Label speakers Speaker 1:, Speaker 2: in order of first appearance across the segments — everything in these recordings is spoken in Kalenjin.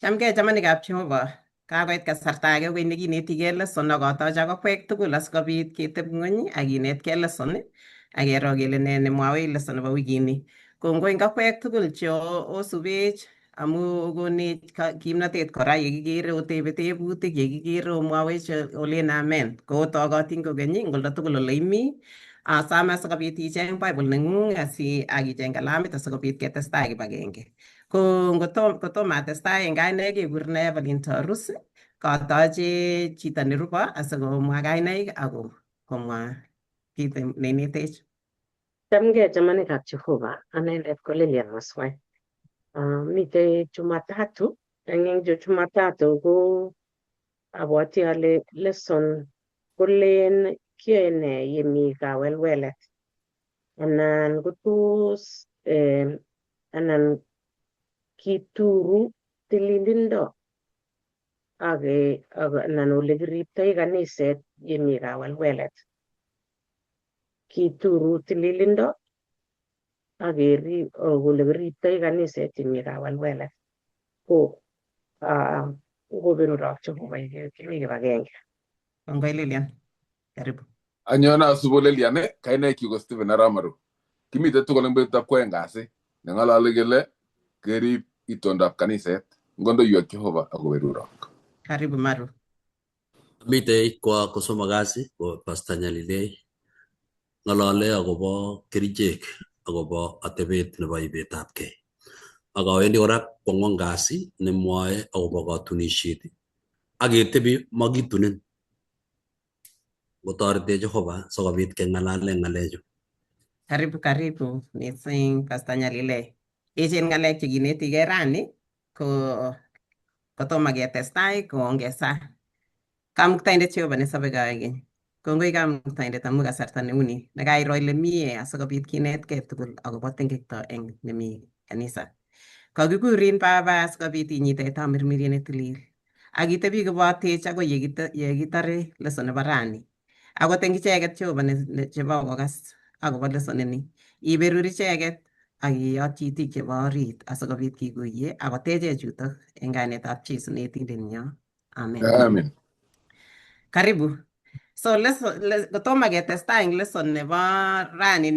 Speaker 1: Chamgei chamanikab Jehova. Kakoit kasarta age koy nekinetigei lesson akotoche akokwek tugul asikobit keteb ng'ony ak kinetkei lesson ak kero kele nee nemwowech lesson nebo wikini. Kongoi ngakwek tugul che osubech amu okonech kimnotet kora yekikere otebe tebutik, yekikere omwowech olen amen. Kootokotin kokeny eng oldo tugul ole imi. Asame asikobit icheng Bible neng'ung ak icheng kalamit asikobit ketestai kibagenge. Ko kotom atestai eng kainaik kekur ne Evelyn Tarus, katoche chito nerupo asikomwa kainaik ako komwa kit neinetech.
Speaker 2: Chamgei chamanikab Jehova, anendet ko Lilian Maswai. Mitei Jumatatu, eng Jumatatu ko abwati ale lesson kolen kiyoe ne yemi kawelwelet anan ko tos anan kituru tililindo anan ole kiriptoi kaniset yemi kawelwelet. Kituru tililindo ak kerib ole kiriptoi kaniset yemi kawelwelet. Ko koberurok Jehova kimi kibagenge.
Speaker 1: Kongoi Lilian. Karibu.
Speaker 3: Anyona asubo Lilian, kainaik ko Stephen Aramaru. Kimite tugul eng betutab kwoeng kasi neng'ololi kele kerib itondab kaniset. Ngondoiwek Jehova akoberurok.
Speaker 1: Karibu Maru.
Speaker 4: Mitei kwa kusoma kasi ko Pastor Nyalilei ng'alale akobo kerichek akobo atebet nebo ibetabkei. Ak awendi kora kwang'wan kasi nemwoe akobo katunisiet ak ketebi makitunin. Kotorete Jehova sikobit keng'alale ng'alechu.
Speaker 1: Karibu missing Pastor Nyalilei. Echen ng'alek chekinetigei rani kotomo ketestai koongeza. Kamuktaindet Jehova nesobe koigeny. Kongoi Kamuktaindet amu kasarta neuni nekairo ile mie asikobit kinetkei tugul akobo tengekto eng nemi kanisa. Kakikurin baba asikobit inyite tamirmiriet netilil. Ak itebi kibotech akoi yekitore lesson nebo rani. Akot eng icheket Jehova chebo kokas akobo lesson ini. Iberur icheket ak iyotyi itik chebo orit asikobit kikuye akotechech chutok eng kainetab Jesu netindenyo. Amen.
Speaker 3: Amen.
Speaker 1: Karibu. So kotomo ketestai eng lesson nebo rani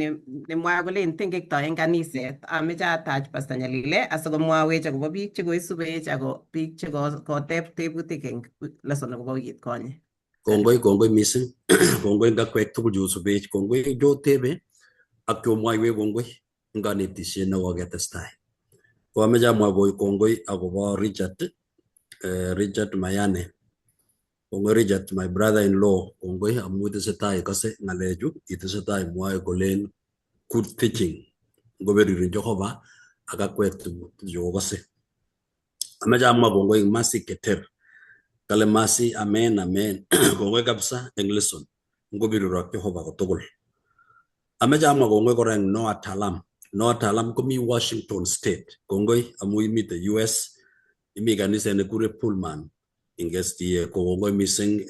Speaker 1: nemwoe kole tengekto eng kaniset, ameche atach Pastor Nyalile asikomwawech akobo biik chekoisubech ako biik chekoteb tebutik eng lesson akobo wikit konye.
Speaker 4: Kongoi missing. Kongoi ngakwek tugul chusubech. Kongoi chotebe ak chomwoiwek kongoi eng kanetisiet nekoketestai. Ko ameche amwa kongoi akobo Richard Mayane. Kongoi Richard, my brother-in-law. Kongoi amu itesetai ikose ng'alechu, itesetai mwoe kolen good teaching. Ngoberuri Jehova ak akwek chokose. Ameche amwa kongoi Mercy Keter. Kale Mercy, amen. Kongoi kabisa eng lesson. Ngoberurok Jehova kotugul. Ameche amwa kongoi kora eng Noah Talam. Noah Talam komi Washington State. Kongoi amu imite US, imi kaniset nekure Pullman ing SDA. Kongoi missing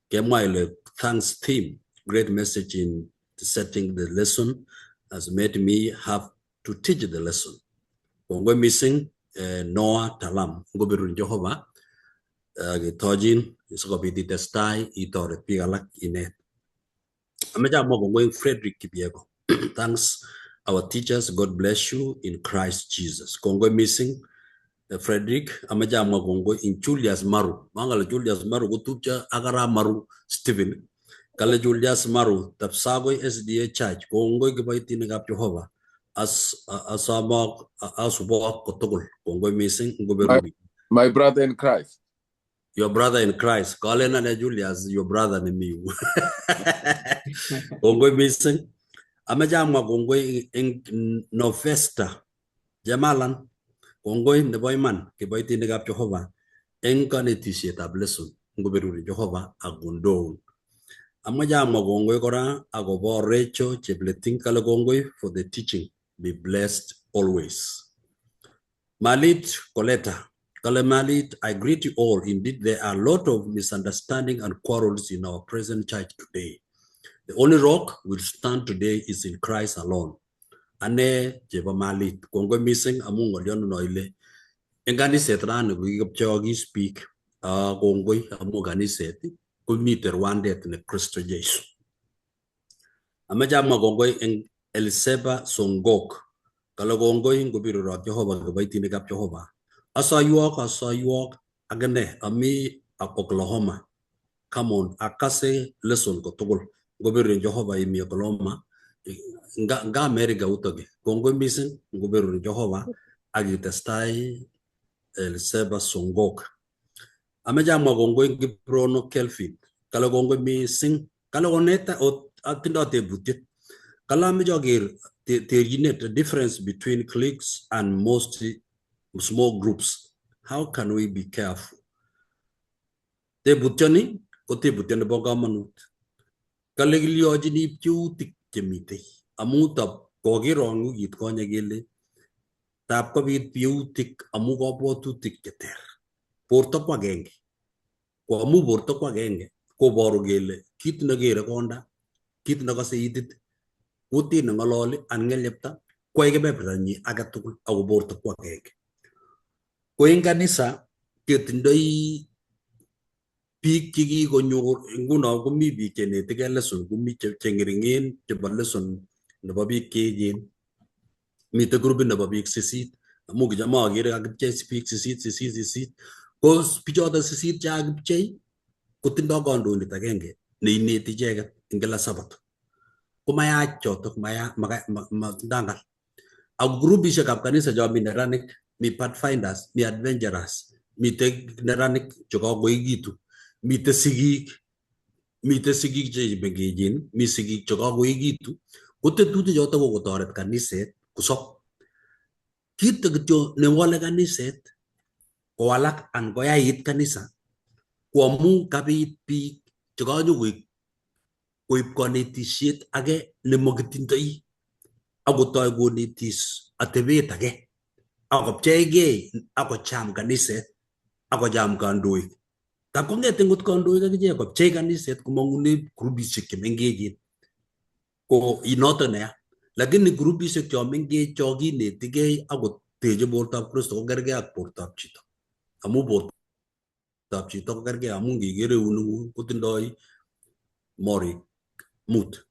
Speaker 4: kemwa ile thanks team. Great message in setting the lesson has made me have to teach the lesson. Kongoi missing Noah Talam. Ngoberuri Jehova ketojin sikobit itestai itoret biik alak inet. Ameche amwa kongoi Frederick Kibiego. Thanks our teachers, God bless you in Christ Jesus. Kongoi missing Frederick. Ameche amwa kongoi in Julius Maru. Mangala Julius Maru kotupcha ak Arap Maru Stephen. Kale Julius Maru Tapsagoi SDA Church. Kongoi kiboitinikab Jehova asubok kotugul. Kongoi missing ngoberuri.
Speaker 3: My brother in Christ.
Speaker 4: Your brother in Christ. Kalena na Julius, your brother ni miu. Kongoi missing. Ameche amwa kongoi eng Novesta Jamalan. Kongoi nebo iman kiboitinikab Jehova eng kanetisietab lesson ngoberuri Jehova ak kondoun. Ameche amwa kongoi kora akobo Rachel Chepleting. Kale kongoi for the teaching. Be blessed always. Malit Koleta. Kale Malit, I greet you all. Indeed, there are a lot of misunderstanding and quarrels in our present church today. The only rock will stand today is in Christ alone. Ane jeba Malit. Kongoi missing among ng'oliono ile En kaniset rani ko kikapchoki speak kongoi amu kaniset komite rwandet ne Kristo Jesu. Amache amwa kongoi en Eliseba Songok. Kala kongoi ngobiro Jehova kiboitinikab Jehova. Asoywok agane ami Oklahoma. Come on, akase lesson ko tugul. Ngobiro Jehova imi Oklahoma. Nga America utoge. Kongoi missing ngobiro Jehova agitestai Eliseba Songok. Ameja mwa kongoi Kiprono Kelvin. Kala kongoi missing. Kala koneta atindo tebutiet. Kala ameja ger the difference between cliques and most small groups. How can we be careful? Tebutiani ko tebutiani bo kamanut. Kala giliojini piutik chemite. Amu tab kogirongu git konya gele. Tab kobit piutik amu kabwatutik cheter. Borto kwa genge. Ko amu borto kwa genge koboru kele kit negere konda, kit negase itit, kutit nengaloli an ngelyepta koy kebebertanyi age tugul ako borto kwa genge. Ko eng kanisa ketindoi biik chekikonyor nguno komi biik chenetige lesson, komi chengeringen chebo lesson nebo biik cheechen, mite grupit nebo biik 8 amu kichama agere kakipchei biik 8 ko bichoto 8 chakipchei kotindo kandoindet agenge neineti icheket eng kila sabato. Komayach chotok madangal. Ak grupishekab kanisa cho mi neranik, mi pathfinders, mi adventurers, mite neranik chekakoekitu, mite sigik chemengechen, mi sigik chekakoekitu. Ko tetutik chotok ko kotoret kaniset kosob. Kit kityo newale kaniset kowalak an koyait kanisa ko amu kabit biik chekanyo koib kanetisiet age nemakitindoi akotoi konetis atebet age akopcheigei akocham kaniset akocham kandoik. Tab kongete ngot kandoik akichek kopchei kaniset komangune grupishek chemengechen ko inoto neya. Lakini grupishek cho mengech cho kinetigei akoteche bortab Kristo ko kergei ak bortab chito. Amu bortab chito ko kergei amu ngikere euneng'ung kotindoi morik 5.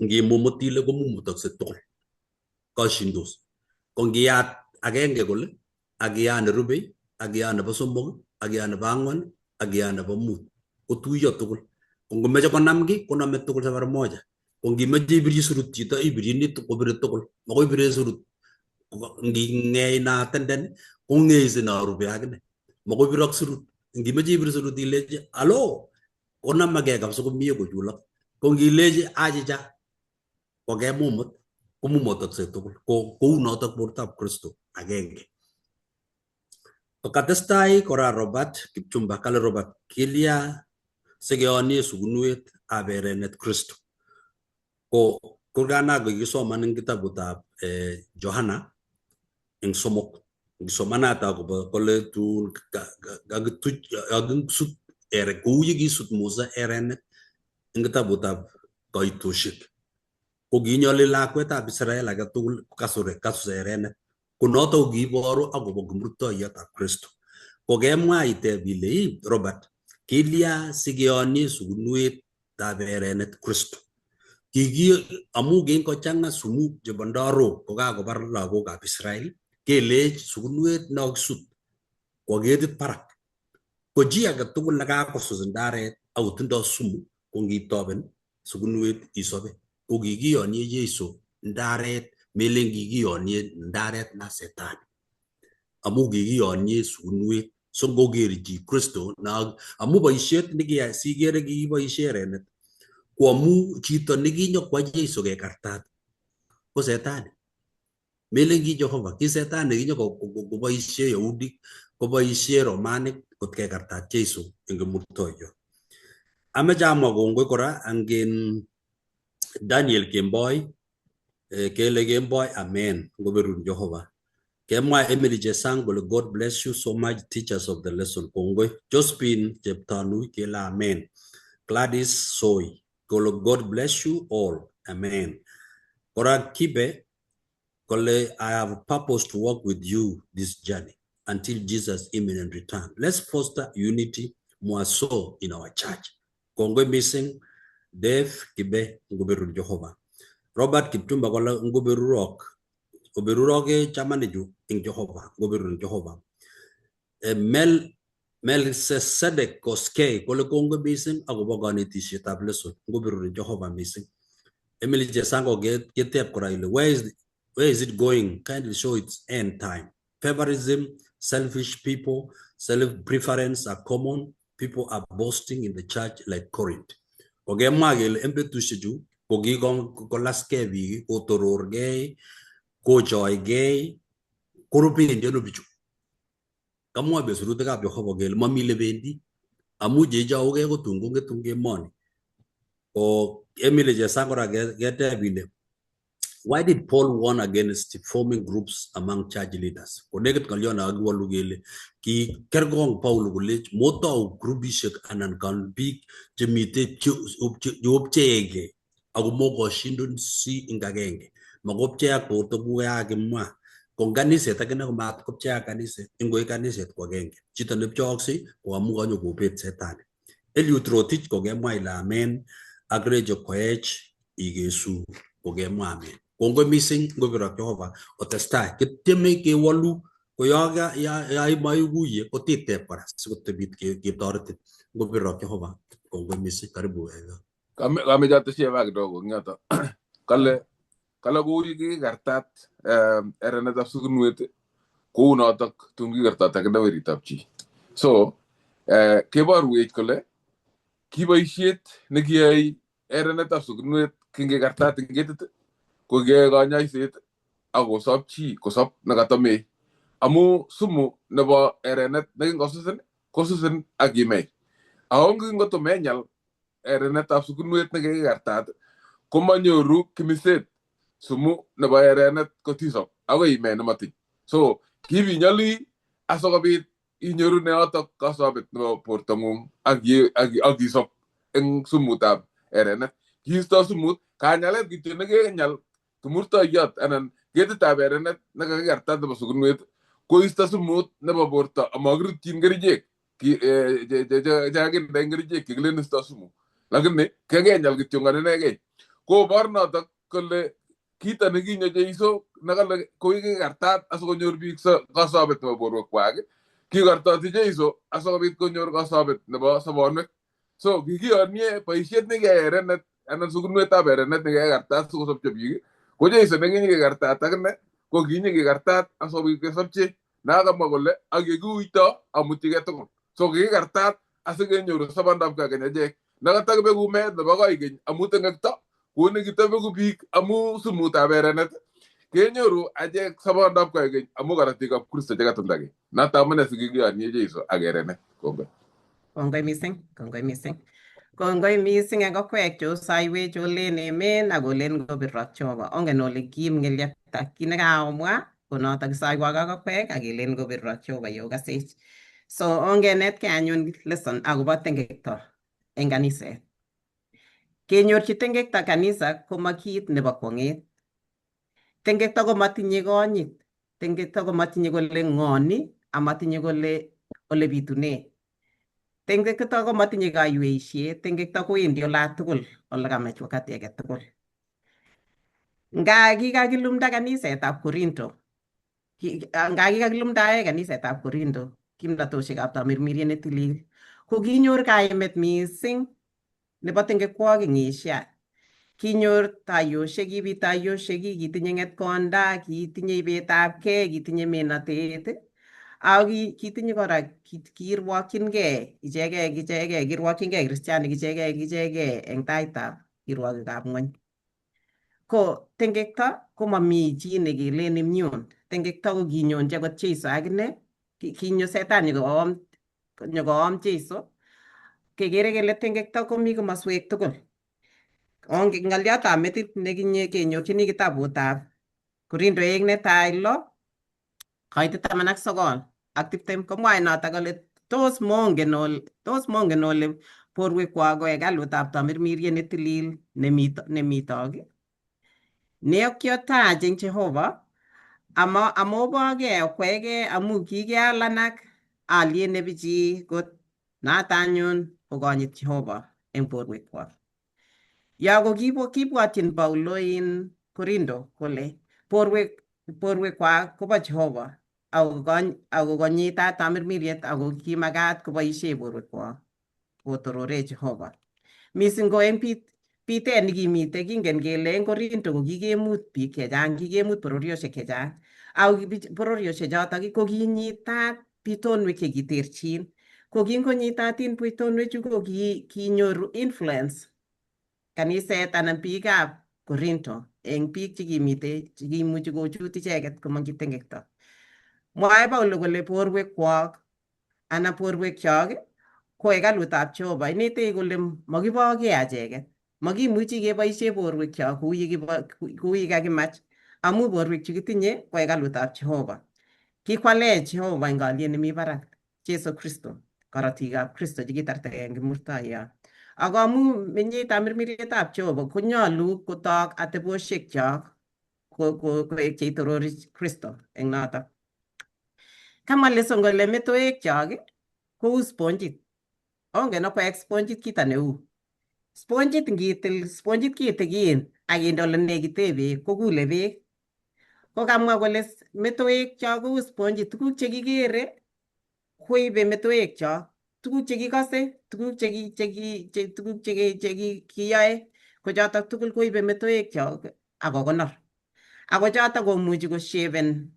Speaker 4: Ngimumutile komumutakse tugul. Kashindos. Ko ngiyat agenge kole akiyat nerubei, akiyat nebo 3, akiyat nebo 4, akiyat nebo 5 kotuiyo tugul. Ko ngomeche konam ki koname tugul safari moja. Ko ngimeche ibirchi surut chito ibirchini kobire tugul. Makoi ibire surut nging'ei na tenden kong'ei sina rubei akine. Makoi ibirok surut. Ngimeche ibir surut ilechi alo konamage kabisa komie kochulok. Ko ngilechi achicha kokemumut komumutokse tugul. Ko kounotok bortab Kristo agenge. Katestai kora Robert Kipchumba kale Robert kilya sekeonie sukunwet ab erenet Kristo. Ko kurgana kikisoman eng kitabutab Johana eng 3. Ngisomanat akobo kole tun kakisut ere kou yekisut Musa erenet eng kitabutab Kaitoshek. Ko kinyoli lakwetab Israel age tugul kasus erenet. Ko noto kiiboru akobo kimurtoiyotab Kristo. Ko kemwa iteb ile Robert kilya sikeonie sukunwetab erenet Kristo. Amu kingochang'a sumu chebo ndarok kokakobar lagokab Israel kelech sukunwet nokisut kwa ketit barak. Ko chi age tugul nekakosus ndaret akotindoi sumu ko ngitoben sukunwet isobe. Ko kikiyonye Jesu ndaret melen kikiyonye ndaret na setani. Amu kikiyonye sukunwet so ngokeri chi Kristo na amu boisiet nekiyai sikere kikiboisie erenet ko amu chito nekinyokwa Jesu kekartat ko setani. Melen ki Jehova, ki setani kinyokoboisie Yahudi, koboisie Romanik kot kekartat Jesu eng kimurtoiyot. Ameche amwa kongoi kora angen Daniel Kemboi kele Kemboi amen ngoberun Jehova. Kemwa Emily Chesang kole God bless you so much teachers of the lesson. Kongoi Josephine Cheptanui kele amen. Gladys Soy kole God bless you all. Amen. Kora Kibe kole I have purpose to work with you this journey. until Jesus' imminent return. Let's foster unity more so in our church. Kongwe missing, Dave Kibe Nguberu Jehovah. Robert Kiptumba Kola Nguberu Rock. Nguberu Rock Chamaneju in Jehovah. Nguberu Jehovah. Melchizedek Koske Kola Kongwe missing. Agobagani Tishi Tableso. Nguberu Jehovah missing. Emily Jesango get up Koraile. Where is it going? Kindly show its end time. Favorism, selfish people, self-preference are common. People are boasting in the church like Corinth. Oge magel embetushiju, kogi gong kolaskevi, kotoror gay, kojoy gay, korupi indiano bichu. Kamwa besuruta ka byoho gel mamile bendi, amu jeja oge ko tunge money. O Emile Jasangora get bile. Why did Paul warn against forming groups among church leaders? Connected Kaliona Agwalugele, Ki Kergong Paul Gulich, Moto Grubishek and can big Jemite Jobchege, Agumogo Shindun si Ingagenge, Magopchea Kotoguagema, Konganise, Taganama Kopchea Canise, Ingo Canise, Quagenge, Chitanip Choxi, or Amugano Gopet Setan. Eliutro teach Kogema, men, Agrejo Koech, Igesu, Kogema. Kongo missing go vira Jehovah otesta kiteme ke walu ko yaga ya mayuguye ko tite para sikute bit ke torte go vira Jehovah Kongo missing karibu ega
Speaker 3: kame jata sheva dogo ngata kala go yigi gartat erena da sugunwete ko na tak tungi gartat ka dawri tapchi so ke bar wait kole ki bay shit ngi erena da sugunwet kinge gartat ngetet ko ge ganya sit ago sapchi ko sap nagatame amu sumu neba erenet naging kosusen agime aongi ngoto menyal erenet apsukunwet nage gartat ko manyoru kimiset sumu neba erenet ko tiso ago ime namati so kibi nyali asogabit inyoru ne ato kasabit no portangum agi sop en sumutab erenet kisto sumut kanyalet gitu nage nyal Tumurta yat anan gete taberenet naga garta da basugunwet ko ista sumut na baborta amagru tin garije ki jagin dengarije ki glen ista sumu lagne kage nyal gitu ngane nege ko barna ta kolle kita negi nyaje iso naga ko igi garta aso nyor bi sa kasabet ma borok wage ki garta ti iso aso bit ko nyor kasabet na ba sabonne so gigi arnie paishet nege erenet anan sugunwet taberenet nege garta so sob chabi ko je isa ngi ngi garta tagne ko gi ngi garta aso bi ke sabche na ga magole agegu ita amuti ga to so gi garta asage nyoro sabanda ka ga je na ga tagbe gu me da ba ga amuta ngakta ko ne gi tabe gu bi amu sumuta berenet ke nyoro aje sabanda ka ga amu garati ka kursa jaga tundage na ta mane sigi gi ani je iso agerene ko ga
Speaker 1: Kongoi missing. Kongoi missing en kokwek cho saiwech olen emen ak olen kobirok Jehova. Ongen ole kim ngeliepta kit nekaomwa konoto kisaiwok ak kokwek ak elen kobirok Jehova yokasech. So ongenetkei anyun lesson akobo tengekto en kaniset. Kenyorchi tengekto kanisa koma kit nebo kwong'et. Tengekto komatinye konyit. Tengekto komatinye kole ng'oni amatinye kole ole bitune. Tengekto komatinye kaiweisiet, tengekto kowendi olatugul ole kamach wakati age tugul. Nga kikakilumda kanisetab Korinto, kanisetab Korinto, kimnatoshekab tamirmiriet ne tilil, ko kinyor kaimet mising nebo tengekwok ing Asia. Kinyor tayoshek, kibit tayoshek, kitinye ng'etkonda, kitinye ibetabkei, kitinye menatet, ak kitinye kora kirwokyingei ichegei, kirwokyingei kristianik ichegei eng taitab kirwokikab ng'ony. Ko tengekto komami chi nekelen immune. Tengekto ko kinyonji akot Jeiso akine, kinyo setan nyokoom Jeiso. Kekere kele tengekto komi komoswek tugul. Ng'oliotab metit nekinye kenyorchini kitabutab Korintoek netai 6 koitet 19 ak 20 komwae noto kole tos mongen ole borwekwak ko hekalutab tamirmiriet ne tilil nemi tok. Neokyotach eng Jehova Amoboke okwege amu kikealanak aliet nebichi kot nata anyun kokonyit Jehova eng borwekwak. Ya ko kibwatyin Paulo in Korindo kole borwekwak kobo Jehova ako konyitat tamirmiriet ako kimakat koboisie borwekwak kotorore Jehova. Mising ko eng bitet nikimite kingen kele eng Korindo ko kikemut biik chechang, kikemut bororiosiek chechang. Ako bororiosiek chotok ko kinyitat bitonwek chekiterchin. Ko kingonyitatin bitonwek chu ko kinyoru influence kaniset anan biikab Korinto eng biik chekimite chekimuchi kochut icheket komongchi tengekto. Mwae Paulo kole borwekwak anan borwekyok ko hekalutab Jehova. Inetech kole mokiboke acheket. Makimuchi keboisie borwekyok kou ye kakimach amu borwek chekitinye ko hekalutab Jehova. Kikwalech Jehova eng aliet nemi barak Jesu Kristo, korotikab Kristo chekitartagei eng kimurtoiyot. Ako amu menye tamirmirietab Jehova konyolu kotok atebosiekyok koek cheitorori Kristo eng notok. Kamwa Lesson kole metoekyok kou sponjit. Ongen akwek sponjit kito neu. Sponjit ngitil sponjit kitikin akinde ole nekite beek kokule beek. Ko kamwa kole metoekyok kou sponjit, tuguk chekikere koibe metoekyok, tuguk chekikose, tuguk chekiyoe ko chotok tugul koibe metoekyok akokonor. Ako chotok komuchi koshapen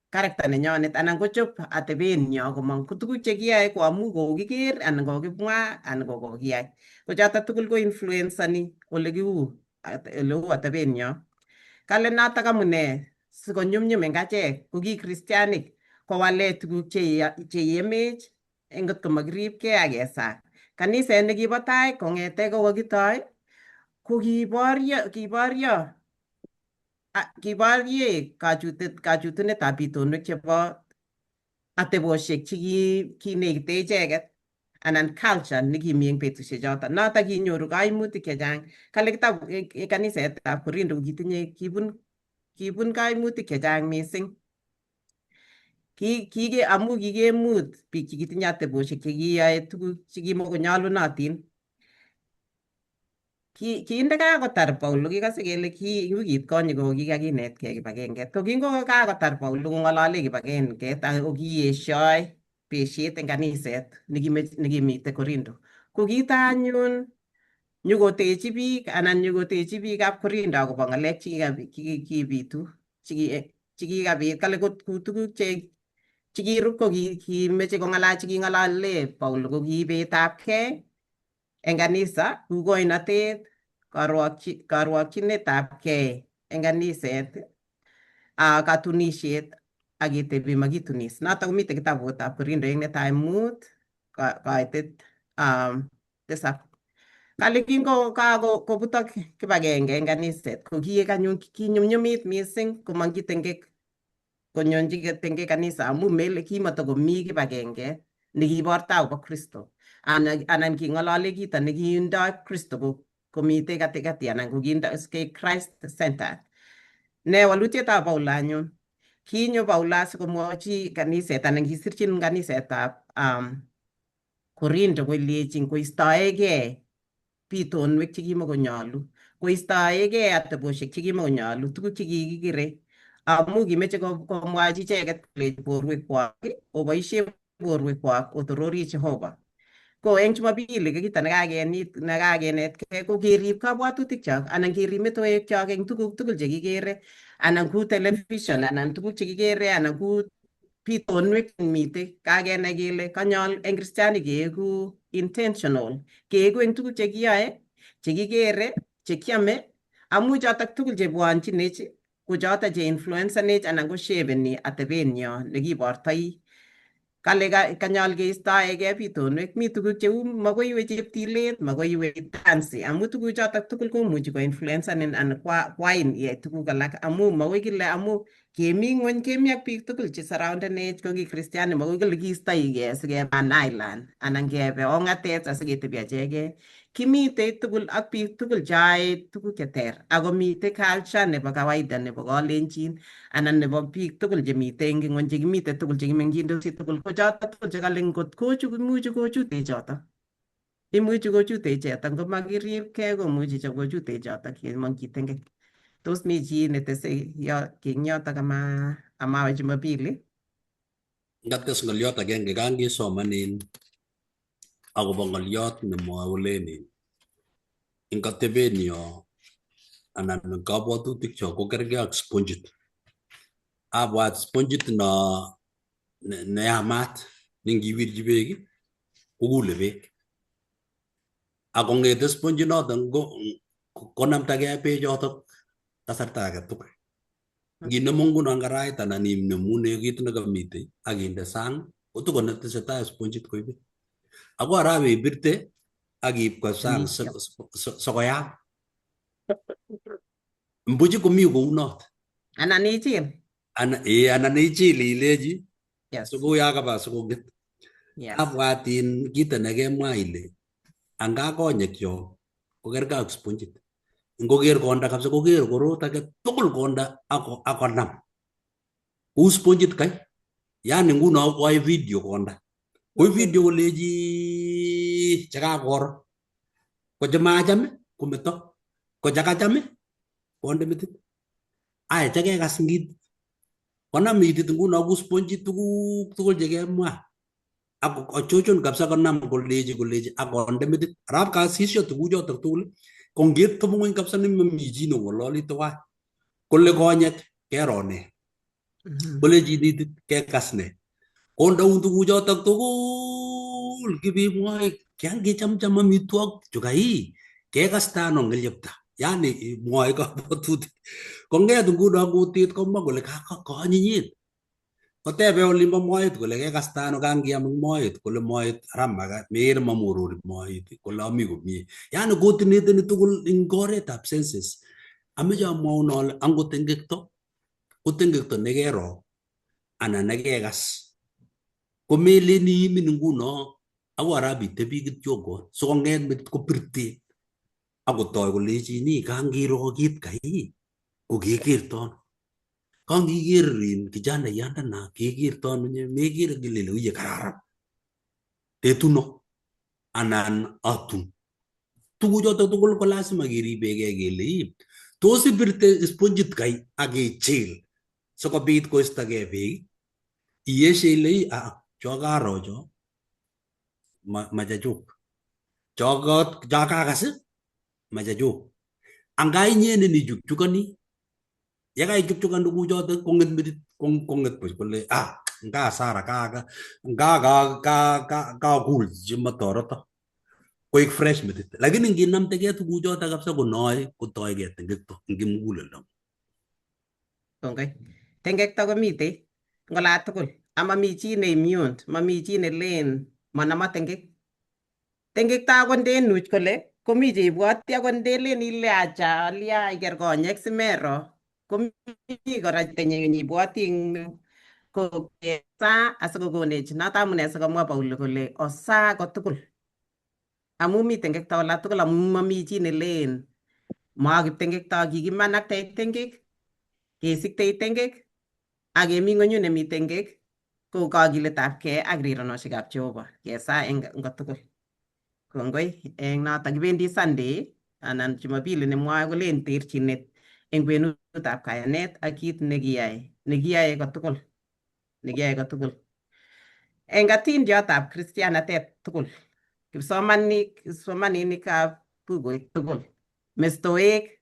Speaker 1: character nenyonet anan kochop atebenyo komong ko tuguk chekiyoe ko amu kokiker anan kokimwa anan kokiyai. Ko chotok tugul ko influensani ole uu atebenyo. Kale notok amune sikonyumnyum eng achek ko ki kristianik kowale tuguk cheyemech engot ko makiribkei akesar. Kaniset nekibo tai kong'ete kokokitoi ko kiborye kachutunetab bitonwek chebo atebosiek chekinekite icheket anan culture nekimi eng betusiek chotok. Notok kinyoru kaimutik chechang. Kale kitabu kanisetab Korindo kibun kaimutik chechang mising. Amu kikemut biik chekitinye atebosiek chekiyoe tuguk chekimokonyalunotin. Kinde kakotar Paulo kikase kele wikit konye ko kikakinetkei kibagenget. Ko kingokakotar Paulo kong'alale kibagenget ako kieshoi beshet eng kaniset nekimite Korindo. Ko kito anyun nyukotechi biikab Korindo akobo ng'alek chekikibitu chekikabit. Kale ko tuguk chekirub ko kimeche king'alale Paulo ko kiibetabkei eng kanisa, kou koinatet, karwokchinetabkei eng kaniset, katunisiet ak ketebi makitunis. Notok komite kitabutab Korindo eng netai 5:7. Kale kingokakobutok kibagenge eng kaniset ko kiek anyun kinyumnyumit mising komongchi tengek konyonchi tengek kanisa amu mele kimatakomi kibagenge nekiborto akobo Kristo anan king'olole kito nekindoi Kristo komite katikati anan kokindoi Christ centered. Ne walutietab Paulo anyun kinyo Paulo asikomwochi kaniset anan kisirchin kanisetab Korindo kolechin koistoegei bitonwek chekimokonyolu, koistoegei atebosiek chekimokonyolu, tuguk chekikikere amu kimeche komwachi icheket kolechi borwekwak koboisie borwekwak kotorori Jehova. Ko eng Jumapili ko kito nekakenetkei ko kerib kabwatutikchok anan kerib metoekyok eng tuguk tugul chekikere anan ku television anan tuguk chekikere anan ku bitonwek mitei. Kakenai kele kanyol eng kristianik keeku intentional, keeku eng tuguk chekiyoe, chekikere, chekiame amu chotok tugul chebwonchinech ko chotok che influensanech anan ko shapeni atebenyo nekibortoi. Kale kanyol keistoegei bitonwek, mi tuguk cheu makoiwe cheptilet, makoiwe dansi amu tuguchotok tugul komuchi ko influensanin anan kwain iyai tuguk alak amu makoi kile amu Kemi ng'weny kemi ak biik tugul che surroundenech ko ki Christian makoi kole kiistoigei sikeba an island anan kebe ong'atet asiketebi achegei. Kimitei tugul ak biik tugul cheyoe tuguk che ter ako mitei culture nebo kawaida nebo kalenjin anan nebo biik tugul chemitei eng ng'wony chekimitei tugul chekimeng'chindosi tugul ko chotok tugul chekale ngot imuchi kochute chotok. Imuchi kochute chotok ngomakiribgei komuchi kochute chotok yemong'chi tengek. Tos mi chi netese king yotok amawe Jumapili?
Speaker 4: Ngates ng'olyot agenge kangesomanen akobo ng'olyot nemwoe kolen ing atebenyo anan ing kabwatutikcho ko kergei ak spongit. Abwat spongit neyamat nengiwirchi beek kokule beek. Ako ng'ete spongit notok konamdagei beechotok kasarta age tugul. Nginemu nguno karait anan inemune kit nekamitei akinde sang kotokonetesetai spongit koibe. Ako arawe ibirte akiib kwa sang sokoyam. Mbuchi komi kounot.
Speaker 1: Anan ichil?
Speaker 4: Anan ichil ilechi
Speaker 1: Yes.
Speaker 4: sikoya kaba sikong'et.
Speaker 1: Yes.
Speaker 4: Abwatin kito nekemwa ile anga konyekyok ko kergei ak spongit. Ngoker konda kabisa koker korot age tugul konda akonam. Kou spongit kai. Yani nguno koae video konda. Koi video kolechi chekakor. Ko chemacham kometo. Ko chakacham konde metit. Ai chekekas ngit. Konam itit nguno ku spongit tuguk tugul chekemwa. Ako chochon kabisa konam kolechi akonde metit. Arap kasisyo tuguchotok tugul. Konget komong'ony kabisa nemami chi neng'ololi tuwai. Kole konyek kero ne. Kole chinitit kekas ne. Kondaun tuguchotok tugul kibimwoe kiangechamcham amitwogik chukai. Kekasta ano ng'elyepta. Yani mwoe kabwatutik. Kong'et nguno kutit komwa kole kaanyinyit. Kotebe olimbo moet kole kekasta ano kangiam ing moet kole moet ramaka meer mamorori moet kole ami komie. Yani kotineteni tugul ing oretab senses. Ameche amwaun ale angot tengekto ko tengekto nekero anan nekekas. Komeleni imin nguno ako arap itebi kityo kot sikong'et metit kopirte akotoi kolechini kangiro kit kai ko kekerton. Kangiker kijanayandana kekerton mekere kele uye kararan. Tetuno anan atun. Tuguchotok tugul ko lazima keribegei kele tos ibirte spongit kai akechil sikobit koistogei beek. Iyeshe ile chokaro cho machachuk. Chokakas machachuk. Anga inyene ni chukchukani. Yakai chukchukan tuguchotok kong'et metit kong'et buch kole nga asara kakul chematoreto. Koek fresh metit. Lakini nginamtegei tuguchotok kabisa konoe kotoigei tengekto ing kimuguleldo.
Speaker 1: Kongoi. Tengekto komitei ngola tugul. Amami chi ne immune, mami chi ne len manama tengek. Tengekto akot ndenuch kole komi cheibwoti akot ndelen ile acha alia iker konyek simero. Komi kora cheibwoti ko sa asikokonech. Noto amune sikomwa Paulo kole osa kotugul. Amu mi tengekto ola tugul amu mami chi ne len makib tengekto kikimanakte tengek. Kesiktei tengek ak kemi ng'onyu nemi tengek ko kakiletabgei ak rironoshekab Jehova kesa eng tugul. Kongoi eng notok kibendi Sunday anan Jumapili nemwoe kolen terchinet eng kwenutab kayanet ak kit nekiyae kotugul. Eng atindiotab Kristianatet tugul. Kipsomaninikab bukuit tugul. Mestoek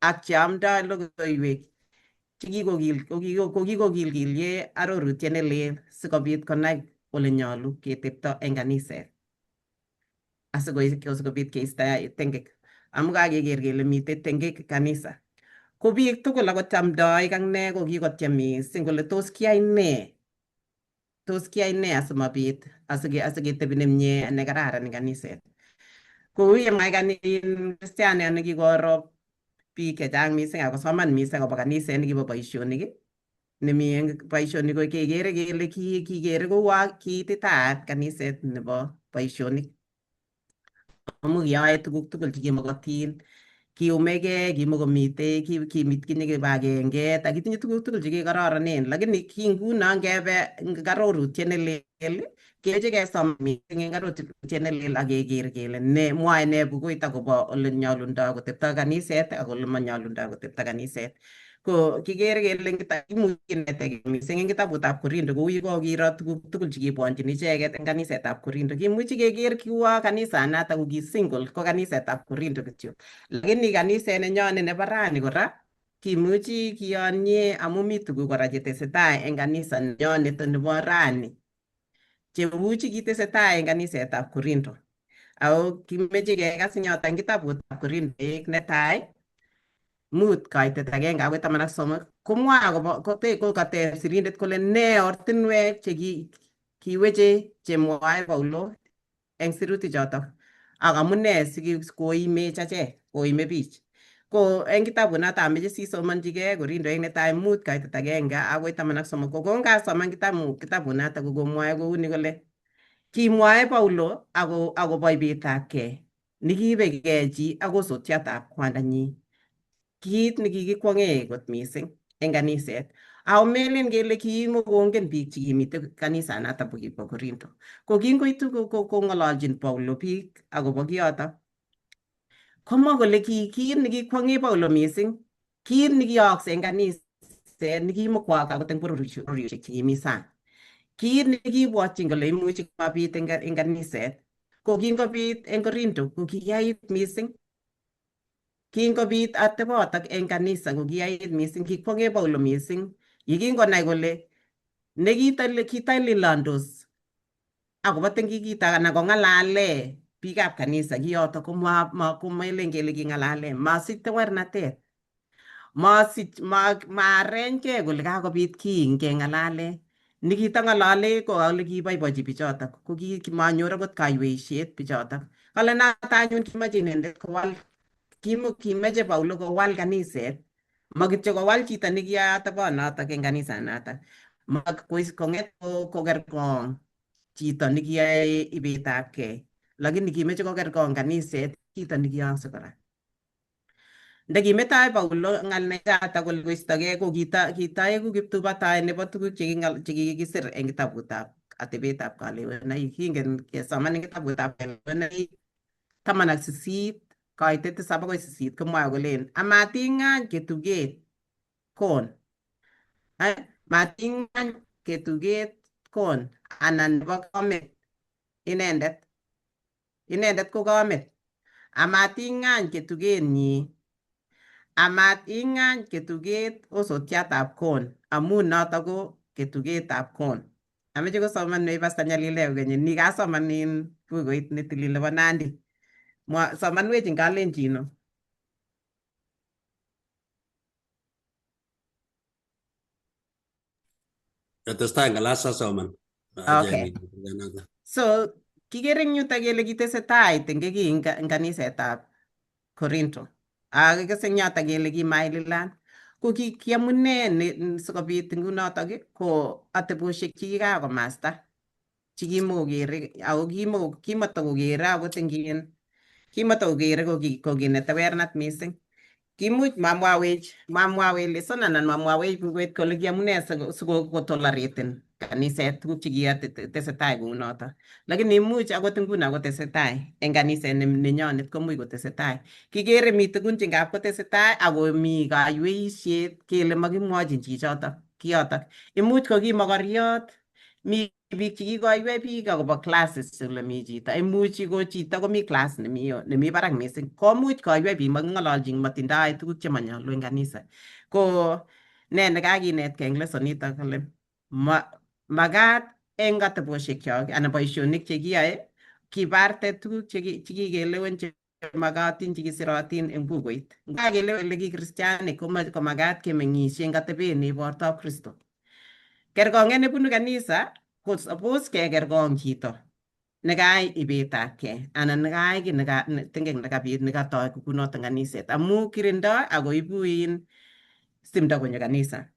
Speaker 1: ak cheamdoi logoiwek kokikokilgilye arorutiet nelel sikobit konai ole nyolu ketepto eng kaniset. Asikobit keisto tengek. Amu kakeker kele mitei tengek kanisa. Ko biik tugul akot amdoik ak ne kokikotyem mising kole tos kiyai ne asimabit asiketebi nemie nekararan eng kaniset. Kou yemwa Kristianiat nekikoro biik chechang mising akosoman mising akobo kaniset nekibo boisionik. nemi eng boisioni ko kekere kele kikere kouo kiititaat kaniset nebo boisionik amu kiyoe tuguk tugul chekimokotin, kiumegei, kimukomitei, kitinye kibagenge, takitinye tuguk tugul chekikororonen, lakini ki nguno ngebe eng arorutiet nelel, kemoche kesom mising eng arorutiet nelel ak keker kele ne mwoe ne bukuit akobo ole nyolundoi kotepto kaniset ak ole manyolundoi kotepto kaniset. Ko kikere kele kimuchi kineteke mising eng kitabutab Korindo kou ye kokiro tuguk tugul chekibwonchin icheket eng kanisetab Korindo. Kimuchi keker kiuo kanisanatak ko ki single ko kanisetab Korindo kityo. Lakini kaniset nenyone nebo rani kora kimuchi kiyonye amu mi tuguk kora chetesetai eng kanisa nenyonet nebo rani chemuchi kitesetai eng kanisetab Korindo. Ako kimeche kekas eng yoto eng kitabutab Korindoek netai 5:1-3 komwae akobo kokateb sirindet kole ne ortinwek kiweche chemwoe Paulo eng sirutik chotok ak amune sikoimech achek, koime bich. Ko eng kitabut noto ameche sisomanchigei Korindoek netai 5:1-3 ko ngasoman kitabut noto komwoe kouni kole kimwoe Paulo akobo ibetabgei nekiibegei chi ak osotiatab kwandanyi. Kiit nekikikwong'e kot mising eng kaniset. Ako melen kele kimukongen biik chekimite kanisanatak bo Korindo. Ko kingoitu kong'ololchin Paulo biik akobo kiotok, komwa kole kiit nekikwong'e Paulo mising, kiit nekiyooksei eng kaniset nekimukwaak akot eng bororiosiek chekimi sang. Kiit nekibwotyin kole imuchi mabit eng kaniset, ko kingobit eng Korindo ko kiyait mising. Kingobit atepotok eng kanisa ko kiyait mising, kikwong'e Paulo mising yekingonai kole kitalilandos akobo tengekito anan kong'alale biikab kanisa kiyotok komelen kele king'alale, masich tewernatet, marenygei kole kakobit kiy ngeng'alale. Nikitang'alale ko ole kiboiboichi bichotok, ko manyor akot kaiweisiet bichotok. Kale noto anyun kimache inendet kowal, kimeche Paulo kowal kaniset, makityo kowal chito nekiyoe atebonotok eng kanisanatak, kong'et kokerkong chito nekiyoe ibetabgei, lakini kimeche kokerkong kaniset chito nekiyooksei kora. Ndekimetoi Paulo ng'al nechotok kole koistogei ko kitaeku kiptubatae nebo tuguk chekikisir eng kitabutab atebetab kalewenoik. Kingen kesoman eng kitabutab kalewenoik 18 koite 7-8 komwoe kolen amating'any ketuget kon, mating'any ketuget kon anan nebo komet inendet ko komet, amating'any ketugetnyi, amating'any ketuget osotiatab kon amu notok ko ketugetab kon. Ameche kosomanwech Pastor Nyalile kokeny ni kasoman in bukuit netilil nebo Nandi. Somanwech eng Kalenjin.
Speaker 4: Testai ngalas asoman.
Speaker 1: Okay. So, kikere eng yutok kele kitesetai tengeki eng kanisetab Korinto. Kikese eng yotok kele kimaililan. Ko kiamune sikobit ngunotok ko atebosiek chekikakomasta chekimokokere ako kimatokokere akot eng kimatokokere ko ki netewernat mising. Kimuch mamwawech lesson anan mamwawech bukuit kole kiamune sikotoleraten kaniset tuguk chekiyotesetai kou notok. Lakini imuch akot nguno kotesetai eng kaniset nenyonet komuch kotesetai. Kikere mi tugun che ngap kotesetai ako mi kaiweisiet kele makimwochin chichotok kiyotok. Imuch ko ki mokoriot, mi biik chekikoiwei biik akobo classes ole mi chito. Imuchi ko chito komi class nemi barak mising. Komuch koiwei biik making'ololchin matindoi tuguk chemanyolu eng kanisa. Ko ne nekakinetkei eng lesson nitok kole makat eng atebosiekyok anan boisionik chekiyoe kibarte tuguk chekikelewen chemakatin chekisirotin eng bukuit. Ngakelewen kele ki kristianik ko makat kemeng'isie eng atebet neibortoi Kristo. Kerkong'et nebunu kanisa ko suppose kekerkong chito nekai ibetabgei anan nekai ki nekabit nekatoi kunoto kaniset amu kirindoi ako ibu simdo konyo kanisa.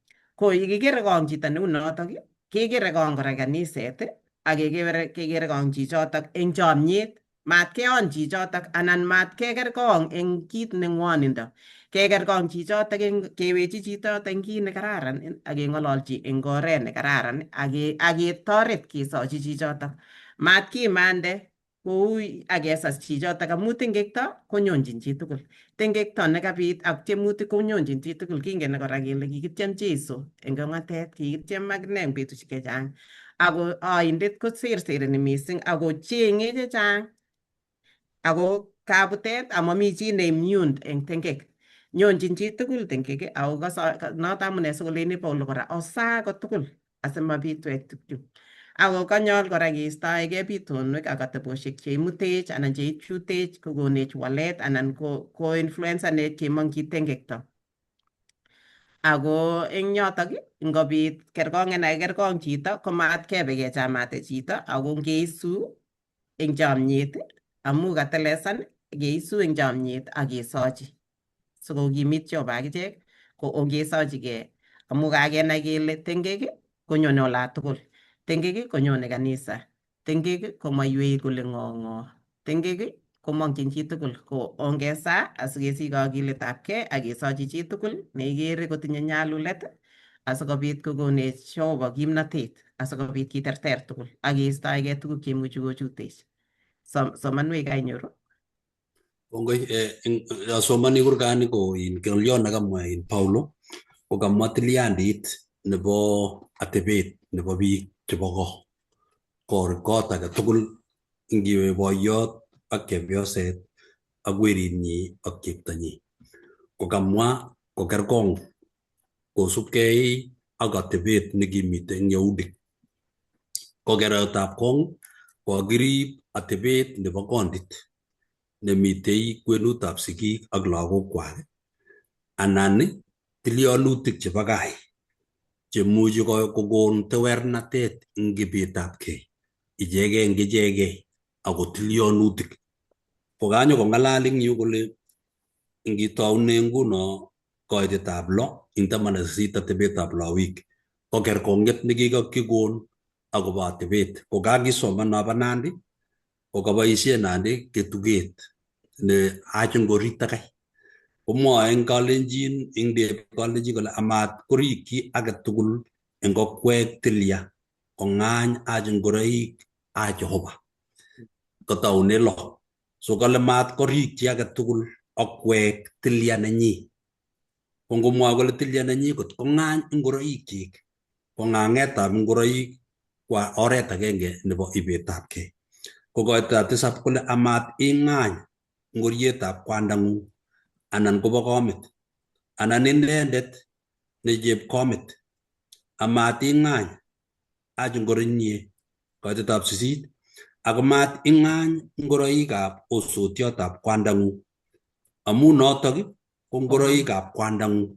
Speaker 1: ko kikere kong chito neu notok kekere kong kora kaniset ak kekere kong chichotok eng chomyet. Mat keon chichotok anan mat keker kong eng kit ne ng'wonindo. Keker kong chichotok eng kewechi chichotok eng kit ne kararan ak keng'ololchi eng oret ne kararan ak ketoret kesochi chichotok. Mat kimande koui ak kesas chichotok amu tengekto konyonchin chitugul. Tengekto nekabit ak tiemutik konyonchin chitugul. Kingen kora kele kikitiem Jeiso eng ong'atet, kikitiem akine eng betusiek chechang. Ako oindet kosersereni mising ako cheng'e chechang. Ako kabutet amami chi ne immune eng tengek. Nyonchin chitugul tengek ako noto amune sikoleni Paulo kora osaa kotugul asimabitwech tukchu. Ako kanyol kora keistoegei bitonwek ak atebosiek cheimutech anan cheichutech kokonech walet anan ko influensanech kemong'chi tengekto. Ako eng yotok ngobit kerkong'et kerkong chito komat kebe kechamate chito ako ngeisu eng chomyet amu katelesan keisu eng chomyet ak kesochi sikokimit Jehova akichek ko ongesochigei amu kakenai kele tengek konyone ola tugul. Tengek konyone kanisa. Tengek komoiwei kole ng'o. Tengek komong'chin chitugul ko ongesa asikesich kakiletabgei ak kesochi chitugul neikere kotinye nyalulet asikobit kokonech Jehova kimnatet asikobit kiterter tugul ak keistoegei tuguk cheimuchi kochutech. Somanwek kainyoru.
Speaker 4: Kongoi asomani kurgani ko in kelyon nakamwa in Paulo ko kamwa tilyandit nebo atebet nebo biik chebo kot age tugul ngiwe boyot ak chepyoset ak werinyi ak cheptonyi ko kamwa ko kerkong kosubkei ak atebet nekimite eng Yahudik. Ko keretab kong kokirib atebet nebo kondit nemitei kwenutab sigik ak lagokwak anan tilyonutik chebo gai chemuchi kokon tewernatet eng kibetabgei ichegei eng ichegei ako tilyonutik. Ko kanyo kong'alal eng yu kole ngitoune nguno koitetab lo eng 18 atebetab lawik ko kerkong'et nekikakikon akobo atebet ko kakisoman nobo Nandi ko kaboisie Nandi ketuget ne achin korita kai komwoe eng kalenjin eng kalenjin kole amat korikyi age tugul eng kokwek tilya kong'any achin ngoroik a Jehova kotaune lo. So kale mat korikyi age tugul okwek tilya nenyi. Ko ngomwoe kole tilya nenyi kot kong'any ngoroikyik ko ng'ang'etab ngoroik kwa oret agenge nebo ibetabgei. Ko koitetab tisab kole amat ing'any ngorietab kwandang'ung anan kobo komit anan inendet ne chepkomit amat ing'any achi ngorinyi. Koitetab sisit ako mat ing'any ngoroikab osotiotab kwandang'ung amu notok ko ngoroikab kwandang'ung.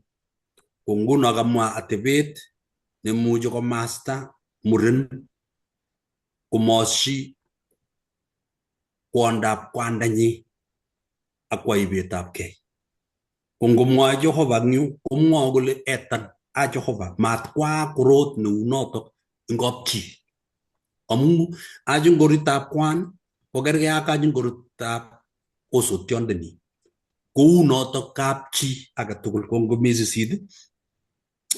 Speaker 4: Ko nguno kamwa atebet nemuchi komasta muren komosyi kwondab kwandanyi akwa ibetabgei. Ko ngomwoe Jehova eng yu komwoe kole etan a Jehova mat kwa korot neu notok eng kapchi amu achin ngoritab kwan ko kergei ak achin ngoritab osotiondenyi kou notok kapchi age tugul. Ko ngomi sisit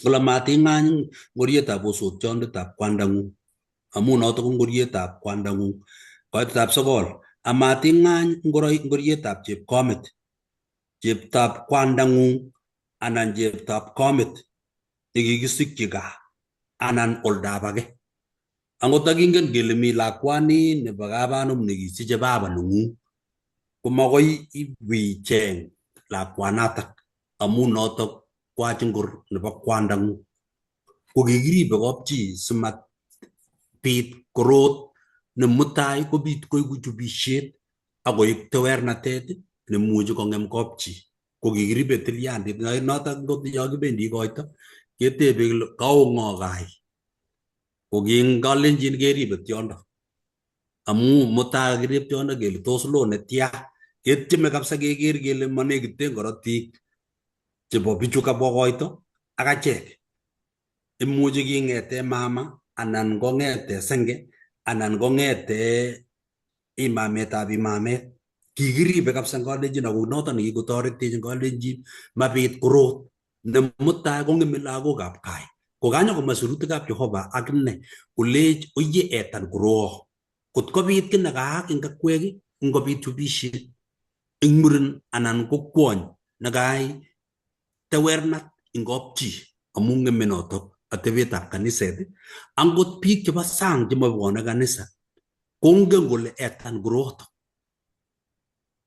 Speaker 4: kole mat ing'any ngorietab osotiondetab kwandang'ung amu notok ko ngorietab kwandang'ung. Koitetab sogol amat ing'any ngorietab chepkomit cheptab kwandang'ung anan cheptab komit nekikisikyi gaa anan oldab age. Angot akingen kele mi lakwani nebo kabanum nekisiche baba neng'ung ko makoi ibicheng lakwanatak amu notok kwachin ngor nebo kwandang'ung. Ko kikiribe kapchi simat bit korot ne mutai kobit koiku chubisiet akoib tewernatet nemuchi kong'em kapchi. Ko kikiribe tilyandit notok ngot yo kibendi koito ketebe kele kaong'o kai. Ko king kalenjin keribe tiondo amu mutai kakirib tiondo kele tos lo netya ketieme kabisa keker kele manekite korotik chebo bichu kabwa koito ak achek. imuchi king'ete mama anan kong'ete senge anan kong'ete imametab imamet. Kikiribe kabisa kalenjin ako noton nekikotoretech kalenjin mabit korot ne mutai kong'eme lagokab gai. Kokanyo komwa sirutikab Jehova akine kolech oye etan koroo. Kot kobit ki nekaak eng kakwek, ngobit chubisiet eng muren anan ko kwony nekai tewernat eng kapchi amu ng'eme notok atebetab kaniset. Angot biik chebo sang chemabwone kanisa kongen kole etan korotok.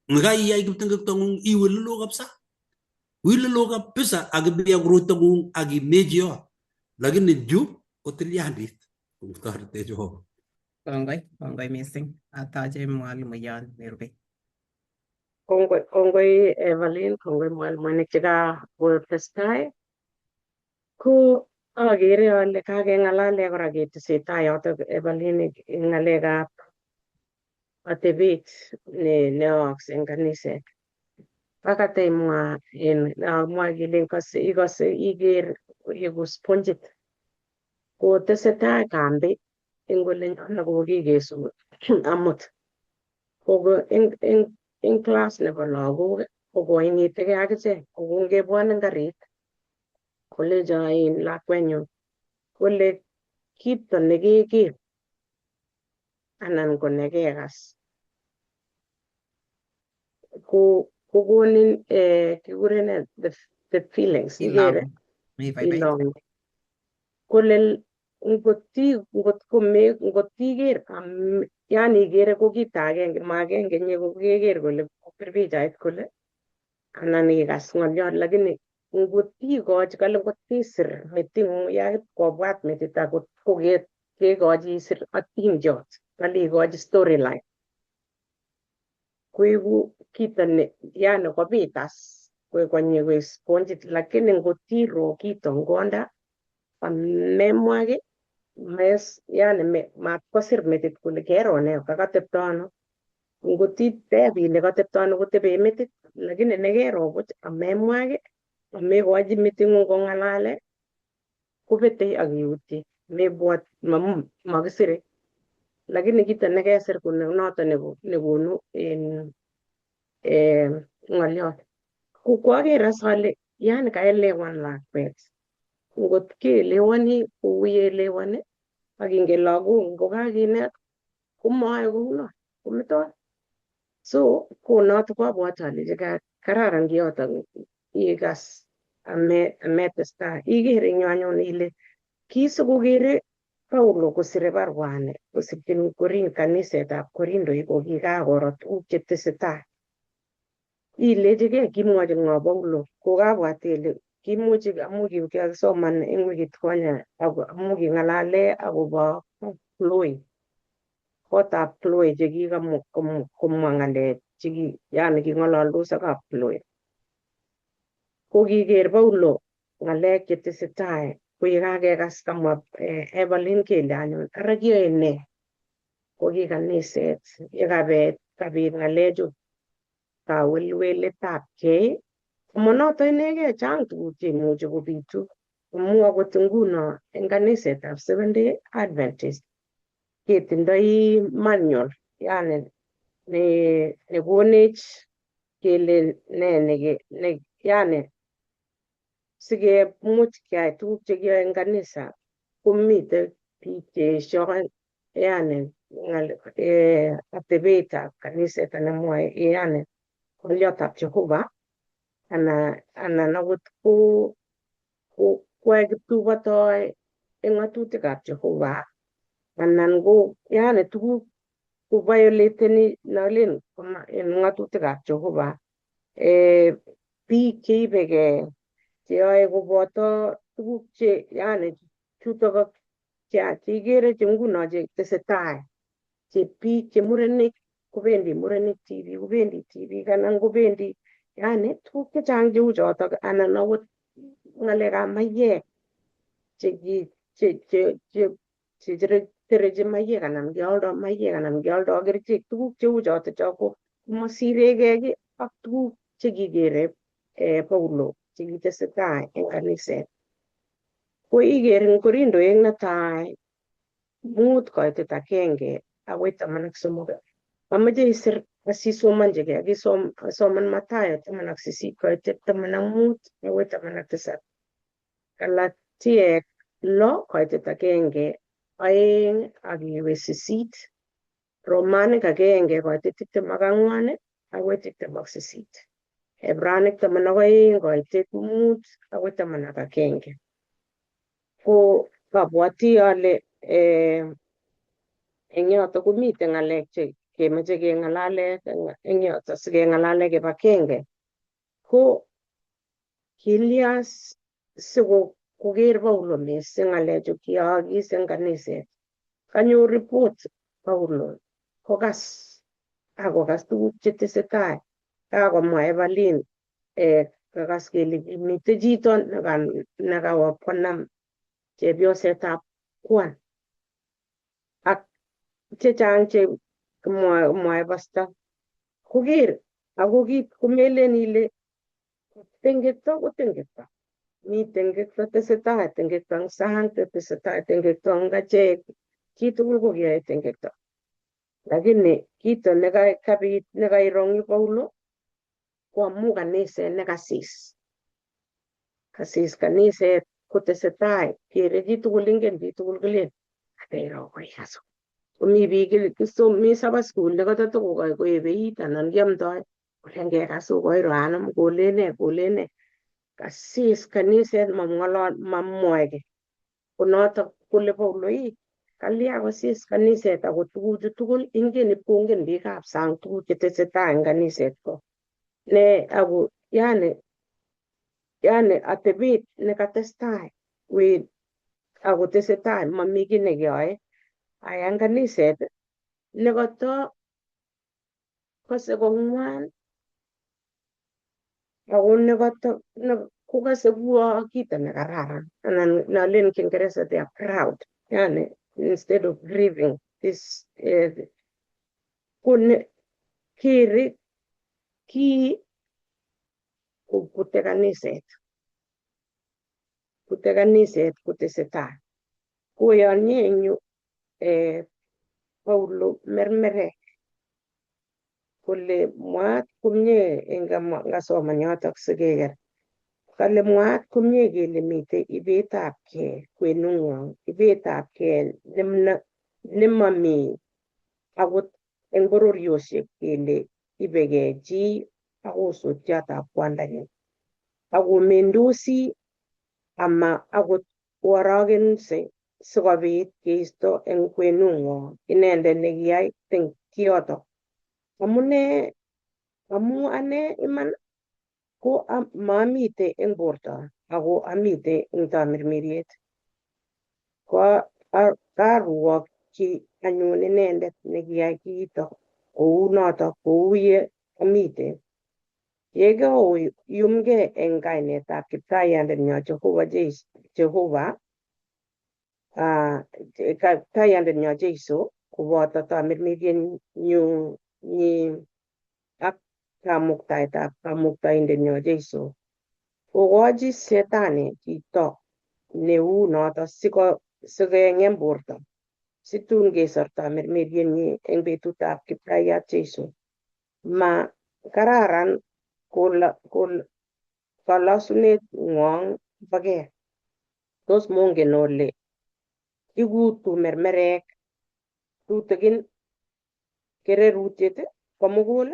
Speaker 4: Ngai iyai kiptengektongung iwe lelo kabisa. Wilelo kabisa akibiya korotong'ung akimechi yot. Lakini ju ko tilyandit. Kotorete Jehova.
Speaker 1: Kongoi mising. Atache mwalimuyan nerube.
Speaker 2: Kongoi Evelyn, kongoi mwalimuinik chekakotestai. Ko agere ale kakeng'alale kora ketesetai yotok Evelyn eng ng'alekab atebet neyookse eng kaniset. Akate imwa kele ikose iker iku sponjit. Kotesetai kambi eng olinyo kokikesu amut. Koko eng class nebo lagok kokoingetegei akichek kokngebwone eng karit kolecho lakwenyu kole kito nekeker anan ko nekekas kokonin kikure the feelings ikere ilong kole ngot iker yani ikere ko kito agenge maagenge nye kokeker kole kopir pichait kole anan ikas ng'oliot lakini ngot ikochi kale ngot isir meting'ung yakit kobwat metit akot kekochi isir atindiot kale ikochi storyline koiku kito yani kopitas konye koek sponjit lakini ngot iro kito ngonda amemwa ki yani matkosir metit kole kero ne kakatepto ano ngot iteb ile katepto ano kotebe metit lakini nekero buch amemwa ki amekochi meting'ung kong'alale kopete akiutye mebwat makisire lakini kito nekesir ko noto nekonu ng'oliot. Kwaker as ale yani kaelewan lakwet ngot keelewani kou yeelewani akingen lagok ngokakinet komae kouno kometoi. So konoto kwabwat ale kararan kiyoto ikas ametestai iker eng yu anyun ile kisikokere Paulo kosire barwani kosirchin kanisetab Korindo kokikakoro tuguk chetesetai ilechigei kimwochi ng'o Paulo kokabwat ile kimuchi amu kikisoman eng wikit konye amu king'alale akobo Chloe kotab Chloe chekikamwa ng'alek yani king'ololdos ak Chloe kokiker Paulo ng'alek chetesetai ko yekakekas kamwa Evelyn kele anyun ara kiyoe ne koki kaniset yekabit ng'alechu kawelweletabgei amanoto inegei chang tuguk cheimuchi kobitu amu akot nguno eng kanisetab Seventh Day Adventist ketindoi manual yani nekonech kele ne yani sikemuch keyai tuguk chekiyoe eng kanisa komite biik cheesho yani atebetab kaniset anan mwoe yani ng'oliotab Jehova anan akot koyoe kiptubotoi eng ng'atutikab Jehova anan ko yani tuguk ko violateni nolen eng ng'atutikab Jehova biik cheibegei cheyoe koboto tuguk che yani chutok cheikere che nguno chetesetai che biik che murenik kobendi murenik tibik anan kobendi yani tuguk chechang cheu chotok anan akot ng'alekab maiyek cheterechi maiyek anan keoldoi maiyek anan keoldoi kerichek tuguk cheu chotok cho ko masiregei ki ak tuguk chekikere Paulo chekitesetai eng kaniset ko iker eng Korindoek netai 5:1 agoi 13. Amache isir asisomanchigei akisoman Mathayo 18:15 agoi 17. Galatiek 6:1-2 akiwe 8. Romanik 1:24 agoi 28. Ebranik 12:5 agoi 11. Ko kabwati ale eng yoto komite ng'alek che kemeche keng'alale eng yoto sikeng'alale kibagenge. Ko kilya siko koker Paulo mising ng'alechu kiyookis eng kaniset. Kanyor report Paulo kokas tuguk chetesetai. Kakomwa Evelyn kakas kele mite chito nekawa konam chepyosetab kwan ak chechang che mwae pastor koker ako kit komelen ile tengekto ko tengekto. Mi tengekto tesetai, tengekto eng sang, tesetai tengekto eng achek, chitugul ko kiyoe tengekto. Lakini kito nekabit nekairong'yi Paulo ko amu kaniset nekasis. Kasis kaniset kotesetai, kere chitugul, ingen chitugul kolen kateiro koi kasu. Komi biik mi Sabbath school koebeit anan kiamdoi kole ngekasu koiro anum kolene. Kasis kaniset mamwoeke. Konotok kole Paulo kalya kosis kaniset ako tuguchu tugul ingen ipkongen biikab sang tuguk chetesetai eng kaniset ko. Ne ako yani atebet nekatestai ako tesetai mami kiy nekeyoe. Aya eng kaniset nekoto kose kong'wan ako nekoto kokase kuo kito nekararan anan nalen Kiingereza they are proud. Yani instead of grieving this kere ki kute kaniset kotesetai. Koyonye eng yu Paulo mermerek kole mwaat komie eng ngasoman yotok sikeker. Kale mwaat komie kele mitei ibetabkei kwenung'wong, ibetabkei nemami akot eng bororiosiek kele ibegei chi ak osotiatab kwandanyin. Akomendosi ama akot koarakense sikobit keisto eng kwenung'wong inendet nekiyai kiyotok. Amu ane iman ko mamite eng borto ako amite eng tamirmiriet. Ko karuokyi anyun inendet nekiyai kiitok kou notok kou ye amite. Yekoyumgei eng kainetab Kiptaiyandenyo Kiptaiyandenyo Jeiso koboto tamirmirienyu ak kamuktaetab Kamuktaindenyo Jeiso. Kokochi Shetani chito neu noto sikeng'em borto situn kesor tamirmirienyi eng betutab Kiptayat Jeiso. Ma kararan kalasunet ng'wong boke. Tos mongen ole ikutu mermerek tutigin kererutiet komugul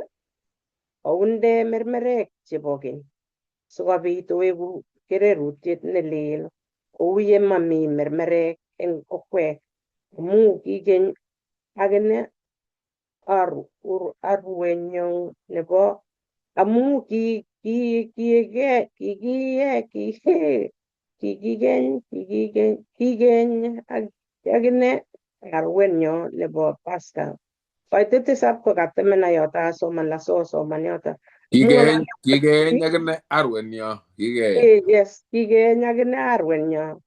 Speaker 2: aunde mermerek chebo keny sikobit oeku kererutiet nelel kou ye mami mermerek eng okwek amu kikeny akine arwenyo nebo amu kikeny akine arwenyo nebo Pascal. Koite tisab kokatemena yoto asoman yoto.
Speaker 3: Kikeny akine arwenyo.
Speaker 2: Yes, kikeny akine arwenyo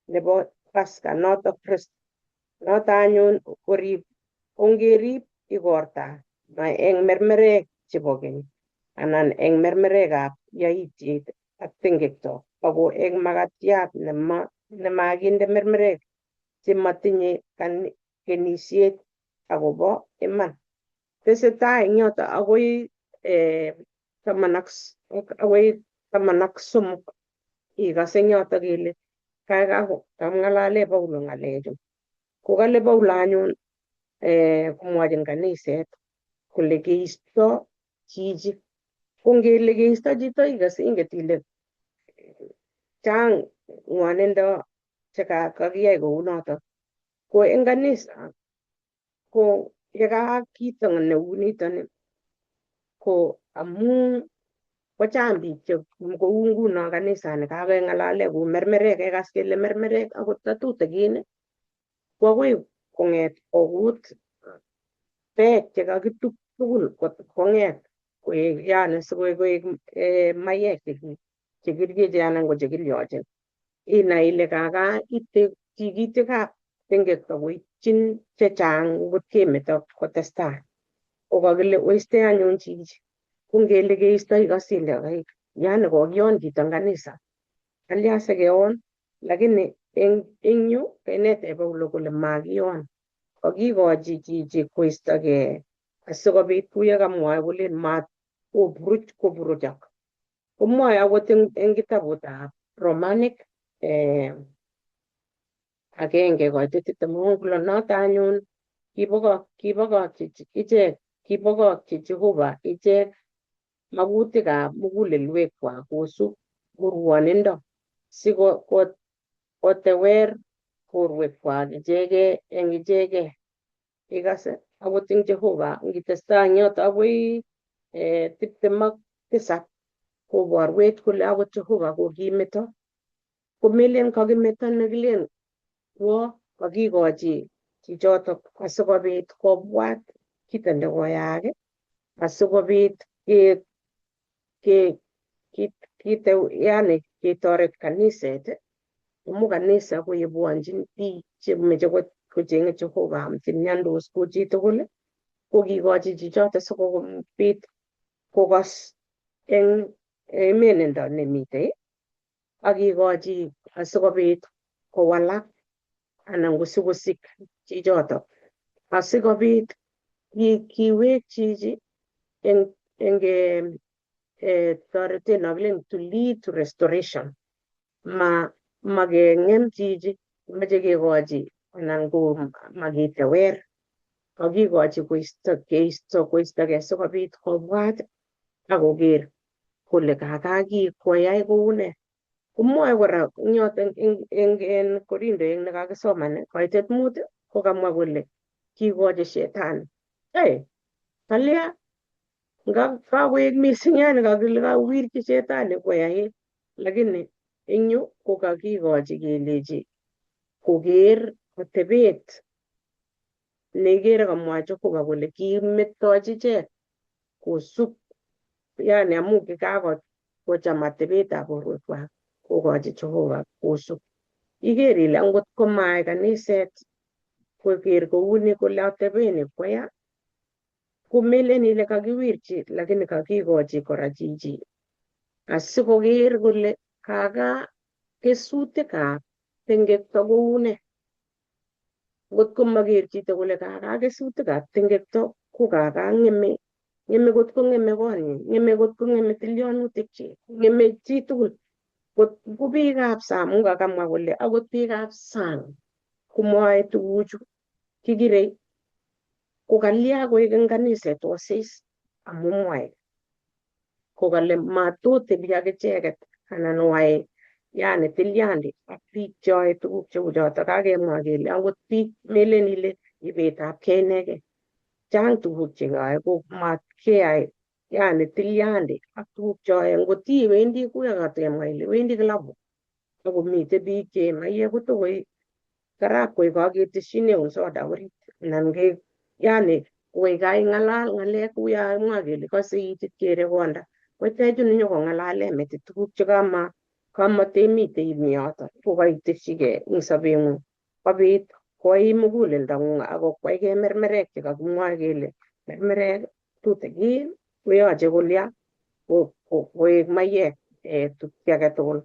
Speaker 2: nebo Pascal noto anyun korib ongerib igorta eng mermerek chebo keny anan eng mermerekab yaitiet ak tengekto ako eng makatiat nemakinde mermerek chematinye kenisiet akobo iman. Tesetai eng yoto akoi taman ak somok ikase eng yoto kele kamng'alale Paulo ng'alechu. Kokale Paulo anyun komwochin kaniset kole keisto chichi. Ko ngele keisto chito ikase inget ile chang ng'wonindo chekakiyai kounoto. Ko eng kanisa ko yekaak kito neu nitoni ko amu kochang biik che kou nguno kanisani kakeng'alale kou mermerek, kekas kele mermerek akot tatutikin ko akoi kong'et kokut beek chekakitup tugul kong'et koek yani sikoek mayek chekirieche anan ko chekiliochin. Inai ile kaka ite tigitikab tengekto koitchin chechang ngot kemeto kotestai. Ko kakile oiste anyun chichi. Ko ngele keisto ikase ile yani kokion chito eng kanisa. Kalya sikeon? Lakini eng yu kainetech Paulo kole makion. Kakikochi chichi koistogei asikobit kuyo kamwae kolen mat koburuchak. Komwae akot eng kitabutab Romanic 1:26 noto anyun kibokokchi Jehovah ichek makutikab mugulelwekwak kosub urwonindo sikotewer borwekwak ichegei eng ichegei. Ikase akot eng Jehovah ngitestai eng yoto akoi 27 koborwech kole akot Jehovah kokimeto. Komelen kakimeto nekilen wo kakikochi chichotok asikobit kobwat kito nekoyaak asikobit yani ketoret kaniset amu kanisa koyebwonchin biik chemeche kocheng'e Jehovah chemyandos kou chitugul ko kikochi chichotok sikobit kokos eng menindo nemitei akikochi asikobit kowalak anan kosikosik chichotok asikobit kiwek chichi eng toretet no kilen to lead to restoration. Makeng'em chichi meche kekochi anan ko makitewer kakikochi koistogei sikobit kobwat akoker kole koyai koune. Komwoe kora eng yoto eng Korindoek nekakisoman 5:5 kokamwa kole kikochi shetani. Kalya kakoek mising yani kakile kakowirchi shetani koyai lakini eng yu kokakikochi kelechi koker atebet neikere kamwa Jehovah kole kimetochi ichek kosub yani amu kikakocham atebetab borwekwak kokochi Jehovah kosub. Iker ile angot komayai kaniset koker kouni kole atebet ni koya komelen ile kakiwirchi lakini kakikochi kora chichi asikoker kole kaka kesutikab tengekto koune. Ngotko maker chito kole kaka kesutikab tengekto ko kaka ng'eme kot kong'eme konyin, ng'eme kot kong'eme tilyonutikchik, ng'eme chitugul. Ko biikab sang amu kakamwa kole akot biikab sang komwoe tuguchu kikirei kokalya koek eng kaniset osis amu mwae kokale matotebie ak icheket anan wae yani tilyandit ak biik cheyoe tuguk cheu choto. Kakemwa kele akot biik melen ile ibetabgei inegei. Chang tuguk chekeyoe ko matkeyai yani tilyandit ak tuguk cheyoe. Ngot iwendi kouyo katemwa ile iwendi klabu akomite biik chee mayek kotokoi karakwek kaketeshineun soda orit anan yani koi kaing'alal ng'alek kouyo kakimwa kele kase itit kerekonda kotechun nyikong'alale metit tuguk chekamatemite imi yoto kokaiteshigei eng sobeng'ung kobit koim muguleldong'ung akokwachgei mermerek chekakimwa kele mermerek tutikin koyoche kolya koek mayek tukchi age tugul.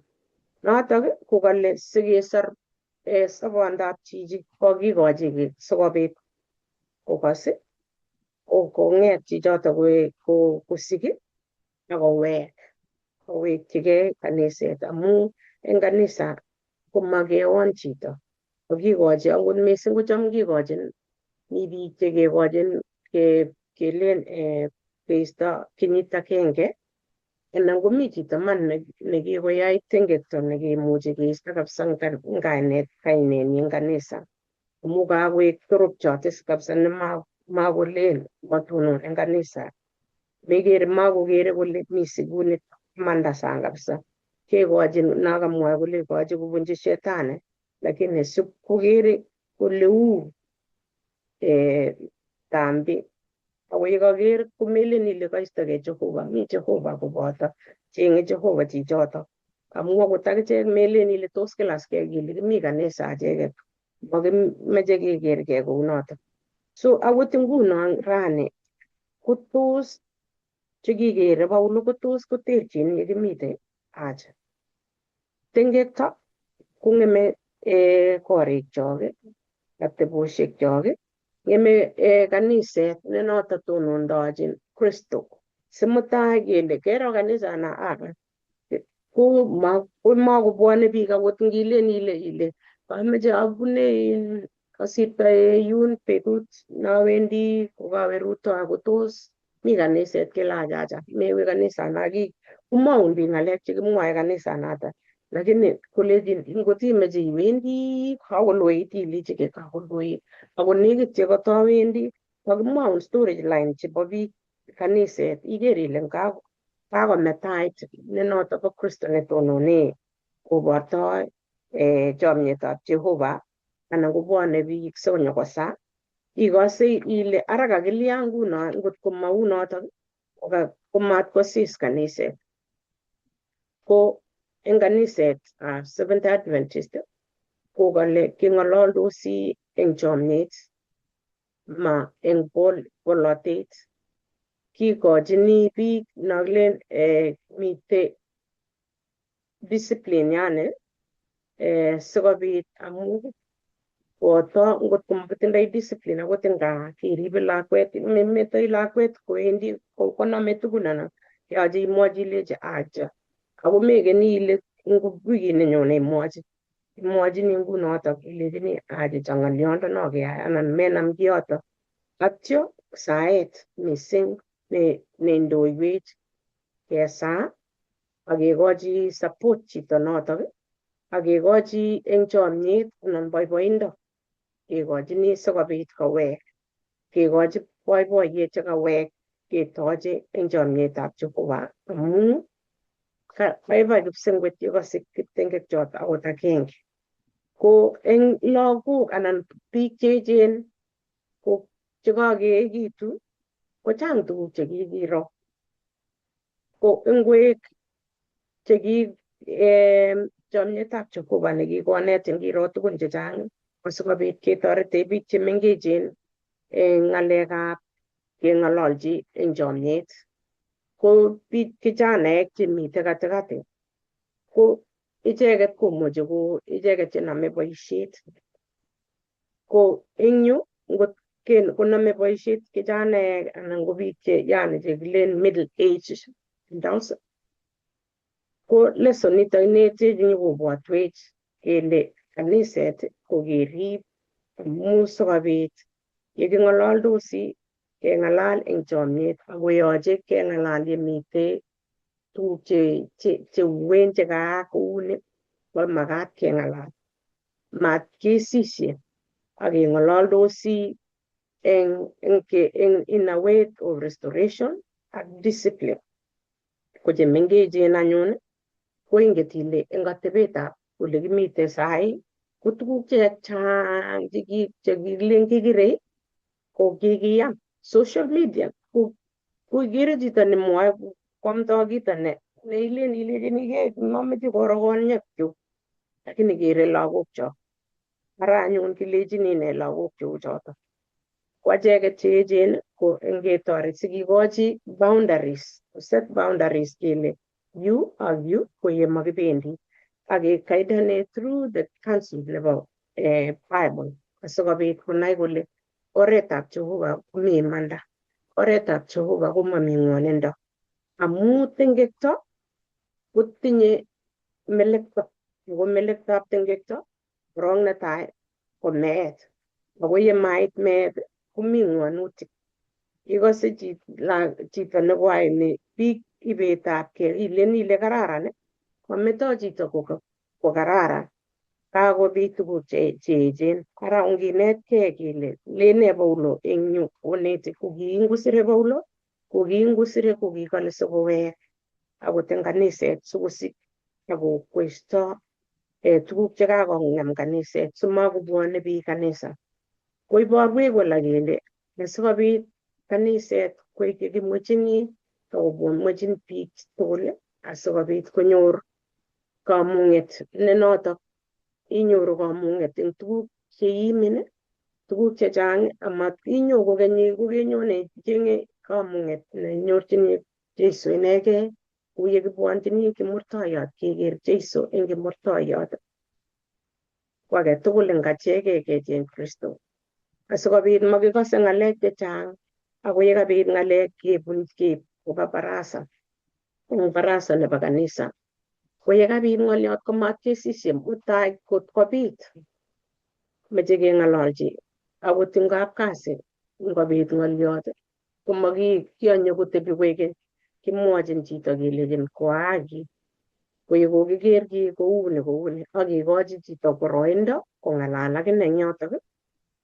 Speaker 2: Notok ko kale sikesor sobondab chichi kokikochi kiy sikobit kokos kong'et chichoto kosik akowekchigei kaniset amu eng kanisa komakewon chito kokikochi angot mising kocham kikochin mi biik chekekochin kelen keisto kenyit agenge anan komi chito man nekikoyai tengekto nekemuchi keisto kabisa eng kainenyi eng kanisa amu kakoek torokchotis kabisa makolen matonon eng kanisa makokere kole mi sikunet manda sang kabisa kekochin nakamwoe kole ikochi kobunchi shetani lakini sipkokere kole uu dhambi ako yekaker komelen ile kaistogei Jehovah mi Jehovah koboto cheng'e Jehovah chichoto amu akot akichek melen ile tos kilaskei kele kimi kanisa acheket makimeche kekergei kounoto so akot nguno rani kotos chekikere Paulo kotos koterchin yekimite acha tengekto kong'eme korikchok atebosiekchok ng'eme kaniset ne noto tonondochin Kristo simutai kele kero kanisana ko makobwone biik akot ngilen ile kameche abune kasirto yun betut nawendi kokawe ruto akotos mi kaniset kele acha mewe kanisana komwaun biik ng'alek chekimwoe kanisanatak lakini kolejin ngotimeche iwendi kakoloit ilechigei kakoloit ako nekit yekatawendi kakimwaun storyline chebo biik kaniset iker ile kakome tait ne noto bo Kristo netonone kobortoi chomietab Jehovah anan kobwone biik sikonyokosa ikose ile ara kakilya nguno ngot komau notok komatkosis kaniset ko eng kaniset Seventh Adventist kokale keng'ololdosi eng chomyet ma eng polotet kikochini biik nakilen mite discipline yani sikobit amu boto ngot komakitindoi discipline akot nga keribe lakwet memetoi lakwet kowendi konome tugun anan yoche imwochi ilechi acha ako mekeni ile wikit nenyone imwochini ngunotok ilechini achicha ng'oliondono keyai anan menam kiyotok atyo saet mising neindoiwech kesaa akekochi support chito notok akekochi eng chomyet anan boiboindo kekochini sikobit kowek kekochi boiboiyet chekawek ketoche eng chomyetab Jehovah amu baibai kipsengwet yekasich kiptengekiot akot agenge ko eng lagok anan biik cheechen ko chekakeekitu kochang tuguk chekikiro ko ingwek cheki chomyetab Jehovah nekikonech ngiro tugun chechang asikobit ketorete biik chemengechen eng ng'alekab keng'ololji eng chomyet ko biik kijanaek chemite katikati ko icheket komuchi ko icheket chenome boisiet ko eng yu ngot konome boisiet kijanaek anan ko biik yani chekilen middle age ko lesonito inetech nyikobwotwech kele kaniset ko kerib amu sikobit yeking'ololdosi keng'alal eng chomyet akoyoche keng'alal yemite tuguk cheuen chekaak kouni komakat keng'alal matkesisye akeng'ololdosi in a way of restoration ak discipline ko chemengechen anyun koinget ile eng atebetab olekimite sai ko tuguk chechang chekilen kikirei ko kikiyam social media ko ikere chito nemwoe kwamtoi kito neilen ilechinigei mameche koro konyekchu lakini kere lagokchok ara anyun kilechini ine lagok cheu choto ko acheket cheechen ko ngetoret sikikochi boundaries set boundaries kele yu ak yu ko yemakibendi ak kekaidane through the council nebo Bible asikobit konai kole oretab Jehova komi imanda, oretab Jehova komami ng'wonindo amu tengekto kotinye melekto ako melektoab tengekto korong netai ko meet ako ye mait meet komi ng'wonutik. Ikose chito nekoaini biik ibetabgei ileni ile kararan kometoi chito ko kararan kakobit tuguk cheechen. Ara onginetkei kele lene Paulo eng yu koneti kokingusire Paulo kokingusire kokikole sikowek akot eng kaniset sikosik akokwesto tuguk chekakong'em kaniset simakobwone biik kanisa. Koiborwech kole kele asikobit kaniset koek yekimwechini akobwonwechin biik tugul asikobit konyor kamung'et ne notok inyoru kamung'et eng tuguk cheimin, tuguk chechang amat inyo kokeny kokenyone icheng'e kamung'et nenyorchini Jeiso inegei kou yekibwonchini kimurtoiyot keker Jeiso eng kimurtoiyot ko age tugul eng achegei kecheng Kristo asikobit makikose ng'alek chechang ako yekabit ng'alek kebun keib koba barasa eng barasa nebo kanisa ko yekabit ng'oliot komatkesisye mutai kot kobit meche keng'ololji akot eng kapkasi ngobit ng'oliot komakiyonye kotebi koek kimwochin chito kelejin koaak kiy koek kokiker kiy kouni akekochi chito boroindo kong'alal akine eng yotok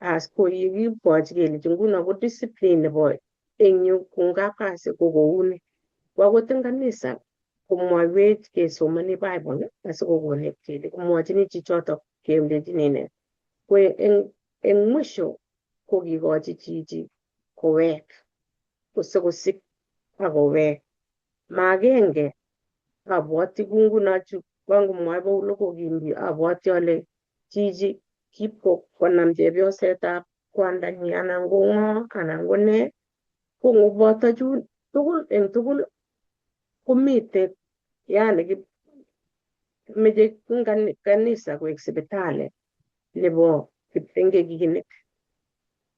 Speaker 2: as ko yekikimwochi kelechi nguno ko discipline nebo eng yu kou kapkasi ko kouni ko akot eng kanisa komwoiwech kesomoni Bible asikokonech kele kimwochini chichotok kelechini ne ko eng mwisho kokikochi chichi kowek sikosik akowek maagenge. Abwoti kou nguno kangomwoe Paulo kokimbi abwoti ale chichi kipkonam chepyosetab kwandanyi anan ko ng'o anan ko ne ko ngoboto chun tugul eng tugul komite yani meche kanisa koek sipitali nebo kiptengekinik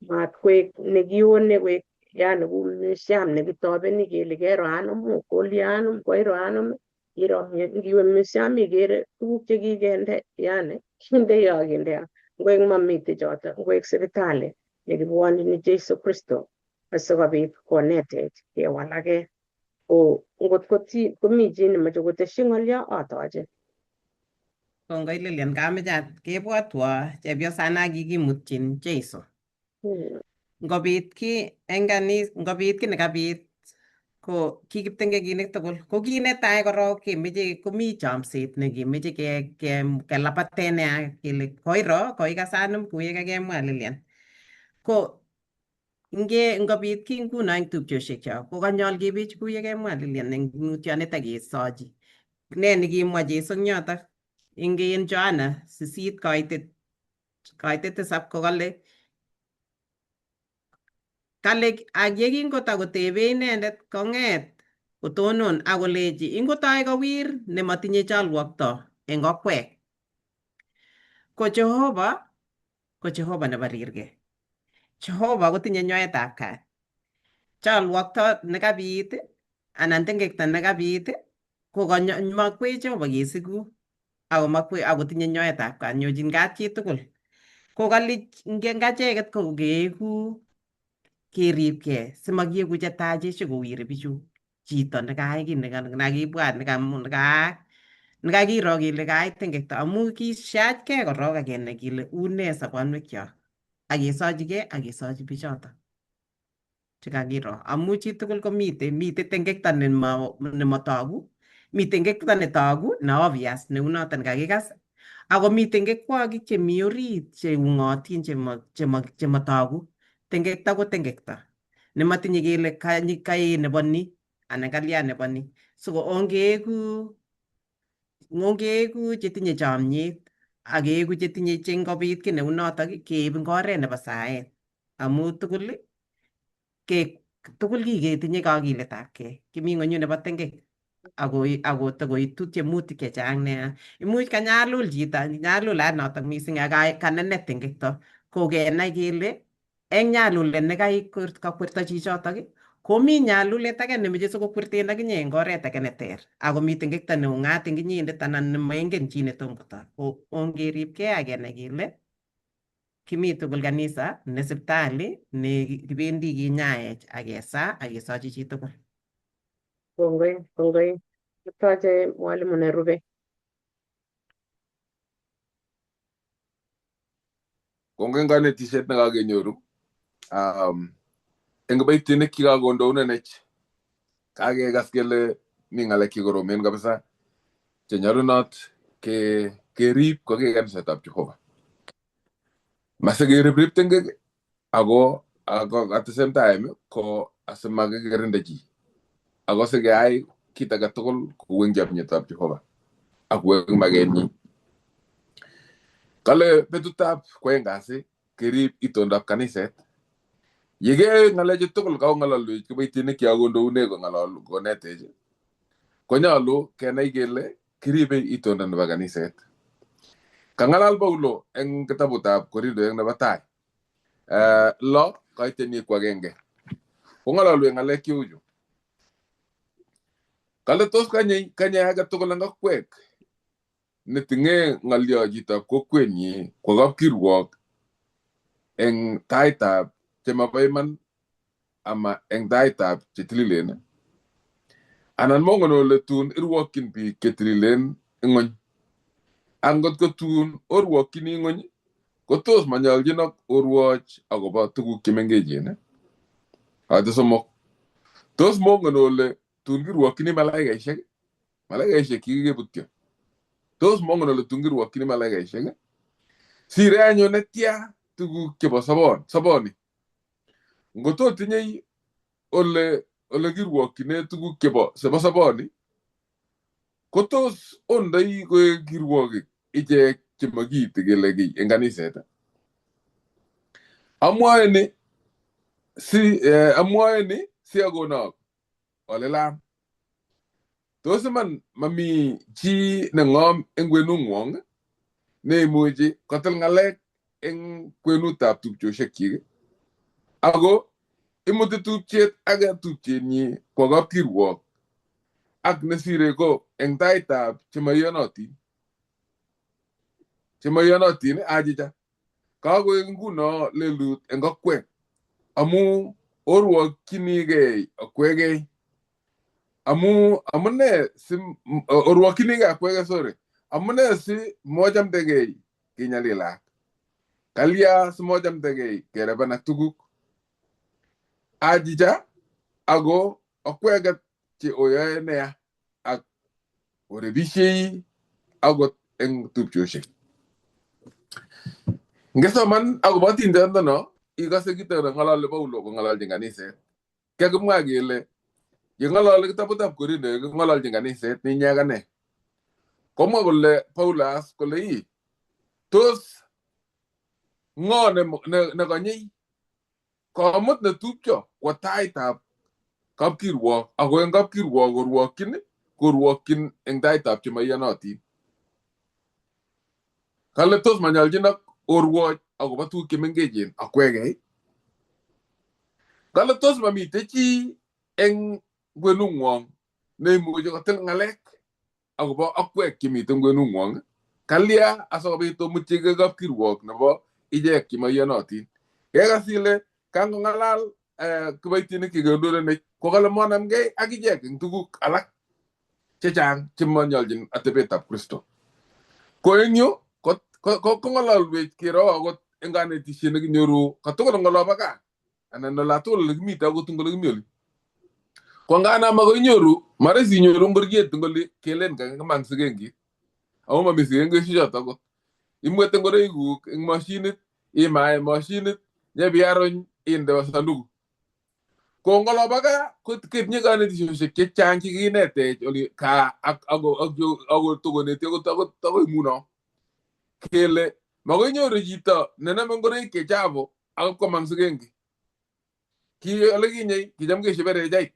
Speaker 2: mat koek nekione koek yani kou museum nekitobeni kele kero anum kolya anum koiro anum iro ngiwe museum ikere tuguk chekikende yani kindeo akindeo ngoek mamite choto ngoek sipitali nekibwonchini Jeiso Kristo asikobit konetech kewalake ngot komi chi nemoche koteshi ng'olyo atoche.
Speaker 1: Kongoi Lilian, kebwotwo chepyosana kikimutyin Jeiso. Ngobit ki nekabit ko ki kiptengekinik tugul ko ki netai korok kemeche komi chomset nekemeche kelapate nea kele koiro koikas anum kou yekakemwa Lilian. Ko ngobit ki nguno eng tupchosyekcho ko kanyol kebech kou yekemwa Lilian eng mutyonet akesochi. Ne nekimwa Jeiso eng yotok eng Johana 8:7 kokale ak yekingotokotebe inendet kong'et kotonon akolechi ingotoi kowir nematinye chalwokto eng okwek ko Jehova nebo rirgei. Jehova kotinye nyoetab kat. Chalwokto nekabit anan tengekto nekabit ko makwech Jehova kesiku akotinye nyoetab kat nyochin kat chitugul. Ko kale ngacheket ko keeku keribgei simakieku chetaachei kowiri bichu chito nekayai kiy nekakibwat nekakiro kele kayai tengekto amu kishachgei korok akenai kele une sobonwekchok akesochi bichoto chekakiro amu chitugul komite tengekto nematogu, mi tengekto netogu ne obvious neu noto nekakikas akomi tengekwokik chemi orit cheung'otin chematogu. Tengekto ko tengekto nematinye kele kae nebo ni anan kalya nebo ni. So ongeeku chetinye chomyet akeeku chetinye chengobit ki neu notok keib eng oret nebo saet amu tugul ketinye kakiletabgei kimi ng'onyu nebo tengek ako takoitu tiemutik chechang nea. Imuch kanyalul chito, nyalulat notok mising ak kanenet eng kekto, ko kenai kele eng nyalulet nekakwerto chichotok, komi nyalulet age nemeche sikokwerten akinye eng oret age neter. Ako mitei kekto neung'at eng inyendet anan nemaingen chi netom kotok. Ko ongeribkei ak kenai kele kimi tugul kanisa, ne sipitali, ne kibendi kinyaech ak kesa ak kesochi chi tugul.
Speaker 2: Kongoi. Kitoche mwalimu nerube.
Speaker 3: Kongoi kanetishet nekakenyoru. Eng kiboitinik chekakondounenech, kakekas kele mi ng'alek chekoromen kabisa chenyolunot kerib ko ki kanisetab Jehova. Masikeribrib tengek ako at the same time ko asimakikirinde chi. Ako sikeyai kit age tugul kou eng chomyetab Jehova ak kou eng makenyi. Kale betutab kwoeng kasi kerib itondab kaniset. Yeke ng'alechu tugul kakong'ololwech kiboitinik chekakondoune konetech, konyolu kenai kele kiribe itondo nebo kaniset. Kang'alal Paulo eng kitabutab Korintoek nebo tai 6:1 kong'ololwech ng'alek cheu chu. Kale tos kanye age tugul eng akwek netinye ng'olyo chitab kokwenyi kwa kapkirwok eng taitab chemabo iman ama eng taitab chetililen, anan mongen ole tun irwokyin biik chetililen ing'ony. Angot ko tun orwokyini ing'ony, ko tos manyoljinok orwoch akobo tuguk chemengechen. Ate somok, tos mongen ole tun kirwokyini malaikaishek kikikebutyo. Tos mongen ole tun kirwokyini malaikaishek sire anyun netya tuguk chebo soboni. Ngoto tinyei ole kirwokyine tuguk chebo soboni, ko tos ondoi koek kirwokik ichek chemakiiti kele kiy eng kaniset. Amwae ni si akonok ole lam. Tos iman mami chi neng'om eng kwenung'wong neimuchi kotil ng'alek eng kwenutab tupchosyekchik, ako imuti tupchet age tupchenyi kwa kapkirwok ak nesire ko eng taitab chemaiyonotin achicha. Kakoek nguno lelut eng akwek amu orwokchinigei akwekei. Amune si mochamdegei kinyalilat? Kalya si mochamdegei kerebenak tuguk? Achicha ako akweket che oyoe neya ak orebishei akot eng tupchosyek. Ngesoman akobo tindonoto ikase kito ng'ololi Paulo kong'ololchin kaniset. Kakimwa kele yeng'ololi kitabutab Korintoek kong'ololchin kaniset ninyekane. Komwa kole Paulas kole tos ng'o nekanyei komut netupcho kwa taitab kapkirwok, ako eng kapkirwok korwokyin eng taitab chemaiyonotin. Kale tos manyoljinok orwoch akobo tuguk chemengechen akwekei. Kale tos mamite chi eng kwenung'wong neimuchi kotil ng'alek akobo akwek chemite kwenung'wong. Kalya asikobit omutyigei kapkirwok nebo ichek chemaiyonotin. Kekas ile kangong'alal kiboitinik chekondolenech kokale monamgei ak ichek eng tuguk alak chechang chemanyoljin atebetab Kristo. Ko eng yu kong'ololwech kero akot eng kanetishet nekinyoru katugul eng olobo gaa anan ola tugul olekimite akot eng olekimi oli. Ko ngana makoi inyoru, marahisi inyoru ngoriet eng oli kelen kakimang sikengit. Ako mami sikengishek akot. Imwete ngoroikuk eng mashinit, imae mashinit, nyebiarony inde sanduku. Ko eng olobo gaa ketinye kanetishoshek chechang chekikinetech oli kaa ako tokoneti akot nguno. Kele makoi inyoru chito nename ngoroik chechafu ak komang sikengi. Ki olekinye kicham keshebe rechait.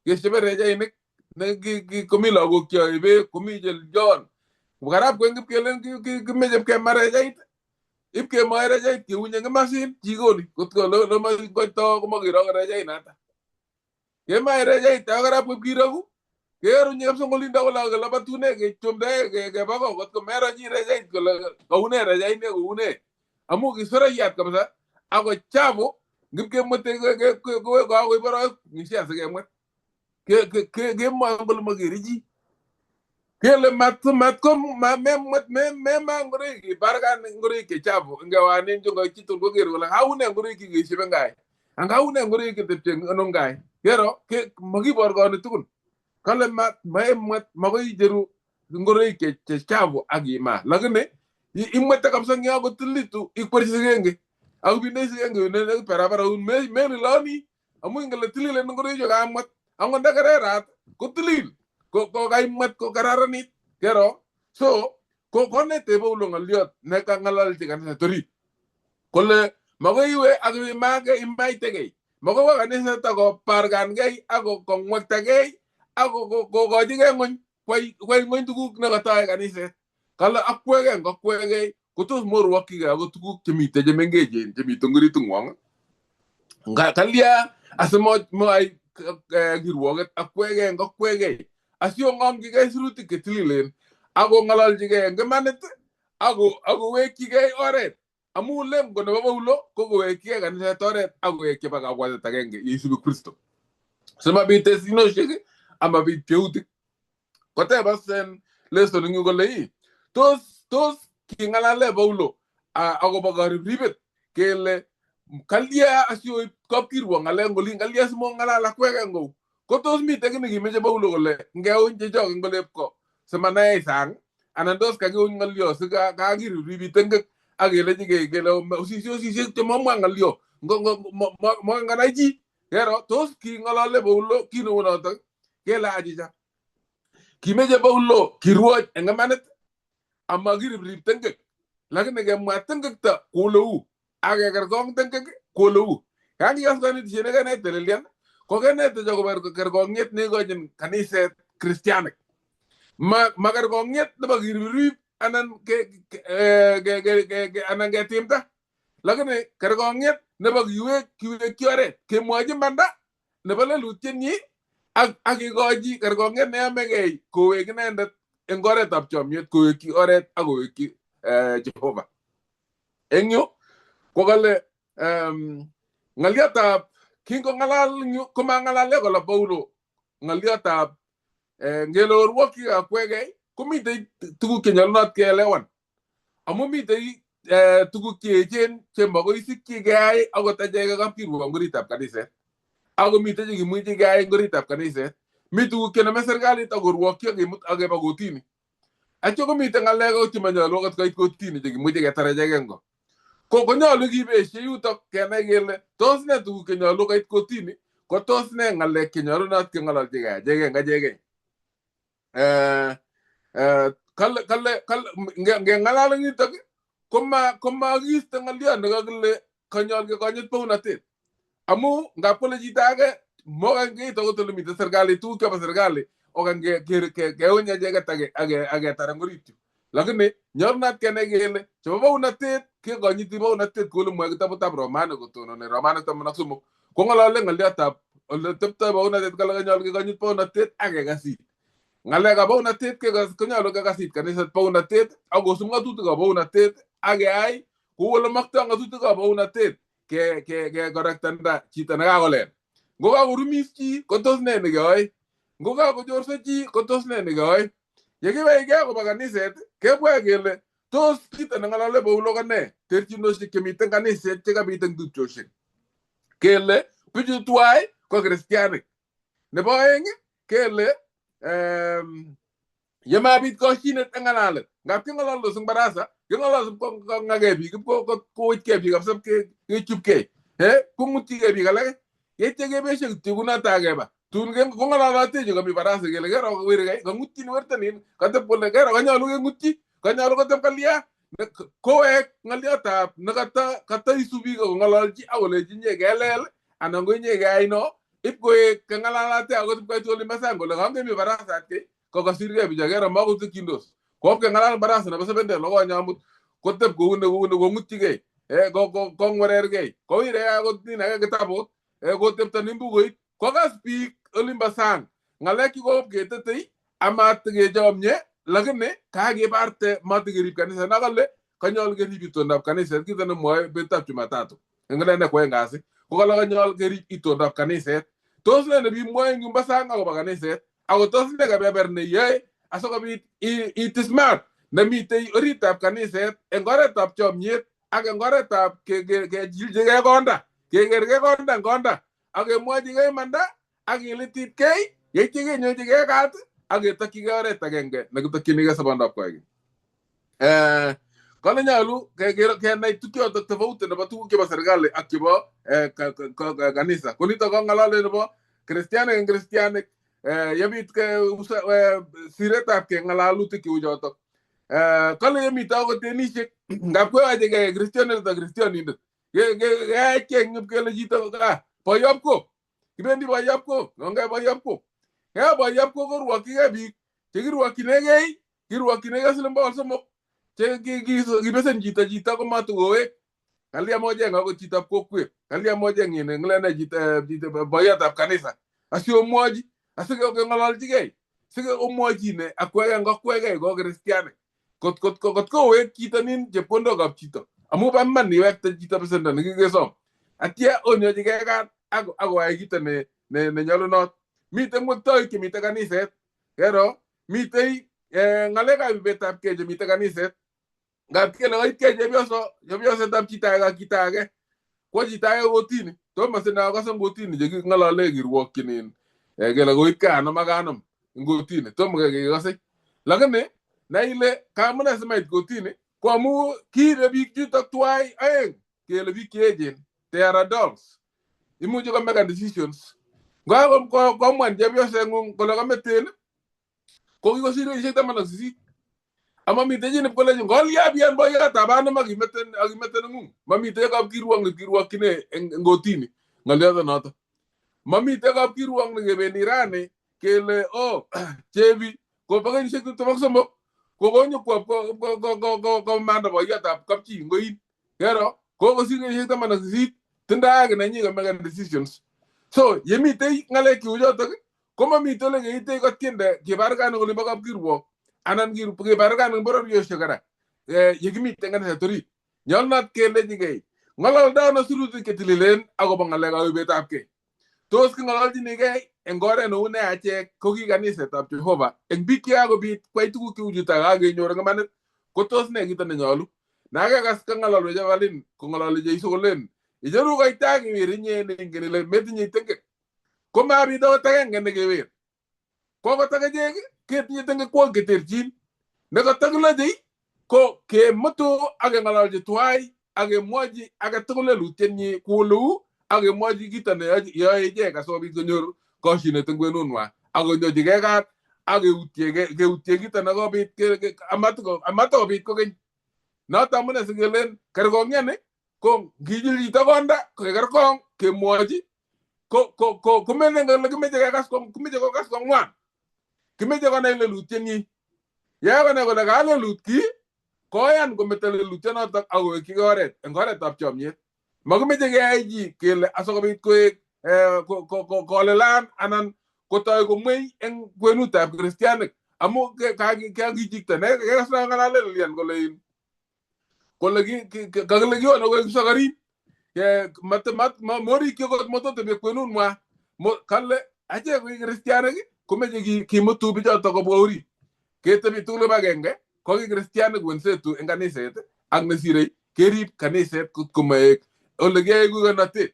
Speaker 3: Keshebe rechainik ne komi lagok choibe komi jel jon garab ko ngip kelen ki mejem ke mare jait ip ke mare jait ki unya ngamasin jigoni ko lo ma ko to ko mo giro gara jait nata ke mare jait ta garab ko giro keru nyep so ngoli ndaw la batune ke chomde ke bago ko mera ji re jait ko une re jait ne une amu ki sora yat kabisa ako chamo ngip ke mote ko baro ni sia se ke mo ngol mo geriji ke le mat ko me ngore ki barga ngore ke chamo ngawa ni jonga chitu ko geru la haune ngore ki ge sibe ngai anga haune ngore ki te no ngai kero ke magi borgo ni tukun kala mat magoy jeru ngore ke chamo agi ma lagane imata kam sa nyaa ko tilitu ikpar sigenge au bi ne sigenge ne para un me lani amu ngala tilile ngore jo gamat ango ndagare rat ko tilil ko gay mat ko gararani kero so ko ne te bo lo ngaliot ne ka ngalal tigan sa tori kole magoy we agi mage imay tege mago wa ne sa ta go pargan gay ago ko ngwakta gay ago go dige ngon koy ngon tugu na ka ta ganise kala akwege ngakwege kutus mor wakiga go tugu kemite jemenge jemito ngiri tungwang nga kalia asmo mo ay girwoget akwege ngakwege asio ngam giga suruti ketlilen ago ngalal jige ngamanet ago weki gay oret amulem go no bawlo ko go weki ga ne toret ago weki baga wada tagenge yesu kristo sama bite sino shege ama bit peuti kote basen leso ngi go lei tos ki ngalale bawlo ago baga ribet kele kalia asio kopkir wo ngale ngoli ngalia smo ngalala kwege ngo ko tos mi tegi ni meje bawlo gole ngew je jog ngole ko semana isang anandos ka ngi ngalio siga ka gir ribit ngek agele jige gele si te mo ngalio mo nganaji kero tos ki ngalale bawlo ki no wona tak kela ajija ki meje bawlo ki ruoj ngamanet amma gir ribit ngek lagene ge matengek ta kolo age gargong tengke kolo kangi asgani tiene gane telelian ko gane te jogo ber gargong net ne gojin kanise kristianik ma gargong net da bagir rip anan ke anan ge timta lagane gargong net ne bag yuwe kiore ke moji manda ne bala luteni agi goji gargong net ne amege ko we gane ndat engore tap chom yet ko ki oret ago ki jehova enyo ko gale ngaliata kingo ngalal ko mangalale ko la paulo ngaliata ngelo ruoki akwege kumi de tugu kenyal not kelewan amu mi de tugu kejen chembago isiki gay ago tajega kapirwo ngori tap kanise ago mi te gi muji gay ngori tap kanise mi tugu kena mesergali to ruoki ngi mut age bagotini acho ko mi te ngalega timanyalo kat kay kotini gi muji ga taraje ngo ko nyalo gi be shi yuto kena gele tos ne tugu kenyalo kay kotini ko tos ne ngale kenyalo not ke ngalal jege nga jege kalle nge ngalala ngi tag koma gista ngalia ndaga gele kanyal ge kanyet pawna te amu nga pole jitage mo ngi to to limite sergali tu ka sergali o nge ke onya jega tage age tarangoritu lakini nyornat kene gele so pawna te ke ganyiti pawna te ko lu mo ga tabu tab romano ko to no ne romano to naksumo ko ngalala ngalia tab le tepta pawna te kala nyal ge ganyit pawna te age gasi ngalega pawna te ke nyalo ga gasi kanisa pawna te ago sumga tu ga pawna te age ai ko wala makta nga tu ga pawna te ke goraktanda chita na gole ngoga urumiski ko tos ne ne goy ngoga ko jorso ji ko tos ne ne goy yegi ba yegi ko baganiset ke bwa gele tos kita na ngala bo lo gane terchino se kemiten ganiset te ga biten dutchoshe kele puju tuai ko kristianik ne boyeng kele yema bit ko chine ngalalet ngap ngala lo sung barasa ngala sung ko ngage bi ko ke bi gap sab ke chupke ko muti ge bi gala yete ge be shek tuguna ta ge ba tun ge ko ngala la te jo bi barasa ge le ro wir ge ko muti ni wertanin ka te pole ge ro nyalu ge muti ka nyalu ko te kalia ko ngalia ta nakata kata isubi ko ngala ji awle ji nye ge lel anango nye ge ai no ip koek kengalalate akot koit oli masang kole kangemi barasat ke kokosirgei bichakera makosikchindos ko kengalal barasa nebo sebende lokonyamut kotep koune kong'utyigei kong'werergei kowire akot nin age kitabut kotepto nin bukuit kokas biik olimbo sang ng'alek chikoop ketetei amat kechomye lakini kakiparte matikerib kanisa nakale kanyol kerib itondab kaniset kito nemwoe betutab Jumatatu ngene kwen kasi kokale kanyol kerib itondab kaniset tos ne nebimwoe eng yumbo sang akobo kaniset ako tos ne kebeber neyoe asikobit itismat nemitei oritab kaniset eng oretab chomyet ak eng oretab kejilchigei konda kekergei konda eng konda ak kemwochigei imanda ak kilititkei yeityo kenyochigei kat ak ketokyigei oret agenge nekitokyinigei sobondab koikeny. Kale nyolu kenai tukyotok tofauti nebo tuguk chebo serikali ak chebo kanisa. Konito ko ng'alalet nebo kristianik eng kristianik yebit siretab ng'alalutik cheu chotok. Kale yemite akot tenisiek ngap koyochegei kristianindet ak kristianindet keyacheng kele chito boyopko kibendi boyopko onge boyopko boyopko korwokyigei biik chekirwokyinegei siling 300 kibesen chito komatukowek kalya mocheng akot chitab kokwet kalya mocheng ngilene chito boyotab kanisa asiomwochi asikeng'ololchigei sikomwochi ne akwegei ko kristianik kot kowek chito nin chepkondokab chito amu ba iman iwekte chito besendo nekikesom atya onyochigei kat akoyai kito nenyolunot. Mitei ng'wektoik chemitei kaniset kero mitei ng'alekab ibetab kei chemitei kaniset ngap kele koitkei chepyosetab chito age ak chito age kwo chito age kotini tomo sine akose ngotini cheking'olole kirwokyinin kele koitkei anom ak anom ngotini tomo kekose lakini nai ile kamune simait kotini ko amu kiire biik chutok tuwai aeng kele biik cheechen they are adults imuchi komeken decisions komwan chepyoseng'ung kole kameten ko kikosir kenyisiek 18 amamitei chi nipkolechin kolyabian boyotab anom akimeten ng'ung mamitei kapkirwok nekirwokyine eng kotini ng'olyoto noto mamitei kapkirwok nekebendi rani kele chebi kobo kenyisiek 23 kokonyokwo komanda boyotab kapchi ngoin kero kokosir kenyisiek 18 tindoi haki nenyi komeken decisions. So yemitei ng'alek cheu chotok komamitei ole keitei kotiende kibarkan eng olimbo kapkirwok anan kibarkan eng bororiosiek kora yekimitei kaniset orit nyolunot kelechigei ng'ololdo ano sirutik chetililen akobo ng'alekab ibetab kei tos king'ololchinigei eng oret neu ne achek ko ki kanisetab Jehova eng biik chekakobit kwai tuguk cheu chutok kakenyor eng imanit ko tos ne kito nenyolu nakekas kang'ololwech akalin kong'ololi Jeiso kolen icheru koita kiwir inye neingen ile metinye tengek komabit akot agenge nekewer kokot akechek ketinye tengekwok cheterchin nekotakilechei ko kemutu ak keng'ololchi tuwai ak kemwochi age tugul lelutienyi kuleu ak kemwochi kito neyoe ichek asikobit konyor koshinet eng kwenunwa ak konyochigei kat ak keutye kito nekobit amatikobit kokeny noto amune sikelen kerkong'yani ko ngijil chito konda kekerkong kemwochi komelen kole kimeche kokas kong'wan kimeche konai lelutienyi yakonai kole kalelut ki koyan kometo lelutyonotok akowekchigei oret eng oretab chomyet makimeche keyai chi kele asikobit koek kolelan anan kotoi komwei eng kwenutab kristianik amu kakichikte nekasna ng'alale lelian kole kakile kione koek sokarin morikyi kot mototebi kwenunwa kale achek koek kristianik komeche kimutu bichotok kobwa orit ketebi tugul kibagenge ko ki kristianik wenzetu eng kaniset ak nesirei kerib kaniset komaek ole kiyae kukonotet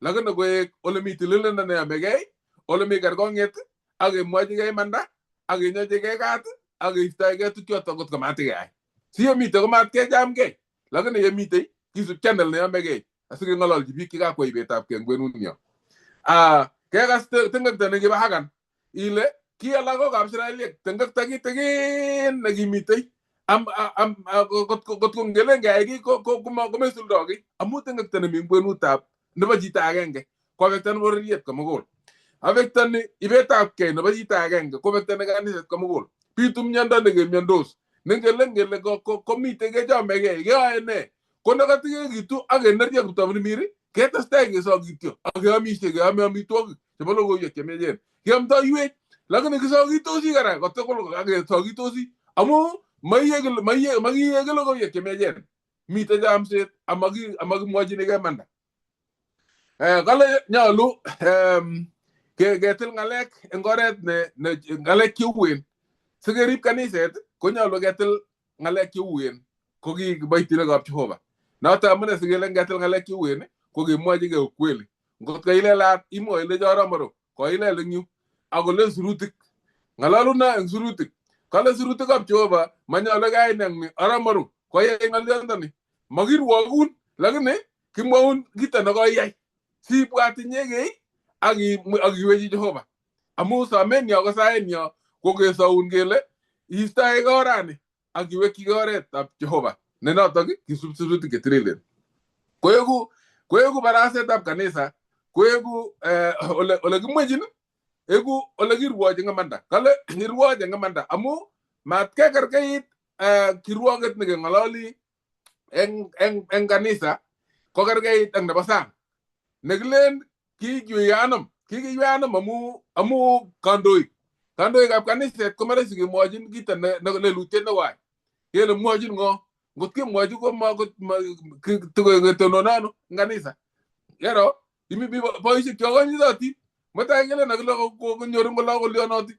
Speaker 3: lakini koek ole mi tililindo neyomegei ole mi kerkong'yet ak kemwochigei imanda ak kenyochigei kat ak keistoegei tukchotok kot komatikeyai si yemitei komatkechamgei lakini yemitei kisub channel neyomegei asikeng'ololchi biik chekakwai ibetab kei eng kwenunyo. Kekas tengekto nekibo Hagan ile ki lagokab Israeliek tengekto kitigin nekimitei kot ngelen keyai ki komesuldoi ki amu tengekto nemi kwenutab nebo chito agenge kowekta nebo bororiet komugul Affectani ibetab kei nebo chito agenge koaffectani kaniset komugul. Bitu miondo nekemiondos. Ngele komite kechomegei keyoe ne? Ko nekatigekitu ak keneryo kiptopinimiri ketestai kesokityo ak keamishe keame amitwogik chebo logoiwek chemiachen. Keamdoi lakini kisokitosi kora kotugul ak kesokitosi amu makiyeke logoiwek chemiachen. Mite chamset amakimwochinigei manda. Kale nyolu ketil ng'alek eng oret ne ng'alek cheuen. Sikerib kaniset konyolu ketil ng'alek cheuen ko ki kiboitinikab Jehova. Noto amune sikele ngetil ng'alek cheuen ko kemwochigei ukweli. Ngot ko ilelat imwoe ile choромoro ko ilel eng yu akole surutik. Ng'alaluna eng surutik. Kale surutikab Jehova manyolu kaineng aromoru koyai ng'olyondoni. Makirwogun lakini kimwaun kito nekoiyai. Sibwat inyegei ak iwechi Jehova. Amu somen yo ko saen yo ko kesoun kele iistoegei orani ak iwekyi oretab Jehova. Ne notok kisub sirutik chetililen. Koegu barasetab kanisa, koegu ole kimwechin, egu ole kirwochi ng'amanda. Kale kirwochi ng'amanda amu matkekerkeit kirwoget nekeng'ololi eng kanisa kokerkeit ak nebo sang. Nekilen kikiyanam amu kandoikab kaniset komare sikemwochin kito lelutiet newai. Kele mwochin ng'o? Ngot kemwochi kotonono eng kanisa. Yero, imi boisiek chokonyitotin. Mutai kele nakile konyoru ng'ololionoti.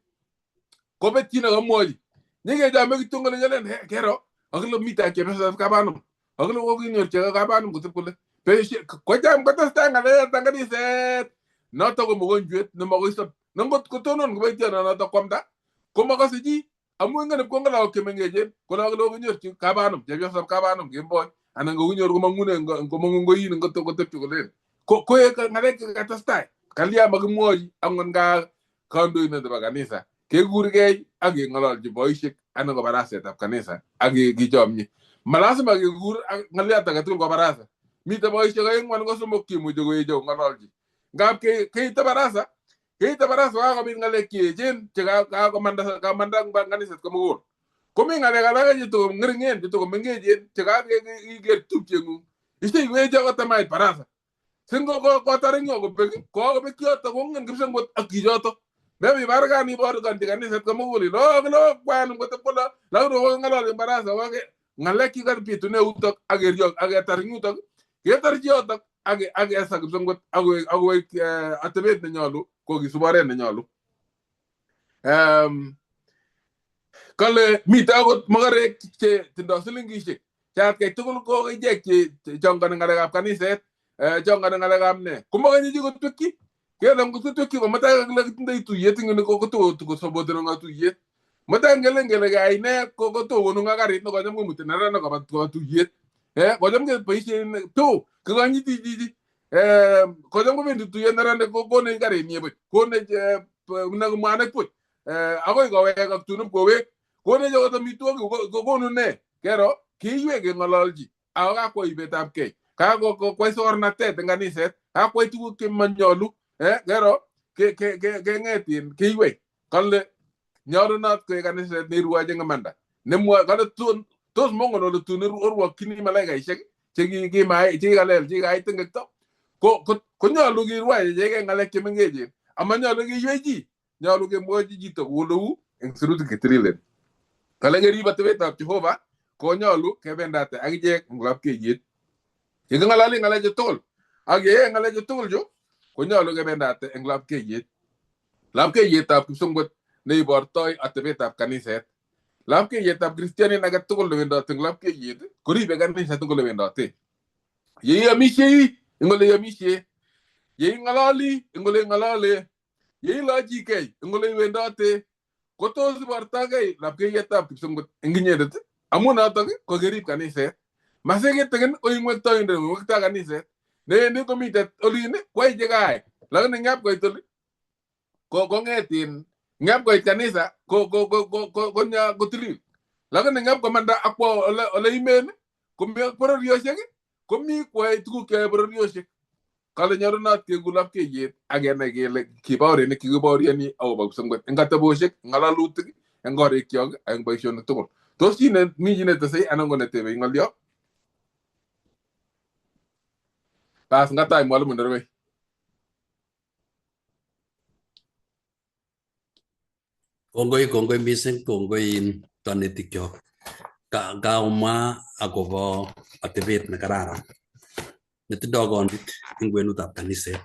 Speaker 3: Kobetchi nekamwochi. Nyikechome kityo ngole nyelen kero. Akile mita chepyosetab kabanum. Akile kokinyor chego kabanum kotib kole. Kocham kotestai ng'alek eng kaniset. Noto ko mogonjwet nemakoi sop. Ngot kotonon kiboitiono noto kwamda komakase chi amu ingen ipkong'olok chemengechen kole konyorchi kabanum chepyosab kabanum kemboi anan kokinyor komang'une ngoin kotepche kolen koek ng'alek chekatestai kalya makimwochi angot nga kandoindet nebo kanisa kekurgei ak keng'ololchi boisiek anan ko barasetab kanisa ak kichomye. Malasima kekur ng'alyot age tugul ko barasa. Mite boisiek aeng'u anan ko somok kimuche koecho ng'ololchi. Ngap keite barasa kakobit ng'alek cheechen chekakomanda kaniset komugul. Komi ng'alek alake chetoko ng'ering'en chetoko mengechen chekakeker tupcheng'ung. Iseiwech akot amait barasa. Singo kotar eng yo kobek kokobek yoto kong'en kipsengwet ak chichoto. Mebi barkan iborganchi kaniset komugul lo kwanum kotep kole lakini kokeng'olol eng barasa ng'alek chikabitune yutok ak ketar eng yutok ketar chiyotok ak kesa kipsengwet akoek atebet nenyolu kokisub oret nenyolu. Kale mite akot mokorek che tindoi silingishek chatkei tugul ko ichek che chongoni ng'alekab kaniset chongoni ng'alekab ne komakanyi chi kotwekyi kele ngotwekyi komatai kakile kitindoi tuyet ngini kotokosaboteni ng'a tuyet matai ngele kayai ne kotokonu ng'a karit nekocham komuti neranik koba tuyet kocham keboisien to kikonyiti chichi kocham kobendi tuyet neranik kokonech karinyi buch konech mwanik buch akoi kowek ak tun ipkowek konech akot amitwogik kokonu ne kero kiiywei keng'ololchi ako kakwo ibetab kei kakwai sornatet eng kaniset kakwai tuguk chemanyolu kero keng'etin kiiywei kale nyolunot koek kaniset neirwochi ng'amanda nemwoe kale tos mongen ole tun orwokyini malaikaisiek chekikalel chekikait tengekto konyolu kirwach ichegei ng'alek chemengechen amanyolu kiiywei chi nyolu kemwochi chito kouleu eng sirutik chetililen. Kale kerib atebetab Jehova konyolu kebendate akichek eng lapkeiyet. Yeking'ololi ng'alechu tugul ak yeyoe ng'alechu tugul chu konyolu kebendate eng lapkeiyet. Lapkeiyetab kipsengwet neibortoi atebetab kaniset. Lapkeiyetab kristianin age tugul newendote eng lapkeiyet koribe kaniset eng ole wendote. Yeiomisie eng ole iomisie, yeing'ololi eng ole ing'olole, yeilachigei eng ole iwendote kotos ibortogei lapkeiyetab kipsengwet eng inyendet amu notok ko kerib kaniset. Masikitikin oing'wektoindet ng'wektoi kaniset newendi komite olin kwai chekayai lakini ngap koit oli kong'etin ngap koit kanisa konya kotilil lakini ngap komanda akwo ole imen komi bororiosiek komi kwae tuguk cheyoe bororiosiek kale nyarunat kegulap keyet agenai kele kibaurenik kikibauriani akobo kipsengwet eng ateboshek ngalalutik eng korikyok eng boisionik tugul. Tos mi chi netesei anan ko netebe ng'olyo? Bas ngatai mwalimu Nerwei.
Speaker 4: Kongoi mising, kongoi kanetikyok. Kaumwa akobo atebet nekararan netindoi kondit eng kwenutab kaniset.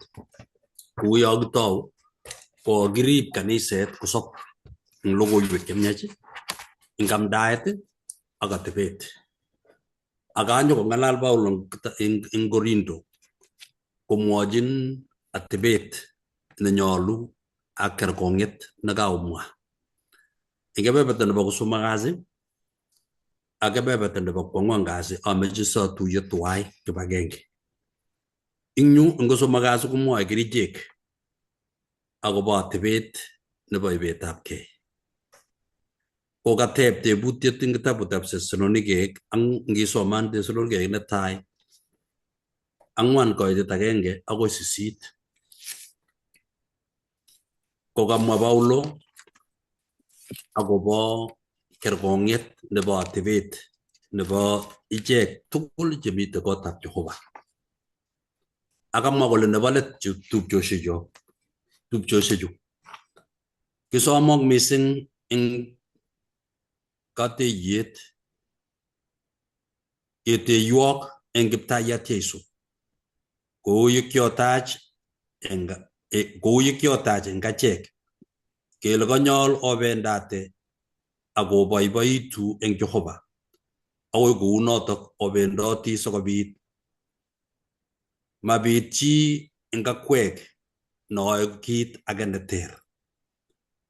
Speaker 4: Kou yo kitou ko kirib kaniset kosob eng logoiwek chemiach, eng amdaet ak atebet. Akanyo kong'alal Paulo eng Korindo komwochin atebet nenyolu ak kerkong'et nekaumwa. Eng kebeberta nebo kosomok kasi ak kebeberta nebo kwang'wan kasi ameche satuiye tuwai kibagenge. Ing yu eng kosomok kasi komwoe kerichek akobo atebet nebo ibetabkei. Kokateb tebutiet eng kitabutab Thessalonicaek ang ngisoman Thessalonicaek netai 4:1-8. Kokamwa Paulo akobo kerkong'et nebo atebet nebo ichek tugul chemite kotab Jehova. Akamwa kole nebo let tupchosiechu kisomok mising eng kateyet keteyuok eng Kiptayat Jeiso kou ye kiotach eng achek kele konyol obendate akoboiboitu eng Jehova akoi kou notok obendoti sikobit mabit chi eng akwek noe kit age neter.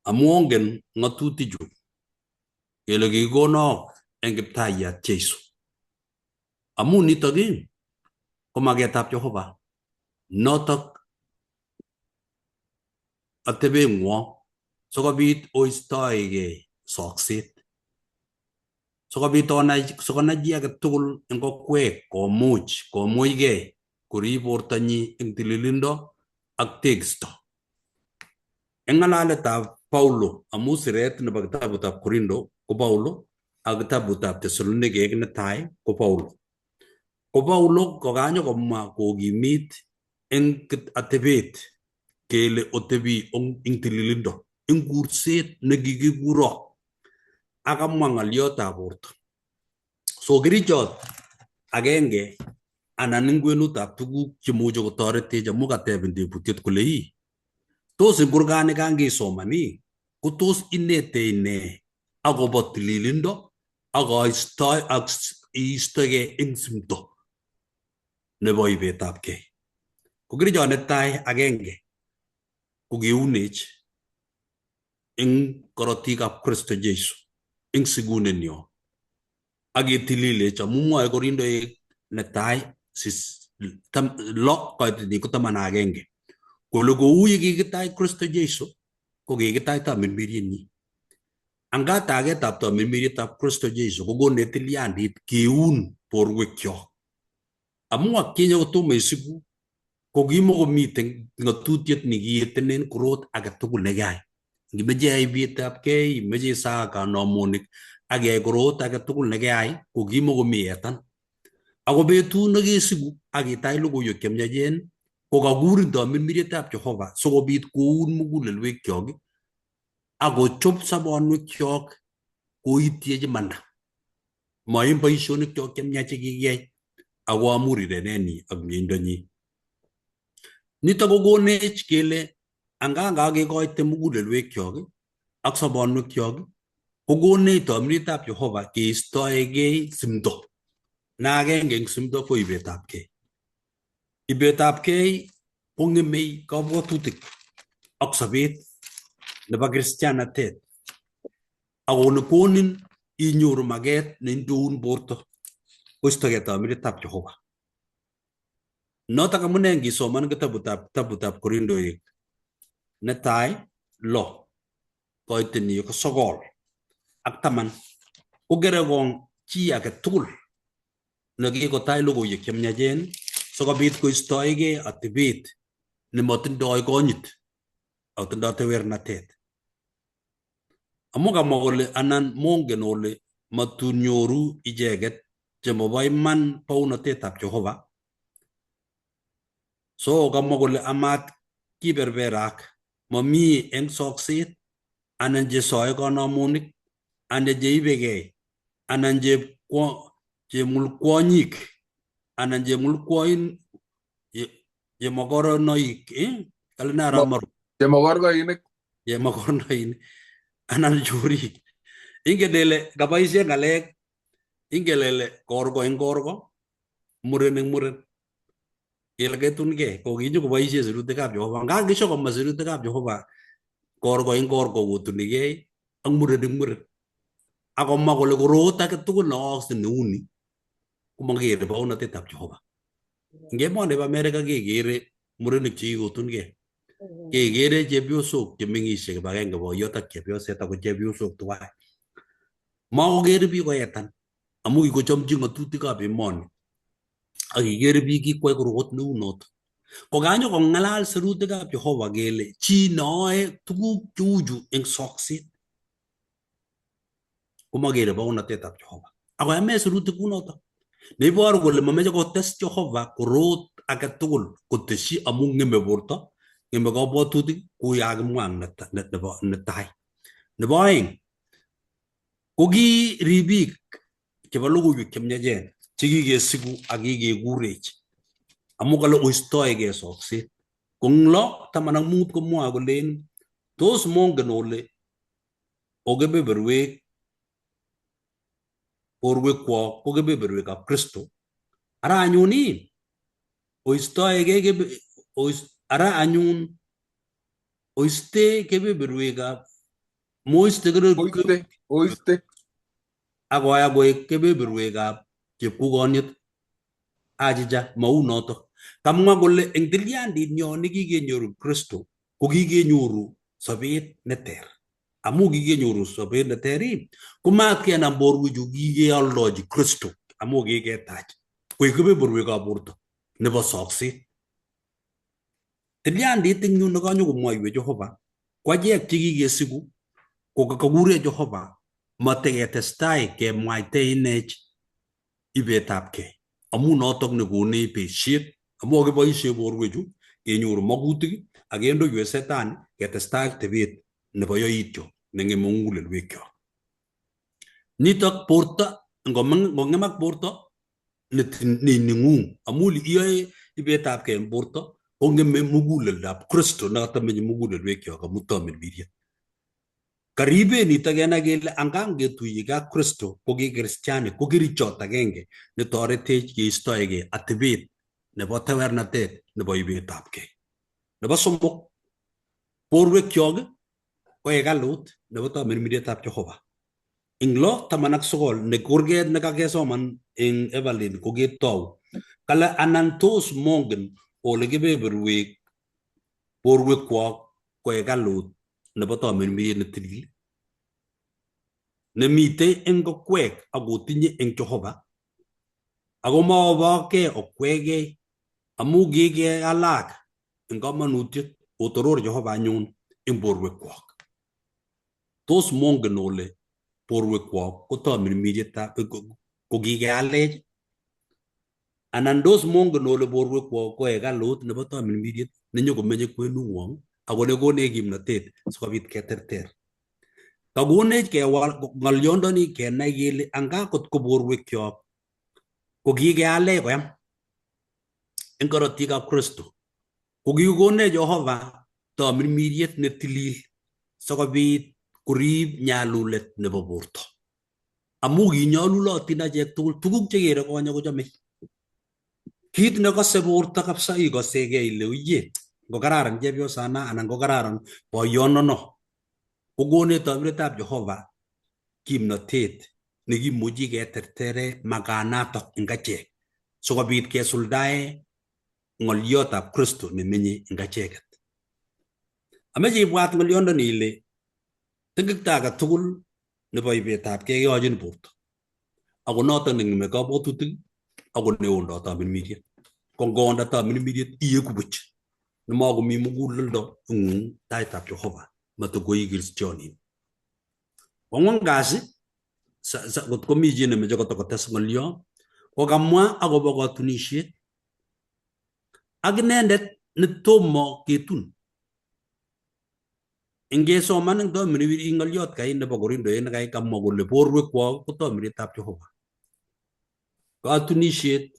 Speaker 4: Amu ongen ng'atutichu kele kikonok eng Kiptayat Jeiso. Amu nitok ko maketab Jehova. Notok atebeng'wo sikobit oistoegei sokset. Sikobit sikonai chi age tugul eng kokwek komuchgei korib bortonyi eng tililindo ak tekisto. Eng ng'alaletab Paulo amu siret nebo kitabutab Korindo ko Paulo ak kitabutab Thessalonicaek netai ko Paulo. Ko Paulo kokanyo komwa kokimit eng atebet kele otebi eng tililindo eng kurset nekikikuro akamwa ng'oliotab borto. So kerichot agenge anan eng kwenutab tuguk chemuche kotoretech amu kateben tebutiet kole tos eng kurgani kangisoman ko tos inetei ne akobo tililindo ak iistogei eng simto nebo ibetabkei. Ko kerichot netai agenge ko keunech eng korotikab Kristo Jeiso eng sigunenyo ak ketililech amu mwoe Korindoek netai 6:11 kole kou ye kikitach Kristo Jeiso ko kikitach tamirmiryenyi. Angatagetab tamirmiryetab Kristo Jeiso kokonech tilyandit keun borwekyok. Amu atkinye kotomo isigu ko kimakomiten ng'atutiet nekiyetenen korot age tugul nekiyai. Ngimeche iyai ibetabkei, imeche isaa kanamonik ak iyai korot age tugul nekiyai ko kimakomi yetan. Ako betut nekesigu ak itach logoiwek chemiachen ko kakurin tamirmiryetab Jehova sikobit koun mugulelwekyok akochob sobonwekyok koityechi manda. Ma eng boisionikyok chemiach chekikiyai ako amu rirenenyi ak miendonyi. Nitok kokonech kele anganga kekoite mugulelwekyok ak sobonwekyok kokonech tamirmiryetab Jehova keistoegei simdo. Na agenge eng simdo ko ibetabkei. Ibetabkei kong'emei kabwatutik ak sobet nebo kristianatet ako konin inyoru maget neindoun borto koistogei tamirmiryetab Jehova. Notok amune ngisoman kitabutab Korindoek netai 6:9-10 kokerekong chi age tugul nekikotach logoiwek chemiachen sikobit koistoegei atebet nemotindoi konyit ako tindoi tewernatet. Amu kamwa kole anan mongen ole matun nyoru icheket chemobo iman bounatetab Jehova. So kamwa kole amat kiberberak mami eng sokset anan chesoe kanamunik anan cheibegei anan chemulkwonyik anan chemulkwoin chemokoronoik
Speaker 3: Chemogorgoinik.
Speaker 4: chemokoronoik anan chorik. Ingen ile kaboisie ng'alek, ingen ile korgo eng korgo, muren eng muren. Ile ketunkei kokinyo koboisie sirutikab Jehova. Nga ngisho komwa sirutikab Jehova korgo eng korgo kotunigei ak muren eng muren. Akomwa kole korot age tugul neooksei neuni komokere bounatetab Jehova. Eng emoni bo Amerika kekere murenik chekikotunkei. Kekere chepyosok chemeng'isie kibagenge boiyot ak chepyoset ako chepyosok tuwai. Makokere biik koetan amu kikochomchi ng'atutikab emoni. Ak kikere biik kikwai korot neu noto. Kokanyo kong'alal sirutikab Jehova kele chi neoe tuguk cheuchu eng sokset komakere bounatetab Jehova. Ako ame sirutik kunoto. Neiboru kole mameche kotes Jehova korot age tugul koteshi amu ng'eme borto, ng'eme kabwatutik kou ya kimwa nebo netai. Nebo aeng ko ki ribik chebo logoiwek chemyachen chekikesiku ak kikekurech amu kale oistoegei sokset. Kong 6:15 komwoe kolen tos mongen ole o kebeberwek borwekwok ko kebeberwekab Kristo. Ara anyun oistoegei ara anyun oiste kebeberwekab
Speaker 3: Oiste.
Speaker 4: akoya koek kebeberwekab chepkukonyet. Achicha mau noto. Kamwa kole eng tilyandit nyo nekikenyoru Kristo ko kikenyoru sobet neter. Amu kikenyoru sobet neter komatkenam borwechu kikealdochi Kristo amu kiketach koek kebeberwekab borto nebo sokset. Tilyandit eng yu nekanyo komwoiwech Jehova ko achek chekikesiku kokakure Jehova mateketestai kemwaite inech ibetabkei. Amu notok nekonech beshet amu kakiboisie borwechu kenyoru magutik ak kendoiwech Satan ketestai ak tebet nebo yoityo neng'eme mugulelwekyok. Nitok borto ngong'emak borto nening'ung amu iyoe ibetabkei eng borto kong'eme muguleldab Kristo nekatamenye mugulelwekyok amu tamirmiriet. Karibe nitok kenai kele angang ketuiyegei ak Kristo ko ki Kristianik ko kerichot agenge netoretech keistoegei atebet nebo tewernatet nebo ibetabkei. Nebo somok, borwekyok ko hekalut nebo tamirmirietab Jehova. Eng 6:19 ne kurget nekakesoman eng Evelyn ko ketou kale anan tos mongen ole kebeberwek borwekwok ko hekalut nebo tamirmiriet netilil nemitei eng okwek akotinye eng Jehova ako maobokei okwegei amu kikealak eng kamanutiet otoror Jehova anyun eng borwekwok. Tos mongen ole borwekwok ko tamirmirietab ko kikealech anan tos mongen ole borwekwok ko hekalut nebo tamirmiriet nenyokomenye kwenung'wong ako nekonech kimnatet sikobit keterter. Kakonech kewal ng'olyondoni kenai kele anga kot ko borwekyok ko kikealech koyam eng korotikab Kristo ko kikonech Jehova tamirmiriet netilil sikobit korib nyalulet nebo borto. Amu kinyalulotin achek tugul tuguk chekere konye kochomei. Kit nekose borto kabisa ikosegei ile uye ngokararan chepyosana anan ngokararan boyonono kokonech tamirmirietab Jehova kimnatet nekimuchi ketertere makanatok eng achek sikobit kesuldae ng'oliotab Kristo nemenye eng acheket. Ameche ibwat ng'olyondoni ile tengekta age tugul nebo ibetabkei keyochin borto ako notok neng'eme kabwatutik ako neondoi tamirmiriet. kongonda ta min midit iye kubuch no mago mi muguldo tai tap Jehova mato goyi Kristiani wongon gasi sa got komi jine me jogo to tes ngolyo ko gamwa agobo go tunishit agnendet ne tomo ketun inge so man do mi wi ngolyo kay ne bogorindo en kay kammo golle porwe ko to mi tap Jehova ko tunishit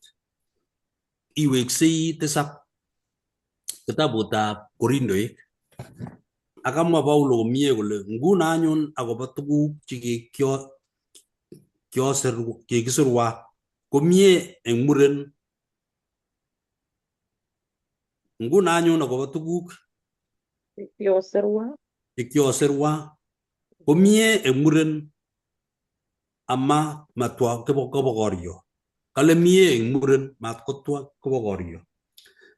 Speaker 4: iweksei tesap kitabu ta Korindo akamwa Paulo komie kole nguna anyun akobo tuguk chekikisirwa komie eng muren nguna anyun akobo tuguk chekikisirwa komie eng muren ama matwa kebokoryo kale mie eng muren matkotwa kebokoryo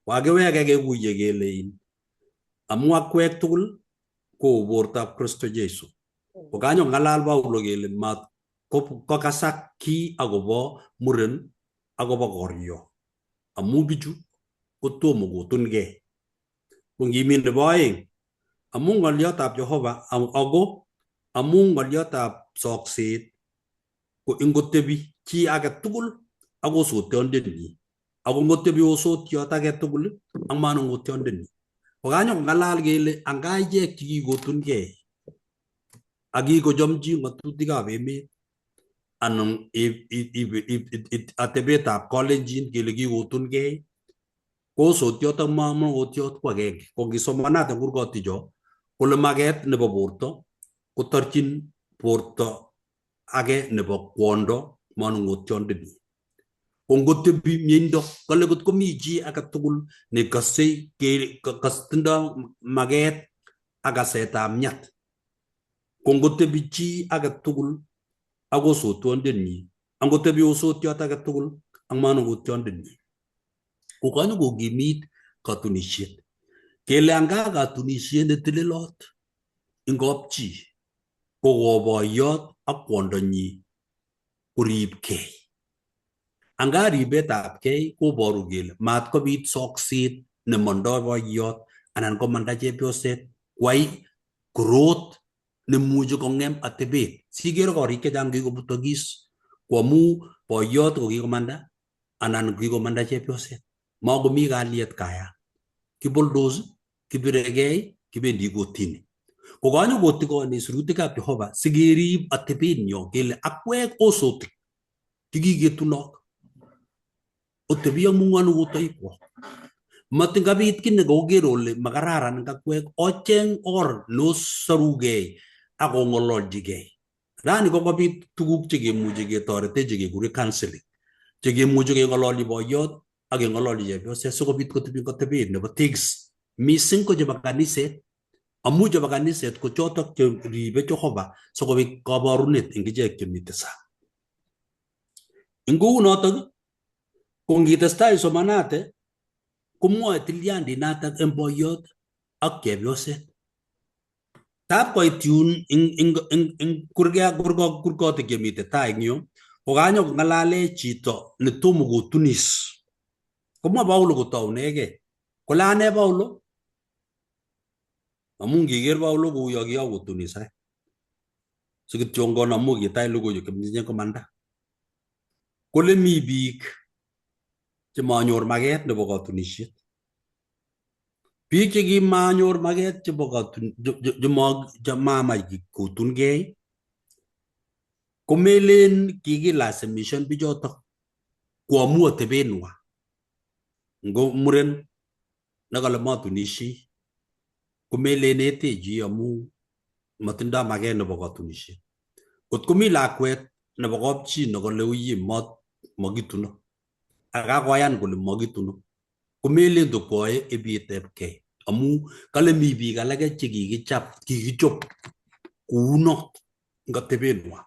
Speaker 4: wagewege kekuye kelein amu akwek tugul ko bortab Kristo Jesu ko kanyo ngalal Paulo kele mat ko kasak ki agobo muren agobo koryo amu bichu kotomo kotungei ko ngimin nebo aeng amu ngolyotab Jehova ago amu ngolyotab sokset ko ingotebi chi age tugul ago sotyondenyi ako ngotebi osotyot age tugul ang manongotyondeni ko kanyo ngalal kele angajek chikikotungei akikochomchi ngatutikab emet anan atebetab kalenjin kele kikotungei ko sotyot ak manongotyot ko agenge ko ngisomanat eng kurgoticho kole maget nebo borto kotorchin borto age nebo kwondo manongotyondeni ongotebi miendo kale kot komi chi age tugul ne kasei kastindo maget agasetab myat kongotebi chi age tugul ago sotyondeni angotebi osotyot age tugul ang manongotyondeni ko kanyo kokimit katunishet kele anga katunishet netililot ingopchi ko koboyot ak kwondonyi kuribkei anga ribetab kei koboru kele mat kobit sokset nemondoi boyot anan komanda chepyoset kwai growth nemuchi kongem atebet siger korik chechang kikobutokis kwamu boyot ko kikomanda anan kikomanda chepyoset makomi kalyet kaya kiboldos kibiregei kibendi kotini ko kanyo kotikoni sirutikab Jehova sigerib atebet nyo kele akwek osotik tikiketunok otebi ang munganu utoikwo matingabit kin nekoker ole makararan kakwek ocheng or nosarugei akongololjigei rani kokobit tuguk chekemuchi ketorete chekekure counseling chekemuchi kengololi boyot ak kengololi chepyoset sikobit kotebi kotebet nebo tegs mising ko chebo kaniset amu chebo kaniset ko chotok cheribe Jehova sikobit kabarunet eng ichek chemite sang ing notok ko ngitestai somanate komwoe tilyandinatak eng boyot ak chepyoset tab koit yun ing kurgotik chemite tai eng yo ko kanyo ngalale chito netomo kotunis komwa Paulo kotaunegei kole ane Paulo amu ngiker Paulo kouyo kiakotunis sikityongon amu kitai logoiwek cheminye komanda kole mi biik chemanyor maget nebo katunishet biik chekimanyor maget chebo chemamach kotungei komelen kikilazimishan bichotok koamu atebenwa ngo muren nakale matunishi komelen eteji amu matindo maget nebo katunishet kot komi lakwet nebo kapchi nakale uyi magituno akakoyan kole magituno komelen tokwae ebietepkei amu kale mi biik alake kikichop kuunot ngatebenwa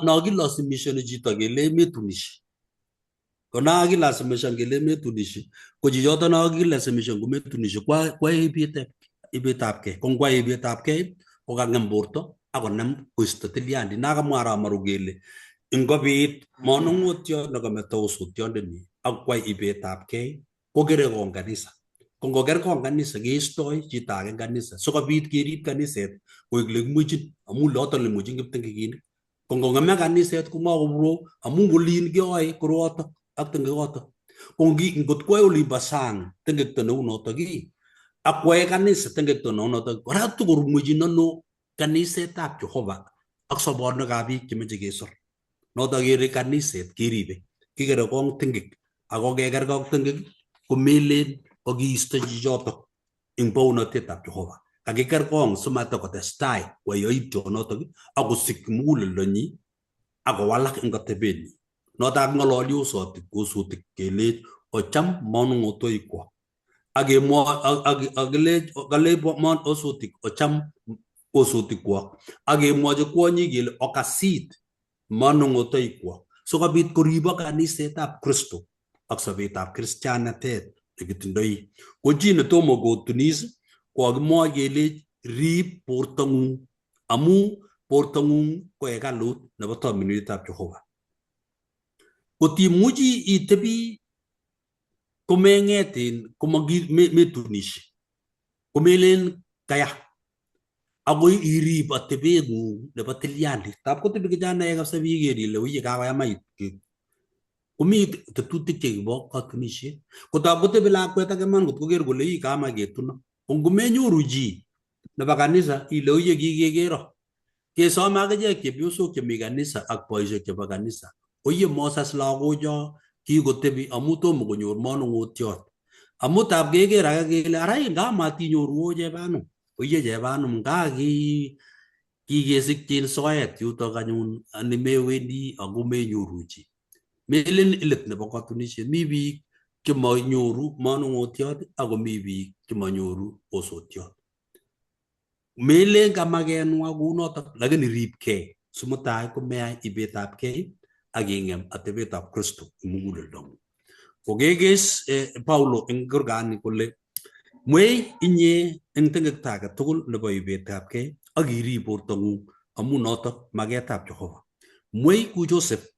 Speaker 4: nakilasimishani chito kele metunishi ko nakilasimishani kele metunishi ko chichoto nakilasimishani kometunishi kwa ebetabkei ko ngwa ebetabkei ko kangem borto akonem koisto tilyandi nakamwa aramaru kele ingobit manongotyot nakameto osotyondeni ak kwai ibetabgei kokere kong kanisa. Ko ngoker kong kanisa keistoi chito age eng kanisa sikobit kerib kaniset koek lekimwechin amu loto lemwechin kiptengekinik. Ko ngongeme kaniset komakoburo amu ngolin keyoe koroto ak tengekoto. Ko ngot kwae olimbo sang tengekto neu noto ki akwae kanisa tengekto neu noto kora tukorumwechin ano kanisetab Jehova ak sobonwekab biik chemeche kesor. Noto kere kaniset keribe kikere kong tengek ako keker kong tengek komelen kokiisto chichoto ing bounatetab Jehova. Kakiker kong simatakotestai wayoityonotok akosik muguleldonyi akowalak ing atebenyi. Noto ak ng'ololi osutik kelech ocham manung'otoikwok. Akale osutik ocham osutikwok akemwochi kwonyik kele okasit manung'otoikwok sikobit koribok kanisetab Kristo ak sobetab kristianatet nekitindoi. Ko chi netomo kotunis kokakimwoi kelech rib bortong'ung amu bortong'ung ko hekalut nebo tamirmiritab Jehova. Kotimuchi itebi komeng'etin kometunishe komelen kaya akoi irib atebeng'ung nebo tilyandit. Tab kotebi kijanaek kabisa biker ile uye kakoyamait komi tetutik chekibo katunisiet. Kotab kotebi lakwet age man kot koker kole ii kamach ketuno. Ko ngomenyoru chi nebo kanisa ile uye kikekero. Kesome akichek chepyosok chemi kanisa ak boisiek chebo kanisa. Oye mosas lagocho kikotebi amu tomo konyor manung'otiot. Amu tab keker age kele ara nga matinyoru chebanum. Oye chebanum nga kikesikyin soet yutok anyun animewendi ako menyoru chi. Melen ilet nebo katunisiet mi biik chemanyoru manung'otiot ako mi biik chemanyoru osotiot. Melen kamakenwa kounotok lakini ribkei simutai komeyai ibetabgei ak ing'em atebetab Kristo ing muguleldong'ung. Kokekes Paulo eng kurgani kole mwei inye eng tengekto age tugul nebo ibetabgei ak irib bortong'ung amu notok maketab Jehova. Mwei ku Joseph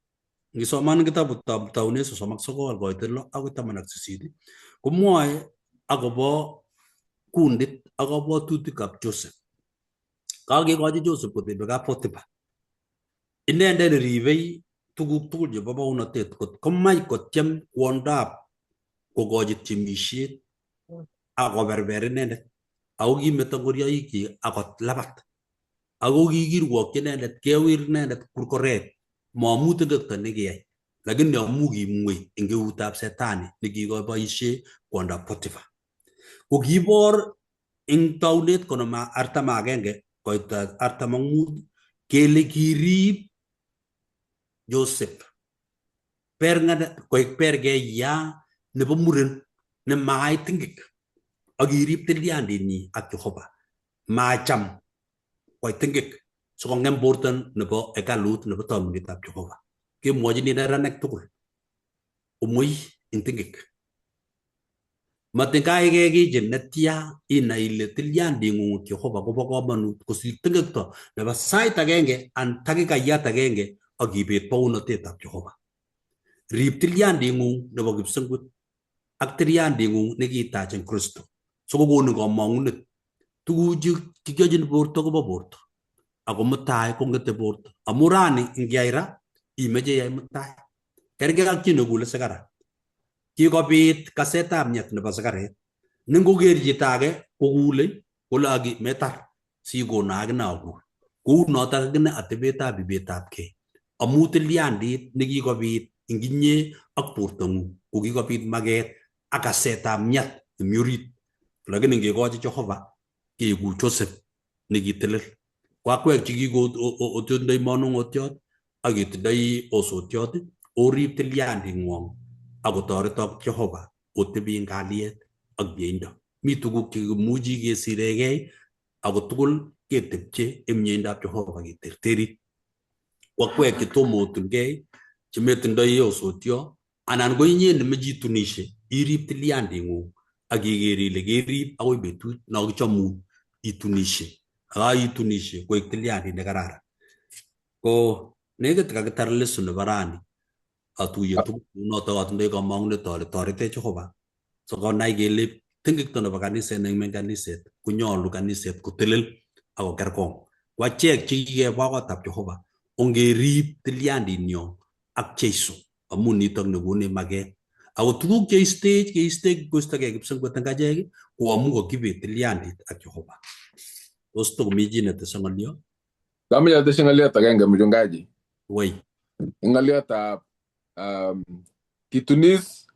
Speaker 4: ngisoman kitabutab Taunet 39 koite 6 akoi 18 komwoe akobo kundit ak kabwatutikab Joseph. Kakekochi Joseph kotebi kap Potiphar. Inendet neribei tuguk tugul chebo bounatet kot komach kotyem kwondab kokochi tiemisiet akoberber inendet ako kimeto ngorioikyik akot labat ako kikirwokyi inendet kewir inendet kurkoret maamu tengekto nekiyai lakini amu kimwei eng eutab setani nekikoboisie kwondab Potiphar. Ko kibor eng Taunet 41 koit 45 kele kirib Joseph koek pergeya nebo muren nemai tengek ak kirib tilyandinyi ak Jehova macham koit tengek sikong'em borto nebo hekalut nebo tamirmiritab Jehova. Kemwochin neranik tugul komwei eng tengek. Matinkaike kichi netya inai ile tilyanding'ung Jehova kobo komonut kosir tengekto nebo sait agenge an takikayat agenge ak ibet bounatetab Jehova. Rib tilyanding'ung nebo kipsengwet ak tilyanding'ung nekitach eng Kristo sikokonin kamang'unet. Tuguchu kikyochin borto kobo borto ako mutai kong'ete borto amu rani ngiyai ra imeche iyai mutai. Kergei ak chi nekule sigara. Kikobit kasetab myet nebo sigaret ne ngoker chito age kokule kole aki metar sikono akine akul. Kou notok akine atebetab ibetabgei amu tilyandit nekikobit ing inye ak bortong'ung ko kikobit maket ak kasetab myet emi orit. Lakini ngekochi Jehova keeku Joseph nekitelel. Ko akwek chekikotindoi manung'otiot ak ketindoi osotiot orib tilyanding'wong akotoretok Jehova otebi eng kalyet ak mieindo. Mi tuguk chekimuchi kesiregei ako tugul ketepche eng mieindab Jehova keterterit. Ko akwek chetomo otunkei chemetindoi osotio anan ko inye nemeche itunishe irib tilyanding'ung ak iker ile kerib akoi betut no kichomun itunishe. Itunishe koek tilyandit nekararan. Ko nekit kakitar lesson nebo rani atuye tuguk noto atindoi kamang'unet ale toretech Jehova sikonai kele tengekto nebo kaniset neng'men kaniset konyolu kaniset kotelel ako kerkong. Ko achek chekikebwa kotab Jehova ongerib tilyandinyo ak Jeiso amu nitok nekonech maket. Ako tuguk keistech koistogei kipsengwet eng achek ko amu kakibet tilyandit ak Jehova. Tos tokomi chi netese ng'olyo?
Speaker 3: Kamache atesyi ng'olyot agenge mchungaji.
Speaker 4: Woi.
Speaker 3: Ng'olyotab kitunis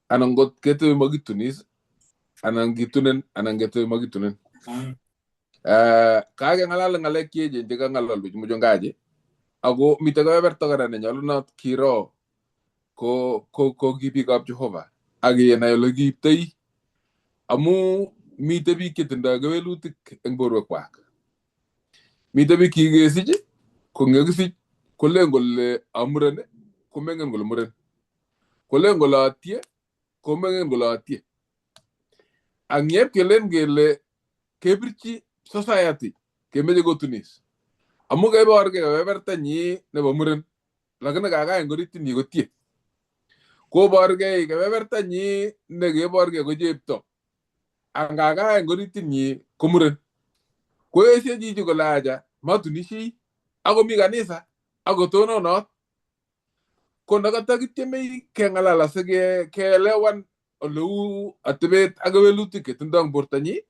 Speaker 3: anan ngot ketoi makitunis anan kitunen anan ketoi makitunen. Kakeng'alal ng'alek cheechen chekang'alalwech mchungaji ako mitei kebeberta kora nenyolunot kiro ko ki biikab Jehova ak kenai ole kiiptoi amu mitei biik chetindoi kewelutik eng borwekwak. Mitei biik kikesich ko ngekisich kolen kole amuren komengen kole muren, kolen kole atie komengen kole atie. Ak nyep kelen kele kebirchi society kemeche kotunis amu keborgei kebebertanyi nebo muren lakini kaka eng orititnyi kotie. Koborgei kebebertanyi nekeborgei ko chepto angaka eng orititnyi ko muren. Koesio chichi kole acha matunisiei akomi kanisa akotononot. Ko ndakatakityeme keng'alal asikeelewan oleu atebet ak kewelutik chetindoi eng bortonyi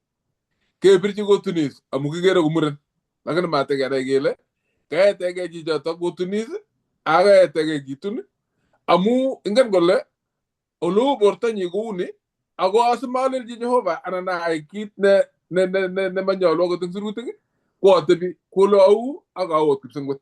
Speaker 3: kebirchi kotunis amu kikere ko muren. Lakini matekenai kele kaetegei chichotok kotunis ak kaetegei kitun amu ingen kole oleu bortonyi kouni ako asimalelchi Jehova anan ayai kit ne manyolu akot eng sirutik ko atebi kole au ak awot kipsengwet.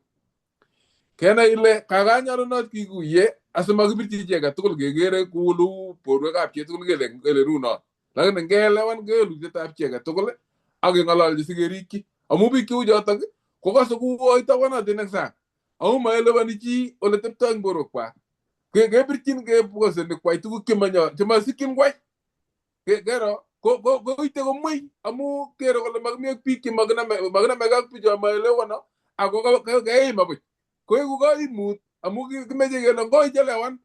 Speaker 3: Kenai ile kakanyolunot kikuye asimakibirchi chi age tugul kekere kou oleu borwekab chi tugul kele runot. Lakini ngeelewan kewelutietab chi age tugul ak keng'ololchi sikerikchi amu biik cheu chotok kokose kou itobonotin eng sang amu maelewani chi ole teptoi eng borwekwak. Kebirchin kebwoseni kwai tuguk chemasikyin kwai. Kero koite komwei amu kere kole makimi ak biik makinamegei ak bicho maelewano ako keima buch. Koeku kaimut amu kimeche kele ngoichelewan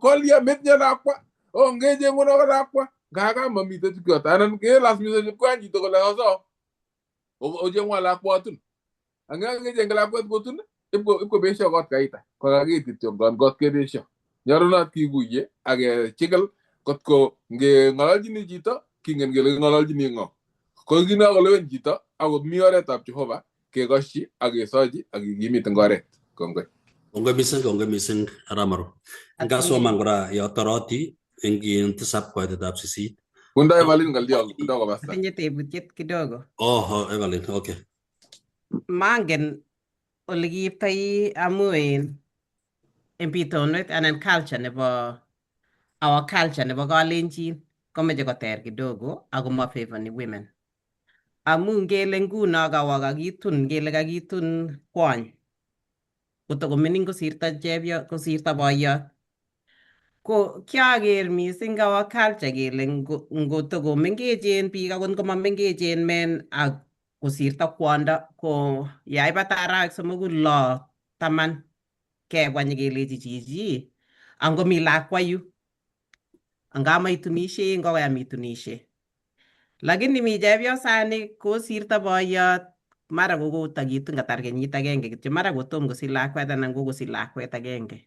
Speaker 3: kolya metinye lakwa ngecheng'uno ko lakwa ngaka mamite tukyot anan kelasimisani kwany chito kole oso ocheng'wa lakwatun. Angecheng'e lakwet kotun ipkobesio kot kaita kokakiit kityo kot kebesio. Nyolunot kikuye ak kechikil kotko ngeng'ololchini chito kingen kele king'ololchini ng'o. Ko kinakolewen chito akot mi oretab Jehova kekosyi ak kesochi ak kikimit eng oret. Kongoi.
Speaker 4: Kongoi mising Ramaro. Ngasoman kora yotoroti eng tisap koitetab 8.
Speaker 3: Kundai Evelyn ng'olyo kidogo basta.
Speaker 1: Atinye tebutiet kidogo.
Speaker 4: Evelyn, okay.
Speaker 1: Mangen ole kiiptoi amu en pitonwek anan culture nebo our culture nebo kalenjin komeche koter kidogo ako ma favor ni women. Amu ngele nguno kawa kakitun kwony kotokomining kosirto boiyot. Ko kiaker mising kawa culture kele ngotokomengechen biik akot ngomamengechen men ak kosirto kwondo ko yaibata arawek 3, 6, 10 kebwa nyikelechi chichi angomi lakwa yu angamaitunishei ngokoyam itunishe. Lakini mi chepyosani kosirto boiyot mara kotakitun katar kenyit agenge kityo mara kotom kosich lakwet anan kokosich lakwet agenge.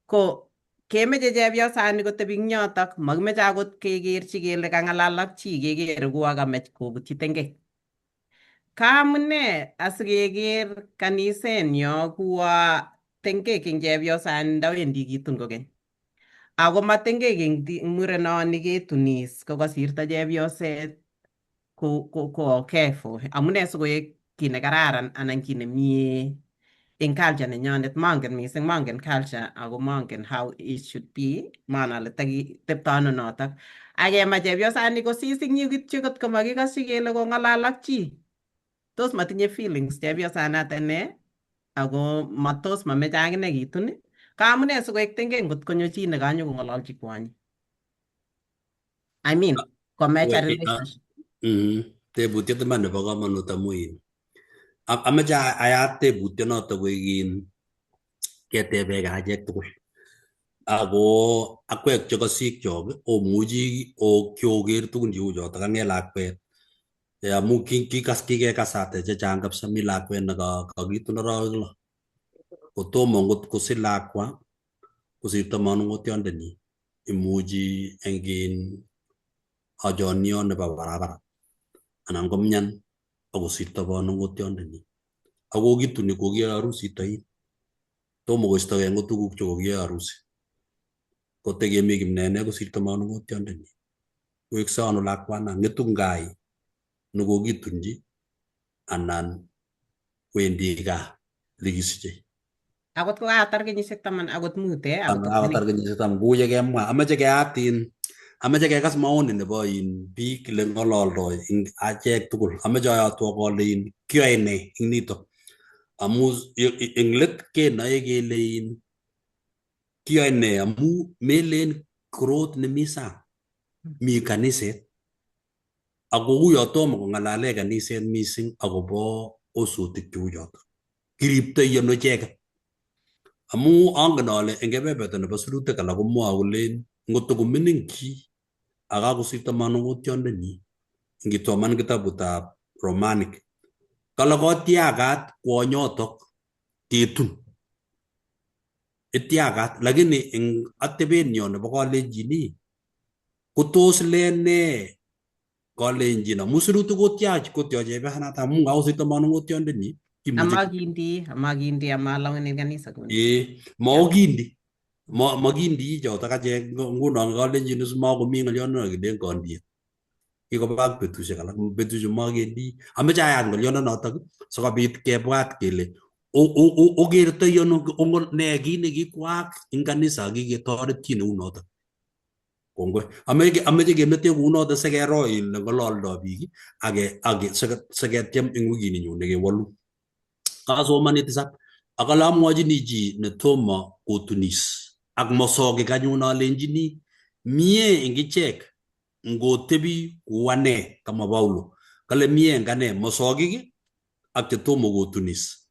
Speaker 1: Ko kemeche chepyosani kotebi eng yotok makimeche akot kekerchi kele kang'alal ak chi kekere kuo kamach kobutyi tengek. Kaamune asikeker kanisenyo kuo tengek eng chepyosani ndawendi kitun kokeny. Ako matengek eng murenoni ketunis kokasirto chepyoset ko careful. Amune sikoek kiy nekararan anan kiy nemie eng culture nenyonet. Mangen culture ako mangen how it should be. Manale tepto ano notok. Akemach chepyosani kosis ing yu kityo kotko makikasyi kele kong'alal ak chi. Tos matinye feelings chepyosanat ne? Ako matos mameche akine kitun. Kaamune sikoek tengek ngot konyo chi nekanyokong'ololchi kwonyi. I mean, commercial relationship.
Speaker 4: Tebutiet iman nebo komonut amu amache ayat tebutyonoto koek ketebe achek tugul. ako akwek chekasikyok omuchi okyoker tugun cheu chotok ane lakwet amu kikekasate chechang kabisa. Mi lakwet nekakitun arawek 6 kotomo ngot kosich lakwa kosirto manung'otiondenyi imuchi engin ajoniot nebo barabara anan komyan akosirto manung'otiondenyi ako kituni kokiyoe harusit oin tomo koistogei ngo tuguk chekokiyoe harusi kotekemi kimnene kosirto manung'otiondenyi wekse ano lakwana ng'etu ngai nekokitunji anan wendi gaa likisiche
Speaker 1: Akot ko katar kenyisiek 10 akot mute akot
Speaker 4: akatar kenyisiek 10 kou yekemwa amache keatin amache kekas maoni nebo biik le ng'ololdoi achek tugul amache ayatwo kole kiyoe ne ing nitok amu eng let kenoe kele kiyoe ne amu melen korot nemi sang mi kaniset ako uyo tomo kong'alale kaniset mising akobo osutik cheu chotok kiriptoi ano icheket amu angen ale eng kebeberta nebo sirutik alak komwoe kolen ngotokomining chi akakosirto manung'otiondenyi ngitoman kitabutab Romanic kale kotiagat kwonyotok ketun itiagat lakini eng atebenyo nebo kalenjini kotos lene kalenjin amu sirutik kotyo chepyosanata amu kakosirto manung'otiondenyi
Speaker 1: amakindi amalang'ani kanisa
Speaker 4: makindi chotok achek nguno kalenjin simakomi ng'oliondo kilen kandiet kikobak betusiek alak betusiek makendi ameche ayat ng'oliondonotok sikobit kebwat kele okertoi ano ne kit nekikwaak ing kanisa kiketoret chi neu notok kongoi ameche kemete kounotok sikero ile ng'ololdoi biik siketyem ing wikini nyone kewalu kasomani tisap akale amwachini chi netomo kotunis ak mosokik anyun alenjini mie eng ichek ngotebi kou ane kama Paulo kale mie eng ane mosokik ak chetomo kotunis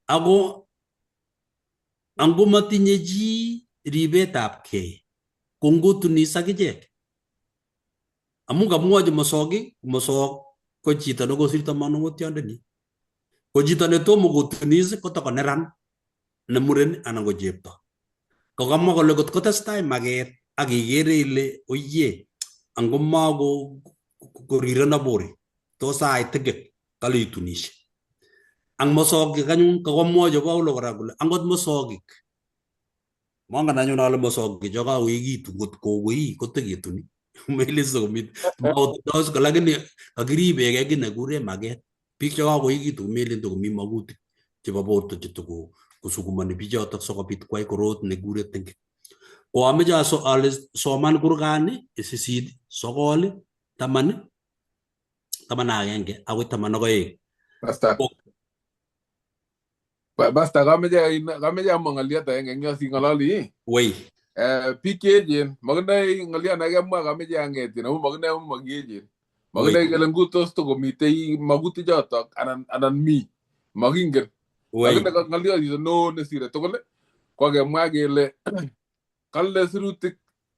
Speaker 4: ako angomatinye chi ribetab kei kongotunis ak ichek amu kamwochi mosok ko chito nekosirto manung'otiondenyi ko chito netomo kotunis kotokoneran ne muren anan ko chepto kokamwa kole kot kotestai maket ak ikere ile oyie angomako korireno bori tos ai teket kale itunishe ang mosokik anyun kakamwochi Paulo kora kole angot mosokik mangen anyun ale mosokik cho kakoekitu ngot kowei koteketuni melise komit mautos lakini kakiribegei kit nekure maket biik chekakoekitu melen tokomi makutik chebo borto chetikosukumani bichotok sikobit kwai korot nekure tenge ko ameche ale soman kurgani 8 9 10 11 akoi 12
Speaker 3: Basta kameche amwa ng'oliot aenge eng yo sing'ololi
Speaker 4: wei
Speaker 3: biik cheechen makinoe ng'oliot nekemwa kameche ang'etin amu makinoe amu makiechen makinoe kele ngutos tokomitei makutik chotok anan mi makingen lakini ng'oliot neo nesire tugul kokemwa kele kale sirutik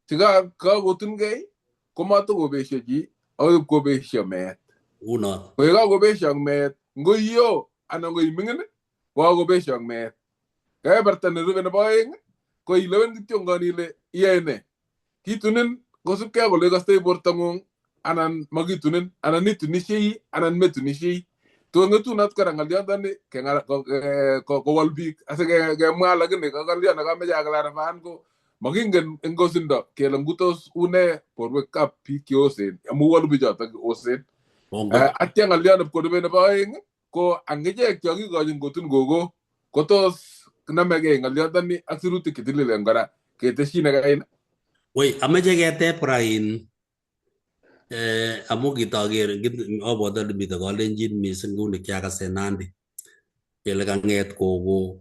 Speaker 3: chekakotungei komatokobesio chi akoi kobesio meet
Speaker 4: unot
Speaker 3: koye kakobesio meet ngoiyo anan ngoi ming'in kokakobesio meet kebeberta nerube nebo oeng ko ilewen kityo ngon ile iyae ne kitunin kosubkei ak ole ikostoi bortong'ung anan makitunin anan itunishei anan metunishei tong'etunot kora ng'oliondoni kowal biik asikemwa lakini ng'oliot nekameche aklarifaan ko makingen eng kosindo kele ngutos une borwekab biik cheosen amu walu bichotok osen atya ng'oliot nepkorube nebo oeng ko ang ichek chakikochin kotun gogo kotos namegei ng'oliondoni ak sirutik chetililen kora ketesyin akain
Speaker 4: wei ameche keteb kora amu kitaker abwate ale mitei kalenjin mising kou nekiakase Nandi kele kang'et gogo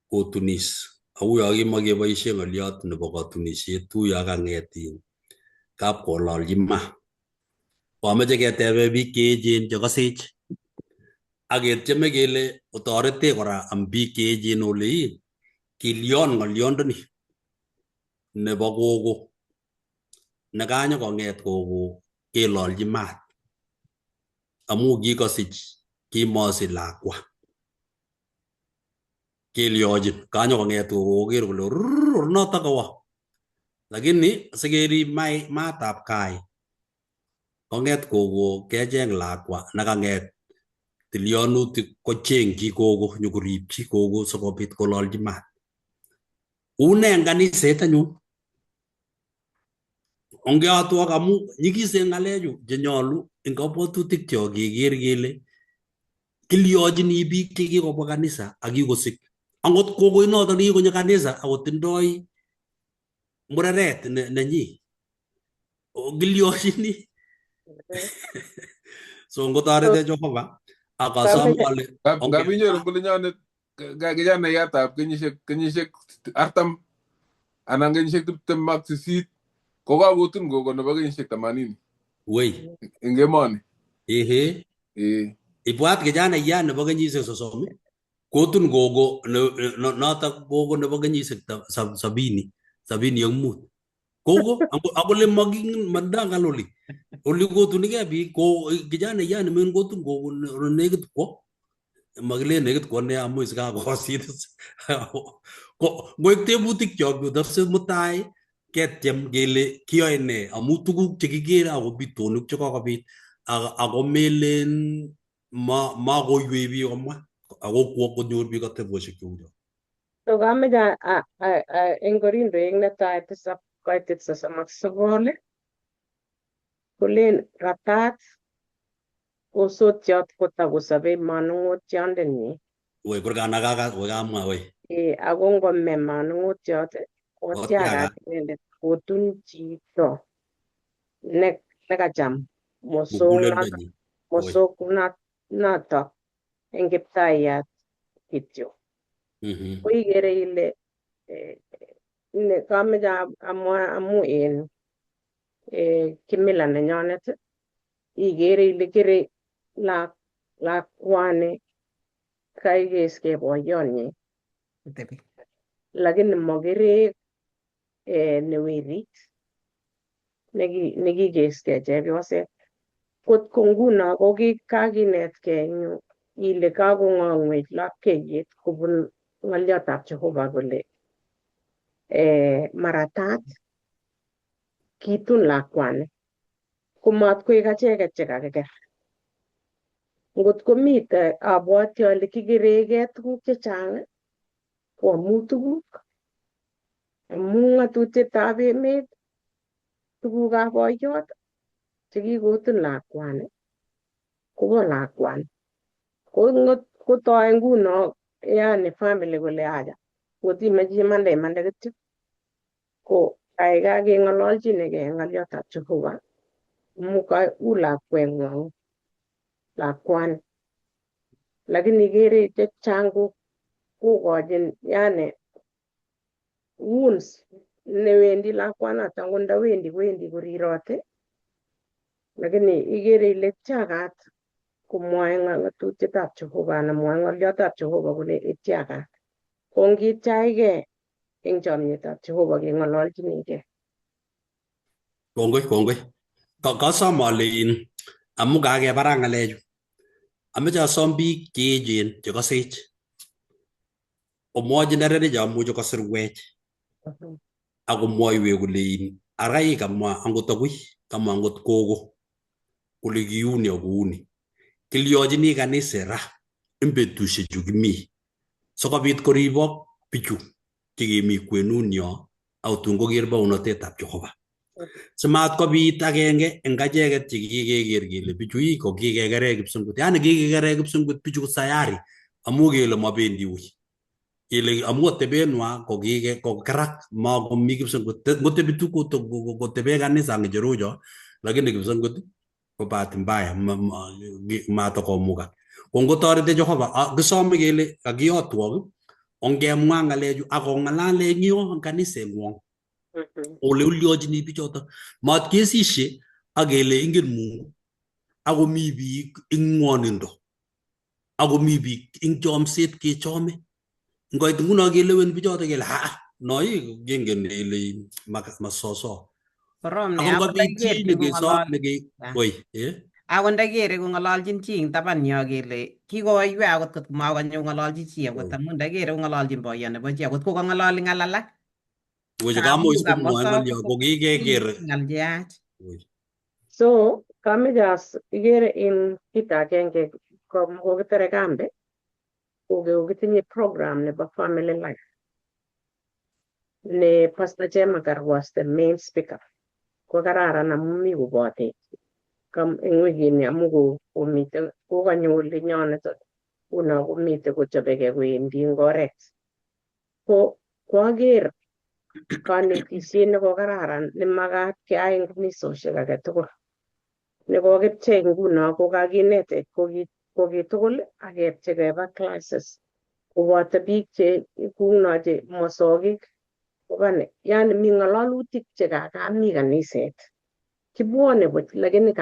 Speaker 4: kotunis auyo kimakeboisie ng'oliot nebo katunisiet uyo kang'et kapkololji ma ko ameche ketebe biik cheechen chekasech aketieme kele otorete kora am biik cheechen ole kilyon ng'oliondoni nebo gogo nekanye kong'et gogo kelolji maat amu kikosich kimosich lakwa kelyojin kanyo kong'et gogo koker kole rrrr noto kawo lakini sikerib maatab kai kong'et gogo kecheng lakwa nekang'et tilyonutik kochengchi gogo nyokoribchi gogo sikobit kololji maat. Une eng kaniset anyun ongeatwok amu nyikisen ng'alechu chenyolu eng kabwatutik chok keker kele kilyochini biik chekikobwa kanisa akikosik angot gogoinoto nekikonyo kanisa akotindoi mureret nenyi kilyochini. So ngotorete Jehova akasom ale
Speaker 3: ngab inyoru kulinyonet kijanayatab kenyisiek 40 anan kenyisiek 28 kokakotun gogo nebo kenyisiek 80
Speaker 4: wei
Speaker 3: eng emoni.
Speaker 4: ehe ibwat kijanayat nebo kenyisiek 30 kotun gogo notok gogo nebo kenyisiek 75 gogo akole madangal oli kotunigei biik ko kijanayat nemen kotun gogo nekit kwo makile nekit kwo ne amu isikakosit ngoek tebutik chok tafse mutai ketyem kele kiyoe ne amu tuguk chekikere ako bitonik chekokobit ako melen makoywei biik komwa ako kwo konyor biik atebosiek cheu cho.
Speaker 2: So kameche eng Korindoek netai 7:39 kolen ratat osotiot kotakosobei manung'otiondenyi.
Speaker 4: Wei kurkanaka wekamwa wei.
Speaker 2: Ako ngome manung'otiot kotiakat inendet kotun chito nekacham mosoknatok eng Kiptaiyat kityo. Ko ikere ile kameche amwa amu en kimila nenyonet ikere ile kere lakwani kaikeskei boiyonyi lakini makere newerit nekikeskei chepyoset. Kotko nguno ko kakinetkei ile kakong'ong'wech lapkeiyet kobun ng'oliotab Jehova kole maratat kitun lakwani komatkoek acheket chekakiker. Ngot komite abwoti ale kikereke tuguk chechang ko amu tuguk amu ng'atutietab emet tugukab boiyot chekikotun lakwani kobo lakwani kotoi nguno yani family kole aja ngotimeche imande kityo ko kaikai keng'ololchinigei ng'oliotab Jehova amu u lakweng'wong lakwani lakini ikere chechang kokochin yani wounds newendi lakwanoto ngo ndawendi kowendi korirote lakini ikere ile tiakat komwoe ng'atutietab Jehova anan mwoe ng'oliotab Jehova kole itiakat ko ngitiachgei eng chomietab Jehova keng'ololchinigei.
Speaker 4: Kongoi kasom ale amu kakebara ng'alechu ameche asom biik cheechen chekosech omwochi nerenik amuchi kosirwech akomwoiwech kole arai kamwa angot agui kamwa angot gogo kole kiuni akouni kilyochini kanisa ra eng betusiechu kimi sikobit koribok bichu chekemi kwenunyo akotun koker baunatetab Jehova. Simat kobit agenge eng acheket chekikeker kele bichu ko kikekere kipsengwet. Yani kikekere kipsengwet bichu ko sayari amu kele mabendi ui. Kele amu atebenwa ko kerak makomi kipsengwet. Ngotebi tu kotebe kanisa ngecherocho lakini kipsengwet ko bahati mbaya matakomuka. Ko ngotorete Jehova kisome kele kakiyotwok ongemwa ng'alechu akong'alale eng yo eng kaniseng'wong. Ole ulyochini bichoto mat kesishe akele ingen Mungu akomi biik ing ng'wonindo akomi biik ing chomset kechome ngoit nguno kelewen bichoto kele noi gingen ile masoso.
Speaker 1: Korom ne
Speaker 4: Akong
Speaker 1: akot
Speaker 4: kapit chi
Speaker 1: ndakikerchi kong'olol.
Speaker 4: woi,
Speaker 1: Akot ndakere kong'ololchin chi eng taban yo kele kikoiwei akot kot makonyo kong'ololchi chi akot amu ndakere kong'ololchin boyo nebo chi akot kokang'ololi ng'al alak.
Speaker 4: Woi kamo
Speaker 1: Amu
Speaker 4: is kumwae
Speaker 1: kamosok
Speaker 4: ng'alyo ko kikeker.
Speaker 1: ng'al cheyach.
Speaker 2: So kameche igere in kita agenge kokitere kambe kokitinye program nebo family life ne Pastor Chemagar was the main speaker. Ko kararan amu mi kobote eng wikini amu komite kokanyo olinyonet uno komite kochobegei kowendi eng oret. Ko kwaker kanetisiet nebo kararan nemakat keyai eng kanisosiek age tugul. Nekokipchei nguno ko kakinetech koki tugul akepchei keba classes koboto biik che kunoche mosokik. Yani mi ng'alalutik che kakami kaniset. Kibwone buch lakini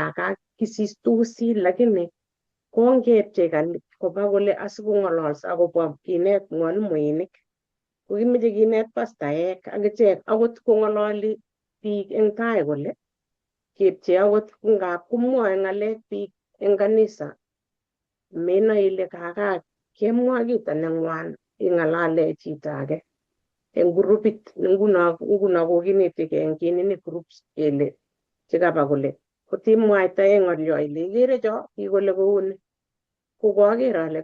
Speaker 2: kisistosi lakini kongepchei koba kole asikong'ololso akobwa kinet mwalimuinik. Ko kimeche kinet pastaek akichek akot kong'ololi biik eng tai kole kepchei akot ngap komwoe ng'alek biik eng kanisa menoe ile kemwa kito neng'wan ing'alale chito age eng grupit nguno kokinetikei eng kinini groups kele chekaba kole kotimwaitae ng'olyo ile ikere cho kikole kouni. Ko kwaker ale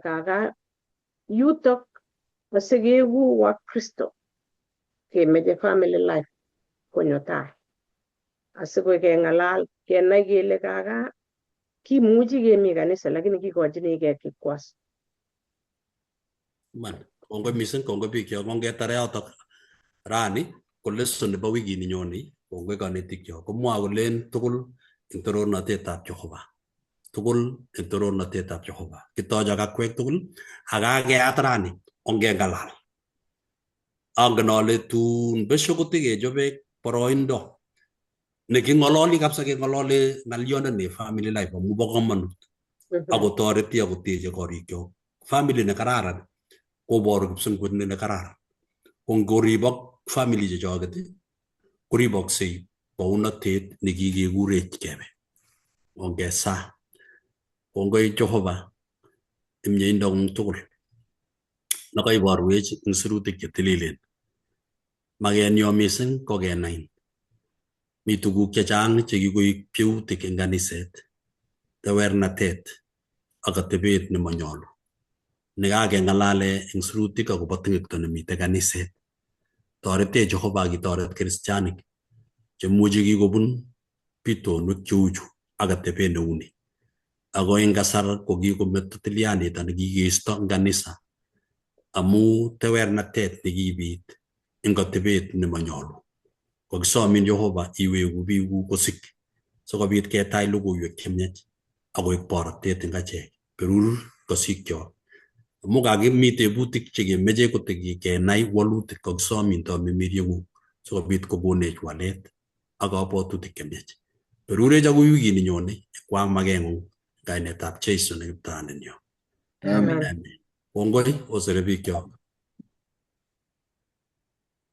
Speaker 2: yutok asikeeku wakristo kemeche family life konyo tai asikoi keng'alal kenai kele kimuchi kemi kanisa lakini kikochinigei kikwaso.
Speaker 4: Man, kongoi mising, kongoi biik kyok. Kongetare yotok rani ko lesson nebo wikini nyoni, kongoi kanetik kyok. Komwa kolen tugul eng torornatetab Jehova. Tugul eng torornatetab Jehova. Kitocho kakwek tugul akakeyat rani ongeng'alal. Angen ale tun besho kotikechobe boroindo neking'ololi kabisa keng'ololi ng'alyondo ne family life amu bo komonut akotoreti akoteche korikyok. Family ne kararan koboru kipsengwet ne kararan. Ko ngoribok family chechoket koriboksei bounatet nekikekurech kebe. Ongesa kongoi Jehova imyeindo ng'ung tugul nekaiborwech eng sirutik chetililen. Makenyo mising ko kenai mi tuguk chechang chekikoib pcheutik eng kaniset, tewernatet ak atebet nemanyolu nekakeng'alale eng sirutik akobo ting'ikto nemite kaniset. Toretech Jehova akitoret kristianik chemuchi kikobun bitonwek cheuchu ak atebet neuni. Ako eng kasar ko kikometo tiliandit nekikeisto eng kanisa amu tewernatet nekibit eng atebet nemanyolu. Kokisomin Jehova iweku biikuk kosik sikobit ketach logoiwek chemiach akoek borotet eng achek. Berur kosikyok. Amu kakimi tebutik chekemeche kenai walutik kokisomin tamirmirieng'ung sikobit kokonech walet ak kabwatutik chemiach. Berurech akoi wikini nyone ikwam makeng'ung kainetab Jeiso ne Kiptaandennyo.
Speaker 3: Amen.
Speaker 4: Amen. Kongoi osere biik kyok.